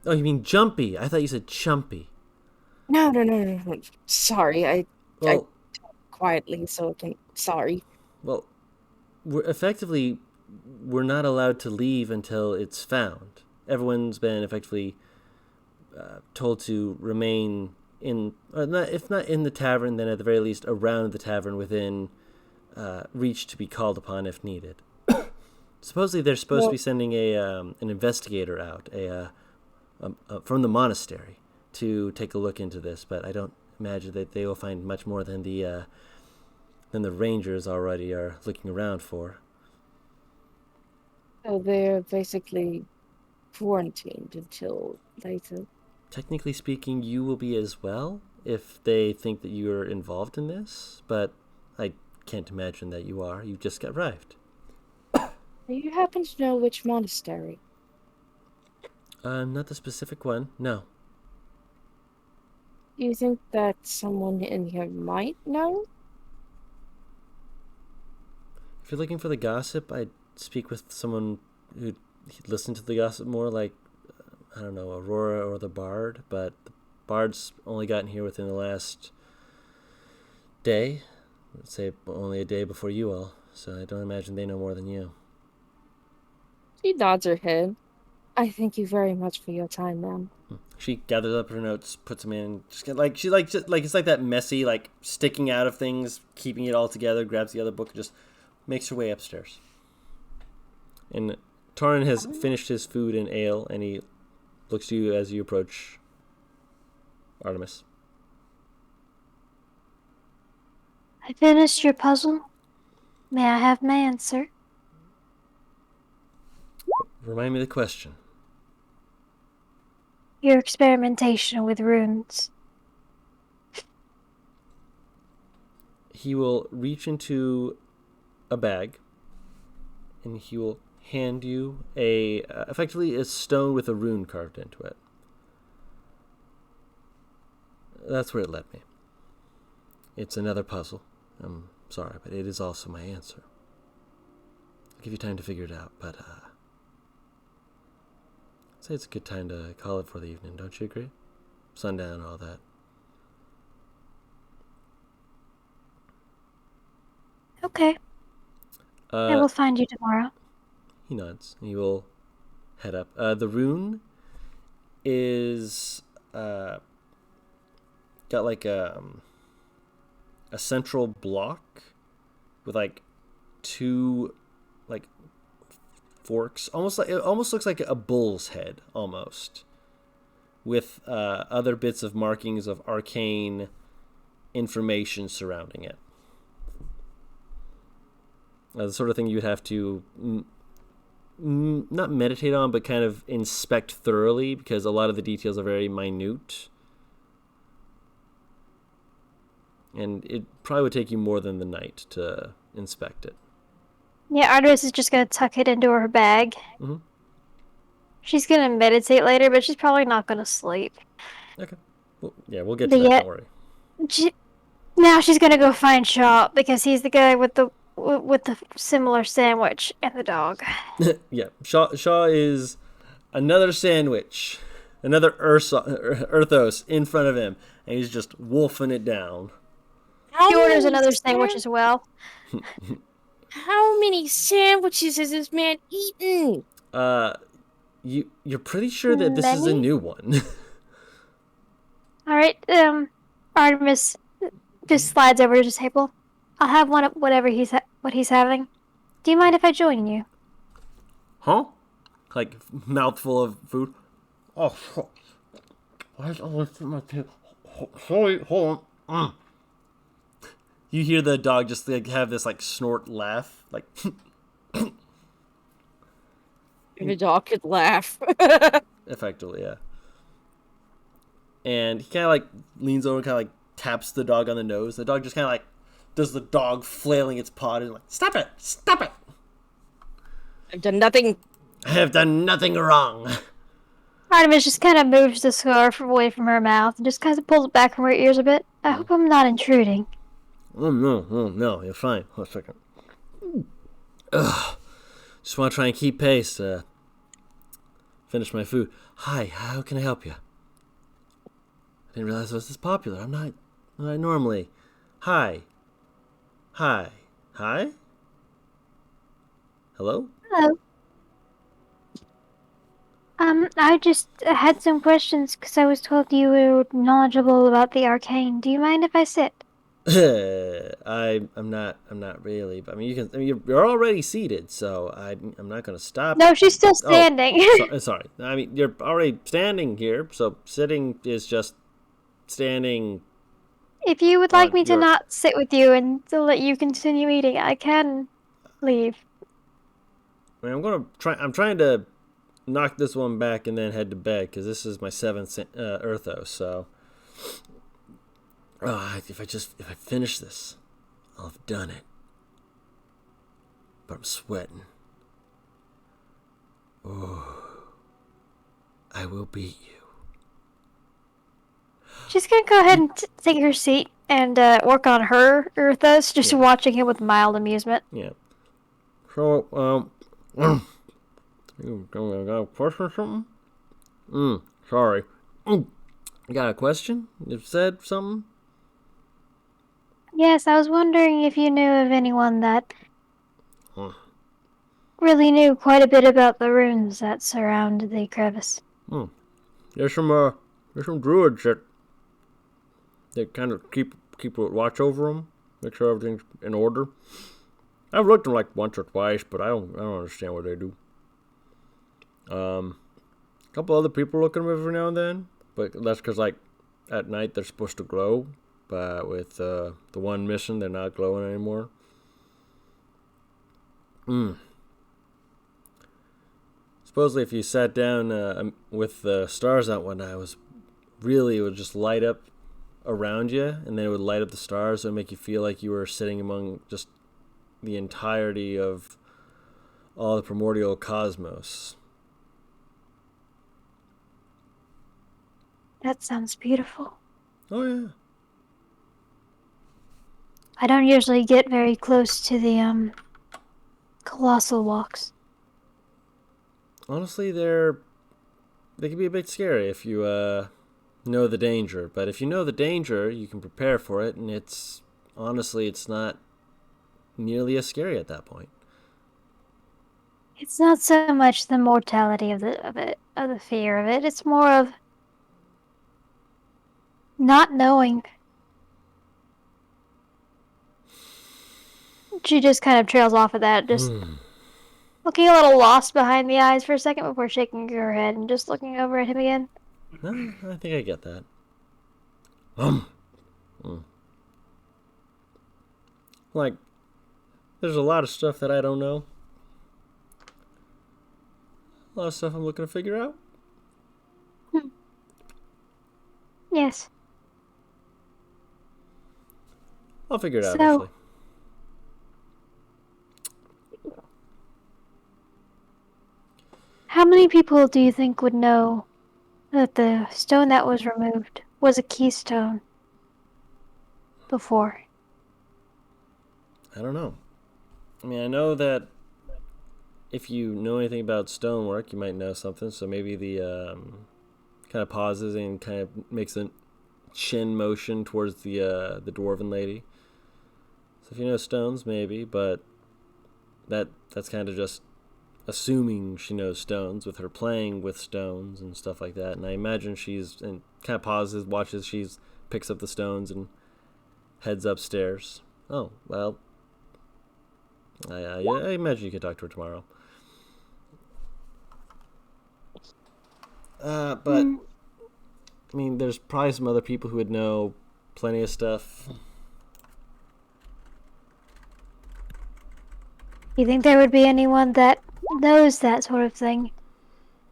Oh, you mean jumpy? I thought you said chumpy. No. Sorry, I Well, talk quietly so I can. Sorry. well, we're not allowed to leave until it's found. Everyone's been effectively told to remain in, if not in the tavern, then at the very least around the tavern within reach to be called upon if needed. Supposedly they're supposed to be sending an investigator out, from the monastery, to take a look into this, but I don't imagine that they will find much more than the rangers already are looking around for. So they're basically quarantined until later. Technically speaking, you will be as well if they think that you are involved in this, but I can't imagine that you are. You just arrived. Do you happen to know which monastery? Not the specific one, no. Do you think that someone in here might know? If you're looking for the gossip, I'd speak with someone who'd listen to the gossip more, like, I don't know, Aurora or the Bard, but the Bard's only gotten here within the last day. Let's say only a day before you all, so I don't imagine they know more than you. She nods her head. I thank you very much for your time, ma'am. She gathers up her notes, puts them in. It's like that messy, like sticking out of things, keeping it all together. Grabs the other book and just makes her way upstairs. And Taran has finished his food and ale, and he looks to you as you approach Artemis. I finished your puzzle. May I have my answer? Remind me the question. Your experimentation with runes. He will reach into a bag, and he will hand you effectively a stone with a rune carved into it. That's where it led me. It's another puzzle. I'm sorry, but it is also my answer. I'll give you time to figure it out, but I'd say it's a good time to call it for the evening, don't you agree? Sundown and all that. Okay. I will find you tomorrow. He nods, and he will head up. The rune is got like a central block with like two like forks, it almost looks like a bull's head, almost, with other bits of markings of arcane information surrounding it. The sort of thing you would have to not meditate on, but kind of inspect thoroughly, because a lot of the details are very minute. And it probably would take you more than the night to inspect it. Yeah, Artemis is just gonna tuck it into her bag. Mm-hmm. She's gonna meditate later, but she's probably not gonna sleep. Okay. Well, yeah, we'll get to that, don't worry. Now she's gonna go find Shaw, because he's the guy with the with the similar sandwich and the dog. Yeah, Shaw is another sandwich, another Earthos in front of him, and he's just wolfing it down. He orders another sandwich as well. How many sandwiches has this man eaten? You're pretty sure that this is a Many? new one. All right, Artemis just slides over to the table. I'll have one of whatever what he's having. Do you mind if I join you? Huh? Like mouthful of food. Oh, why is all this in my tail? Sorry, hold on. You hear the dog just like have this like snort laugh, like. The dog could laugh. Effectively, yeah. And he kind of like leans over and kind of like taps the dog on the nose. The dog just kind of like does the dog flailing its paw and like, stop it, stop it. I've done nothing. I have done nothing wrong. Artemis just kind of moves the scarf away from her mouth and just kind of pulls it back from her ears a bit. I hope I'm not intruding. Oh no, you're fine. Hold on a second. Ugh. Just want to try and keep pace. Finish my food. Hi, how can I help you? I didn't realize I was this popular. I'm not normally. Hi. Hello? Hello. I just had some questions because I was told you were knowledgeable about the arcane. Do you mind if I sit? I'm not really. But I mean, you're already seated, so I'm not gonna stop. No, she's still standing. Sorry. I mean, you're already standing here, so sitting is just standing. If you would like me to not sit with you and to let you continue eating, I can leave. I mean, I'm trying to knock this one back and then head to bed because this is my 7th Earthos. So, if I finish this, I'll have done it. But I'm sweating. Oh, I will beat you. She's gonna go ahead and take her seat and work on her Earthos, just watching him with mild amusement. Yeah. So, you got a question or something? Sorry. You got a question? You said something? Yes, I was wondering if you knew of anyone that really knew quite a bit about the runes that surround the crevice. There's some druids that kind of keep a watch over them, make sure everything's in order. I've looked at them like once or twice, but I don't understand what they do. A couple other people look at them every now and then, but that's because like at night they're supposed to glow, but with the one missing, they're not glowing anymore. Supposedly, if you sat down with the stars out one night, it would just light up around you, and then it would light up the stars. It would make you feel like you were sitting among just the entirety of all the primordial cosmos. That sounds beautiful. Oh yeah. I don't usually get very close to the colossal walks. Honestly, they can be a bit scary if you know the danger. But if you know the danger, you can prepare for it, and it's not nearly as scary at that point. It's not so much the mortality of the fear of it. It's more of not knowing. She just kind of trails off of that, just looking a little lost behind the eyes for a second before shaking her head and just looking over at him again. I think I get that. Like, there's a lot of stuff that I don't know. A lot of stuff I'm looking to figure out. Yes. I'll figure it out eventually. How many people do you think would know that the stone that was removed was a keystone before? I don't know. I mean, I know that if you know anything about stonework, you might know something. So maybe the kind of pauses and kind of makes a chin motion towards the dwarven lady. So if you know stones, maybe, but that's kind of just assuming she knows stones with her playing with stones and stuff like that. And I imagine she's and kind of pauses, watches, picks up the stones and heads upstairs. Oh well, I imagine you can talk to her tomorrow. But I mean, there's probably some other people who would know plenty of stuff. You think there would be anyone that knows that sort of thing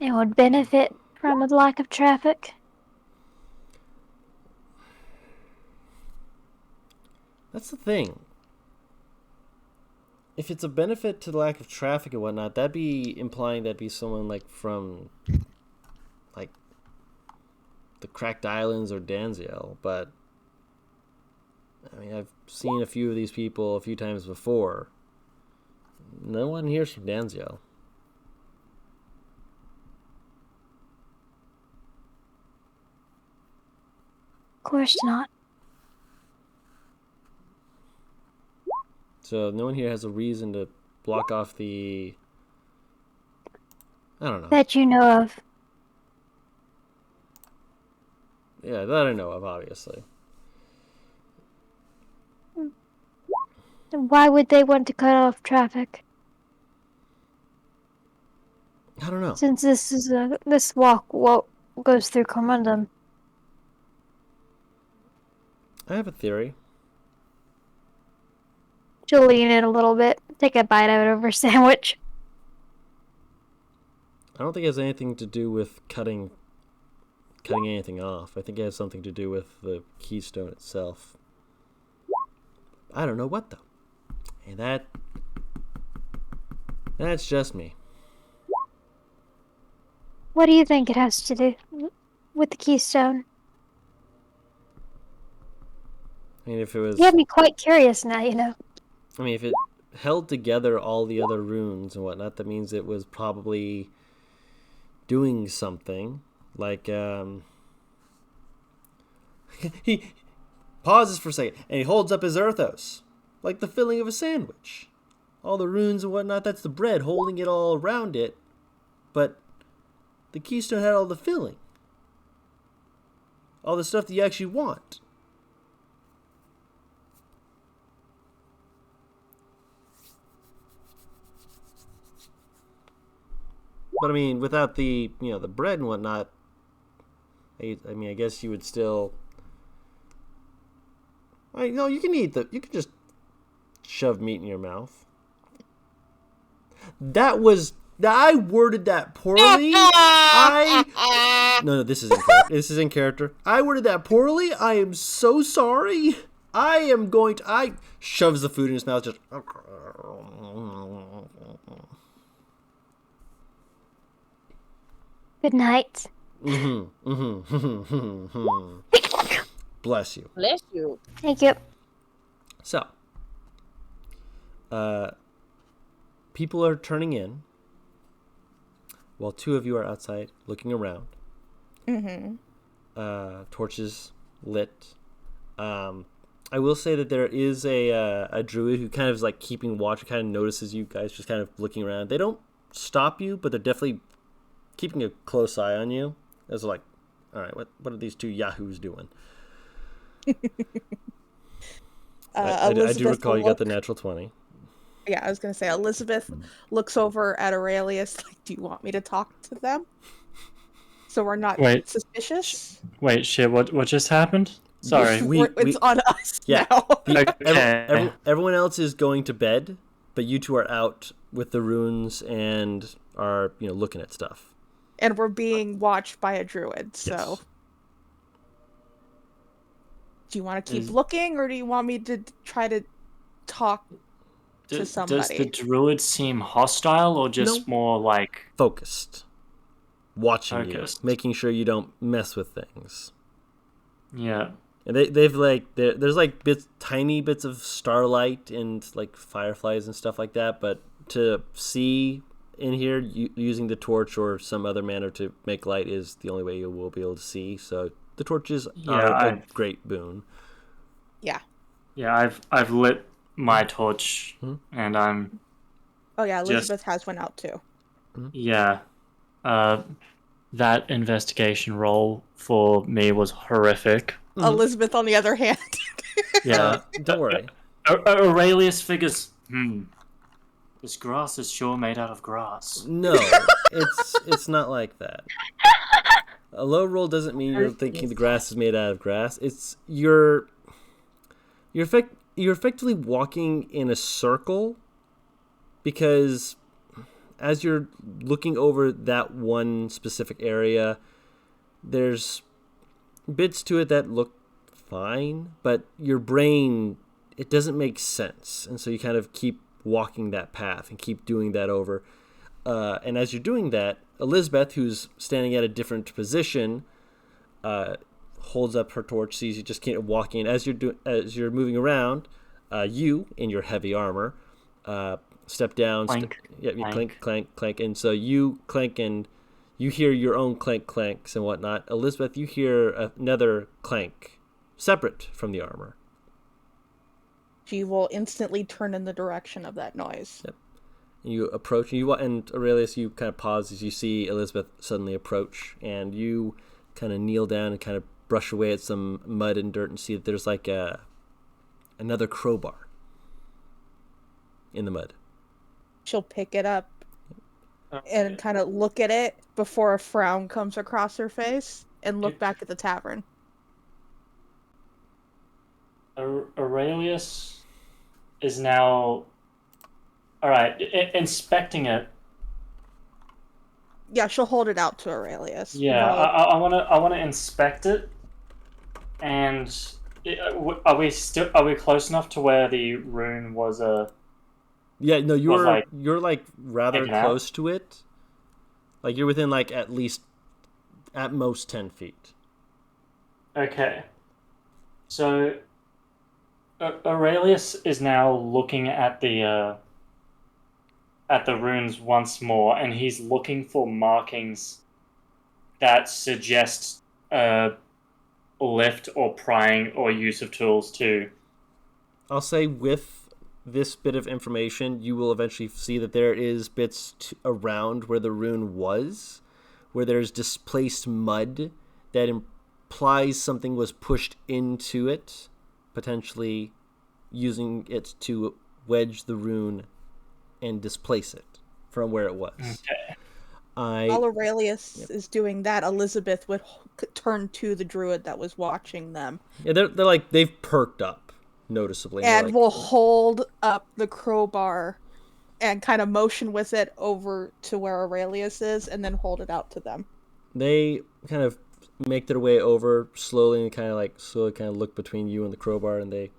and would benefit from a lack of traffic? That's the thing. If it's a benefit to the lack of traffic and whatnot, that'd be implying that'd be someone like from like the Cracked Islands or Danziel. But I mean, I've seen a few of these people a few times before. No one here's from Danziel. Of course not. So no one here has a reason to block off the... I don't know. That you know of. Yeah, that I know of, obviously. Why would they want to cut off traffic? I don't know. Since this walk goes through Cormundum. I have a theory. She'll lean in a little bit, take a bite out of her sandwich. I don't think it has anything to do with cutting anything off. I think it has something to do with the keystone itself. I don't know what though. And that's just me. What do you think it has to do with the keystone? I mean, if it was... You have me quite curious now, you know. I mean, if it held together all the other runes and whatnot, that means it was probably doing something. Like, he pauses for a second, and he holds up his Earthos. Like the filling of a sandwich. All the runes and whatnot, that's the bread holding it all around it. But the keystone had all the filling. All the stuff that you actually want. But I mean, without the the bread and whatnot, I mean, I guess you would still. You can eat you can just shove meat in your mouth. I worded that poorly. No, this is in character. This is in character. I worded that poorly. I am so sorry. I shoves the food in his mouth just. Good night. Bless you. Bless you. Thank you. So, people are turning in while two of you are outside looking around. Torches lit. I will say that there is a druid who kind of is like keeping watch, kind of notices you guys just kind of looking around. They don't stop you, but they're definitely keeping a close eye on you. It's like, all right, what are these two yahoos doing? I do recall you got the natural 20. Yeah, I was going to say, Elizabeth looks over at Aurelius like, do you want me to talk to them? So we're not suspicious? Wait, shit, what just happened? Sorry. It's on us now. Okay. Everyone else is going to bed, but you two are out with the runes and are, looking at stuff. And we're being watched by a druid, so... Yes. Do you want to keep looking, or do you want me to try to talk to somebody? Does the druid seem hostile, or just more like... Focused. Watching you. Making sure you don't mess with things. Yeah. And they've like there's like tiny bits of starlight and like fireflies and stuff like that, but to see in here using the torch or some other manner to make light is the only way you will be able to see. So the torches are a great boon. Yeah. Yeah, I've lit my torch, and I'm. Oh yeah, Elizabeth has one out too. Yeah, that investigation roll for me was horrific. Elizabeth, on the other hand. Yeah, don't worry. Aurelius figures. This grass is sure made out of grass. No, it's not like that. A low roll doesn't mean you're thinking the grass is made out of grass. It's you're effectively walking in a circle, because as you're looking over that one specific area, there's bits to it that look fine, but your brain, it doesn't make sense, and so you kind of keep walking that path and keep doing that over. And as you're doing that, Elizabeth, who's standing at a different position, holds up her torch, sees you just can't walk in. As you're moving around, you in your heavy armor step down. Clank. Clank, clank, clank, and so you clank and you hear your own clank, clanks and whatnot. Elizabeth, you hear another clank, separate from the armor. She will instantly turn in the direction of that noise. Yep. You approach, and Aurelius, you kind of pause as you see Elizabeth suddenly approach, and you kind of kneel down and kind of brush away at some mud and dirt and see that there's like another crowbar in the mud. She'll pick it up and kind of look at it before a frown comes across her face and look back at the tavern. Aurelius is now, all right, inspecting it. Yeah, she'll hold it out to Aurelius. Yeah, I wanna inspect it, and are we close enough to where the rune was a? Yeah, no, you're like rather close to it. Like you're within like at most 10 feet. Okay. So Aurelius is now looking at the runes once more, and he's looking for markings that suggest lift or prying or use of tools too. I'll say with this bit of information, you will eventually see that there is bits around where the rune was, where there's displaced mud that implies something was pushed into it, potentially using it to wedge the rune and displace it from where it was. Okay. While Aurelius is doing that, Elizabeth would turn to the druid that was watching them. Yeah, they're like, they've perked up noticeably. And will hold up the crowbar and kind of motion with it over to where Aurelius is and then hold it out to them. They kind of make their way over slowly and kind of look between you and the crowbar, and they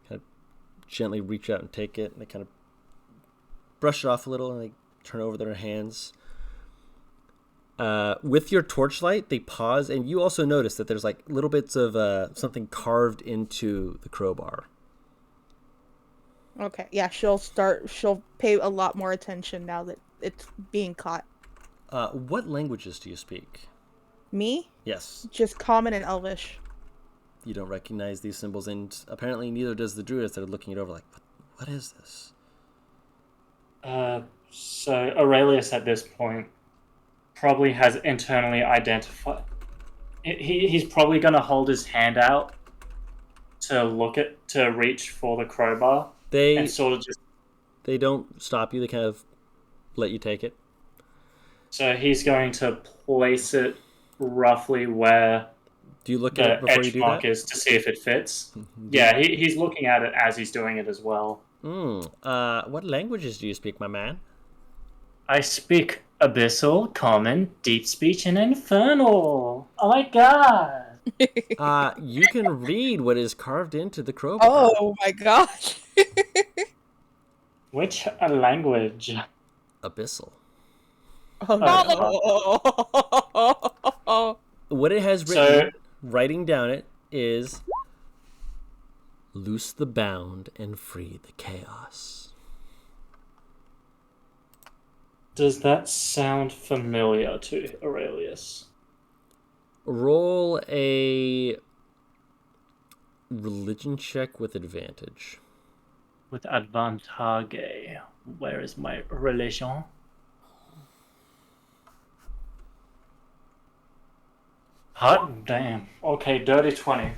kind of gently reach out and take it, and they kind of brush it off a little and they turn over their hands. With your torchlight, they pause, and you also notice that there's like little bits of something carved into the crowbar. Okay, yeah, she'll pay a lot more attention now that it's being caught. What languages do you speak? Me? Yes. Just Common and Elvish. You don't recognize these symbols, and apparently neither does the druids that are looking it over like, what is this? So Aurelius at this point probably has internally identified. He's probably going to hold his hand out to reach for the crowbar. They don't stop you. They kind of let you take it. So he's going to place it roughly where do you look at it before you do that? Is to see if it fits. Yeah, he's looking at it as he's doing it as well. What languages do you speak, my man? I speak Abyssal, Common, Deep Speech, and Infernal. Oh my god! You can read what is carved into the crowbar. Oh my gosh! Which language? Abyssal. Oh. What it has written, writing down it, is Loose the bound and free the chaos. Does that sound familiar to Aurelius? Roll a religion check with advantage. With advantage. Where is my religion? Hot damn. Okay, dirty 20.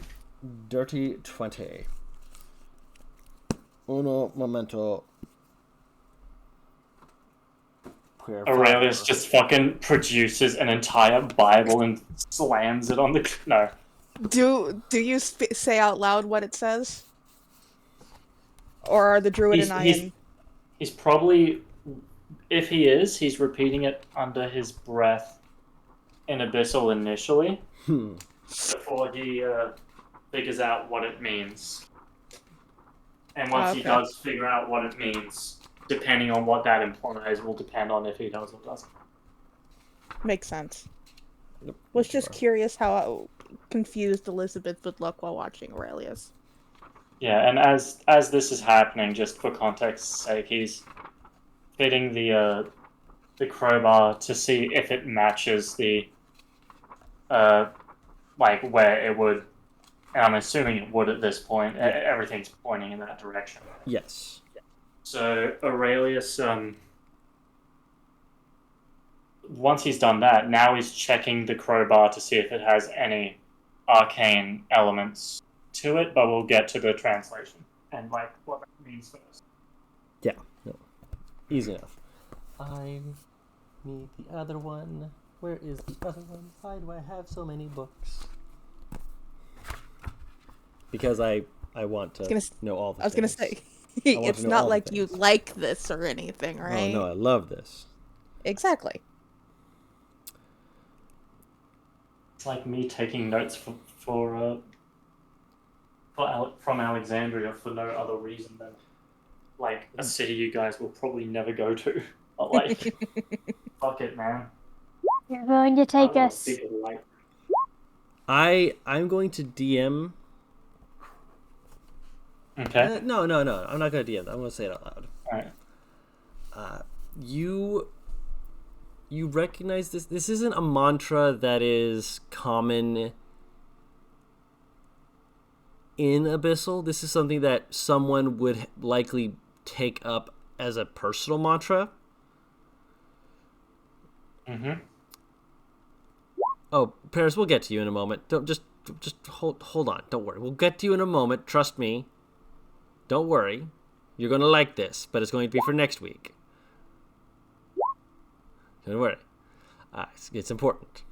Dirty 20. Uno momento. Aurelius just fucking produces an entire Bible and slams it on the... No. Do you say out loud what it says? Or are the druid and I in... He's probably... If he is, he's repeating it under his breath in Abyssal initially. Before he figures out what it means. And once he does figure out what it means, depending on what that implies, will depend on if he does or doesn't. Makes sense. Was just curious how confused Elizabeth would look while watching Aurelius. Yeah, and as this is happening, just for context's sake, he's fitting the crowbar to see if it matches the like where it would. And I'm assuming it would at this point. Everything's pointing in that direction. Yes. So Aurelius, once he's done that, now he's checking the crowbar to see if it has any arcane elements to it, but we'll get to the translation and like what that means first. Yeah. No. Easy enough. I need the other one. Where is the other one? Why do I have so many books? Because I want to know all the things. I was going to say, it's not like you like this or anything, right? Oh, no, I love this. Exactly. It's like me taking notes from Alexandria for no other reason than like a city you guys will probably never go to. But like, fuck it, man. You're going to take us. I'm going to DM. Okay. No. I'm not going to DM. I'm going to say it out loud. All right. You recognize this? This isn't a mantra that is common in Abyssal. This is something that someone would likely take up as a personal mantra. Mm-hmm. Oh, Paris, we'll get to you in a moment. Don't just hold on. Don't worry. We'll get to you in a moment. Trust me. Don't worry. You're going to like this, but it's going to be for next week. Don't worry. It's important.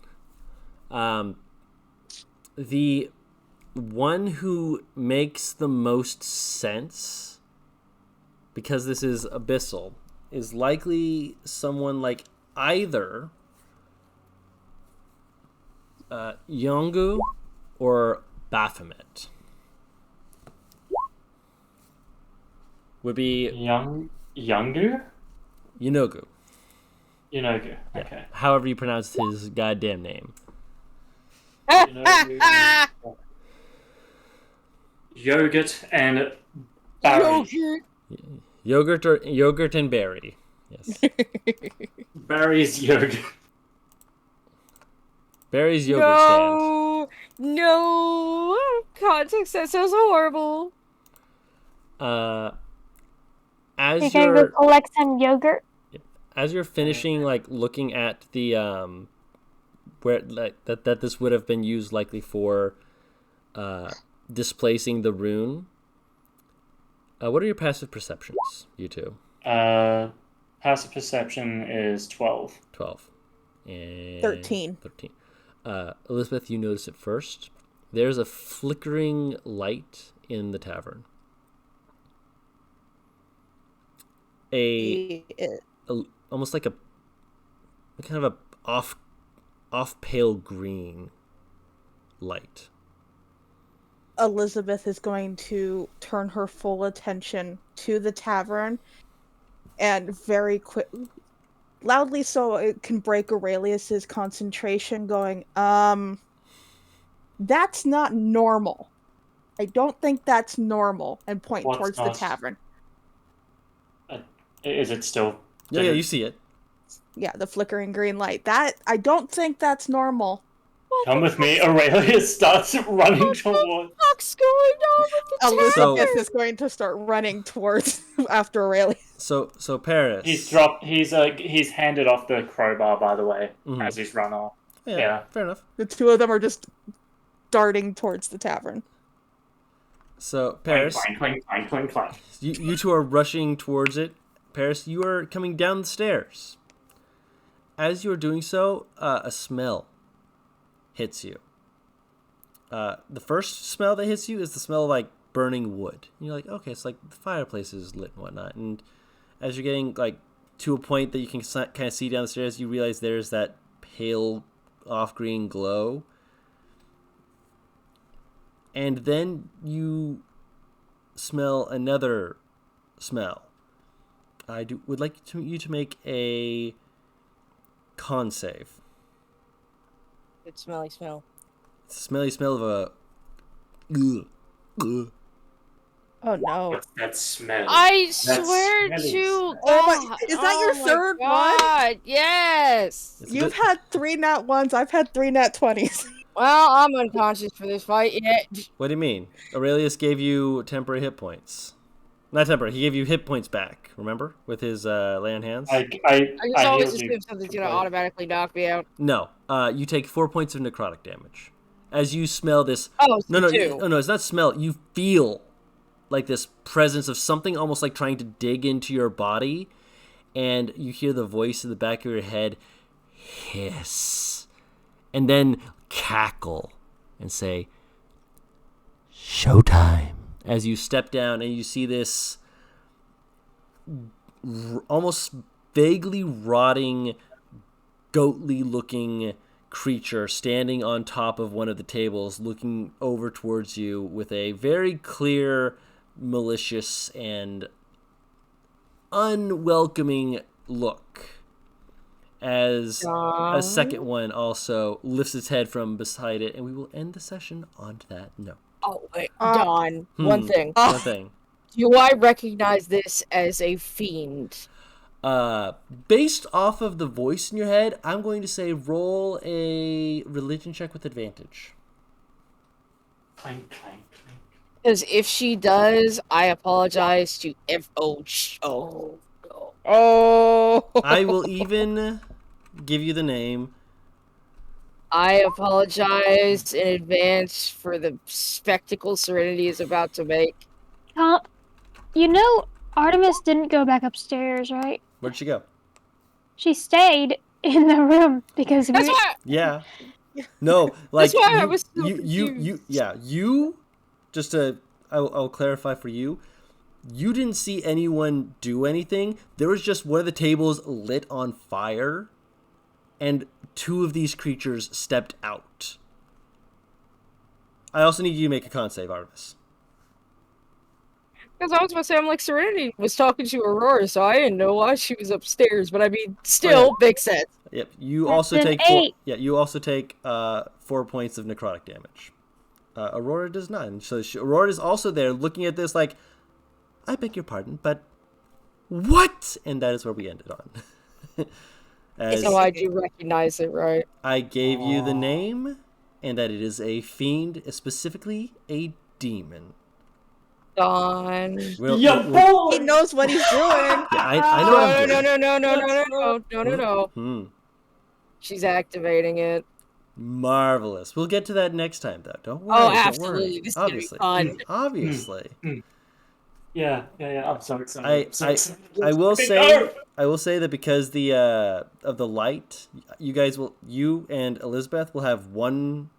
The one who makes the most sense, because this is Abyssal, is likely someone like either Yongu or Baphomet. Would be Yongu? Yunogu. Yunogu. Okay. Yeah. However you pronounce his goddamn name. Yogurt and Barry. Yogurt and berry. Yes. Barry's yogurt. Barry's yogurt stand. No. Context, that sounds horrible. You're gonna go collect some yogurt? As you're finishing, like, looking at the, where, like, that this would have been used likely for, displacing the rune, what are your passive perceptions, you two? Passive perception is 12. 12. And 13. Elizabeth, you notice it first. There's a flickering light in the tavern. Almost like a kind of a off pale green light. Elizabeth is going to turn her full attention to the tavern and very quick, loudly so it can break Aurelius's concentration, going, that's not normal. I don't think that's normal, and point What's towards the not? tavern. Is it still? Yeah, you see it. Yeah, the flickering green light. That I don't think that's normal. Come with me. Aurelia starts running toward. What's going on with the Elizabeth tavern? is going to start running towards after Aurelia. So Paris. He's handed off the crowbar, by the way, Mhm. as he's run off. Yeah, Yeah. fair enough. The two of them are just darting towards the tavern. So Paris, Clank, clank, clank, clank, clank. you two are rushing towards it. Paris, you are coming down the stairs. As you are doing so, a smell hits you. The first smell that hits you is the smell of like burning wood. And you're like, okay, it's like the fireplace is lit and whatnot. And as you're getting like to a point that you can kind of see down the stairs, you realize there's that pale off-green glow. And then you smell another smell. I would like you to make a con save. Good smelly smell. It's a smelly smell of a. Ugh. Oh no! What's that smell? I That's swear smelly to smell. Oh my- God. is that your Oh my third one? God, yes. It's a You've bit- had 3 nat 1s. I've had 3 nat 20s. Well, I'm unconscious for this fight yet. What do you mean? Aurelius gave you temporary hit points. Not temporary. He gave you hit points back. Remember, with his lay on hands. I I just always healed you. assume something's gonna automatically knock me out. No. You take 4 points of necrotic damage as you smell this. Oh, so No, two. no. It's not smell. You feel like this presence of something almost like trying to dig into your body, and you hear the voice in the back of your head hiss, and then cackle and say, "Showtime." As you step down and you see this almost vaguely rotting, goatly-looking creature standing on top of one of the tables, looking over towards you with a very clear, malicious, and unwelcoming look. As a second one also lifts its head from beside it, and we will end the session on that note. Oh, wait, Dawn. One thing. One thing. Do I recognize this as a fiend? Based off of the voice in your head, I'm going to say roll a religion check with advantage. Clank, clank, clank. Because if she does, I apologize to I will even give you the name. I apologize in advance for the spectacle Serenity is about to make. You know, Artemis didn't go back upstairs, right? Where'd she go? She stayed in the room because That's we. why. Yeah. No, like That's why I you, was so you. Just to, I'll clarify for you. You didn't see anyone do anything. There was just one of the tables lit on fire, and 2 of these creatures stepped out. I also need you to make a con save, Artemis. Because I was about to say, I'm like, Serenity was talking to Aurora, so I didn't know why she was upstairs. But I mean, still, makes sense. Yep. You That's also an take 8. You also take 4 points of necrotic damage. Aurora does not. And so Aurora is also there, looking at this like, I beg your pardon, but what? And that is where we ended on. As So I do recognize it, right? I gave you the name, and that it is a fiend, specifically a demon. Dawn. He knows what he's doing. Yeah, I know what I'm doing. No. She's activating it. Marvelous. We'll get to that next time, though. Don't worry. Oh, don't absolutely. worry. This is gonna be fun. Obviously. Yeah. I'm so excited. I will say that because of the light, you and Elizabeth will have one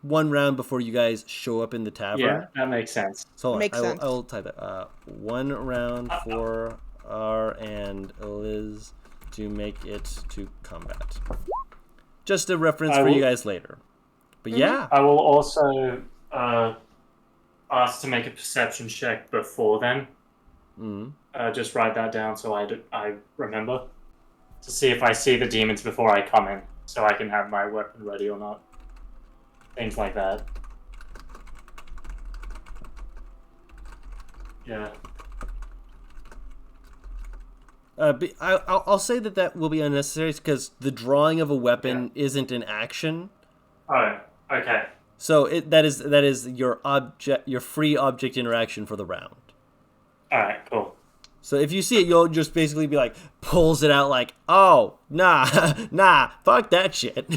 round before you guys show up in the tavern. Yeah, that makes sense. So Makes sense. I will type that. 1 round for R and Liz to make it to combat. Just a reference for you guys later. But yeah. I will also ask to make a perception check before then. Just write that down so I remember. To see if I see the demons before I come in, so I can have my weapon ready or not. Things like that. Yeah. I'll say that will be unnecessary because the drawing of a weapon isn't an action. Oh, okay. So that is your free object interaction for the round. All right, cool. So if you see it, you'll just basically be like, pulls it out like, oh, nah, nah, fuck that shit.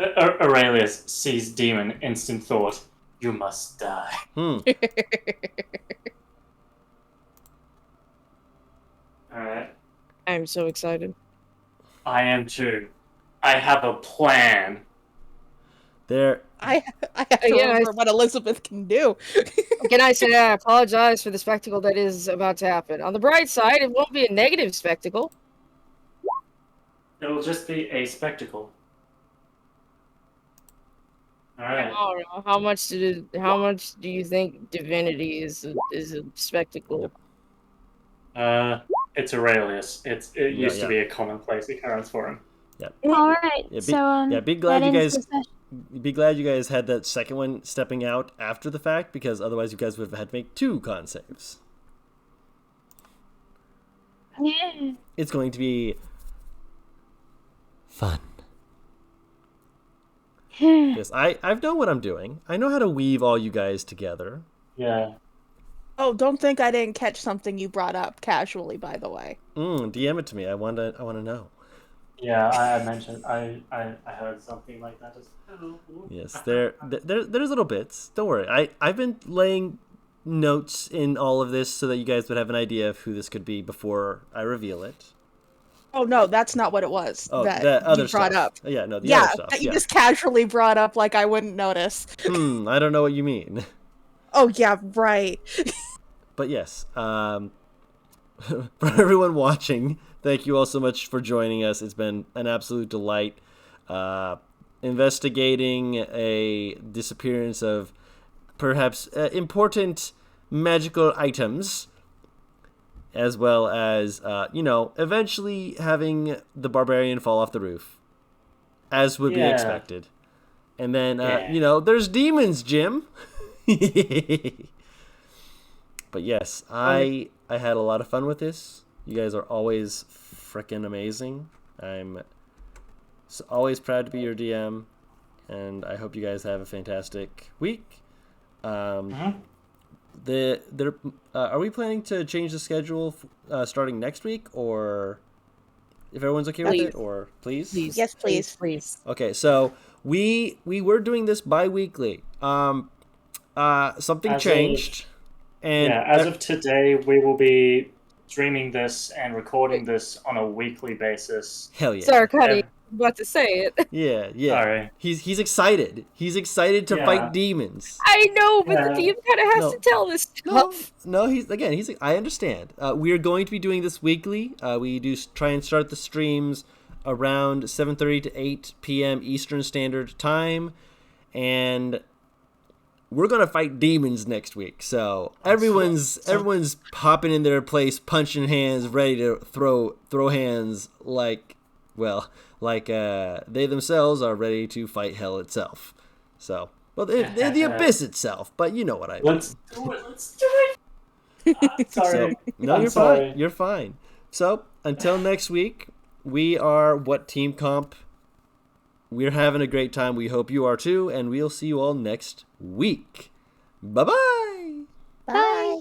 Aurelius sees demon, instant thought, you must die. Alright. I'm so excited. I am too. I have a plan. I have to remember what Elizabeth can do. Can I say I apologize for the spectacle that is about to happen? On the bright side, it won't be a negative spectacle. It'll just be a spectacle. Alright. I don't know. How much do you think divinity is a spectacle? It's Aurelius. It used to be a commonplace occurrence for him. All right. Be glad you guys had that second one stepping out after the fact, because otherwise you guys would have had to make 2 con saves. Yeah. It's going to be fun. Yes, I've known what I'm doing. I know how to weave all you guys together. Yeah. Oh, don't think I didn't catch something you brought up casually, by the way. DM it to me. I want to know. Yeah, I mentioned I heard something like that. Yes, there's little bits. Don't worry. I've been laying notes in all of this so that you guys would have an idea of who this could be before I reveal it. Oh no, that's not what it was. Oh, that other you brought stuff. up. Yeah, no, the other stuff. That you just casually brought up like I wouldn't notice. I don't know what you mean. Oh yeah, right. But yes, for everyone watching, thank you all so much for joining us. It's been an absolute delight investigating a disappearance of perhaps important magical items, as well as, eventually having the barbarian fall off the roof, as would be expected. And then, there's demons, Jim. But yes, I had a lot of fun with this. You guys are always freaking amazing. I'm always proud to be your DM, and I hope you guys have a fantastic week. Are we planning to change the schedule starting next week, or if everyone's okay with it, or please? Yes, please. Okay, so we were doing this bi-weekly. Something changed. And as of today, we will be streaming this and recording this on a weekly basis. Hell yeah. Sorry, Cuddy. I'm about to say it. Yeah. Sorry. He's excited. He's excited to fight demons. I know, but the DM kind of has to tell this stuff. No, I understand. We are going to be doing this weekly. We do try and start the streams around 7:30 to 8 p.m. Eastern Standard Time, and we're gonna fight demons next week. So everyone's popping in their place, punching hands, ready to throw hands like they themselves are ready to fight hell itself. So, the abyss itself, but you know what I mean. Let's do it. Sorry. So, no, you're fine. You're fine. So until next week, we are WhatTeamComp. We're having a great time. We hope you are too, and we'll see you all next week. Bye-bye. Bye.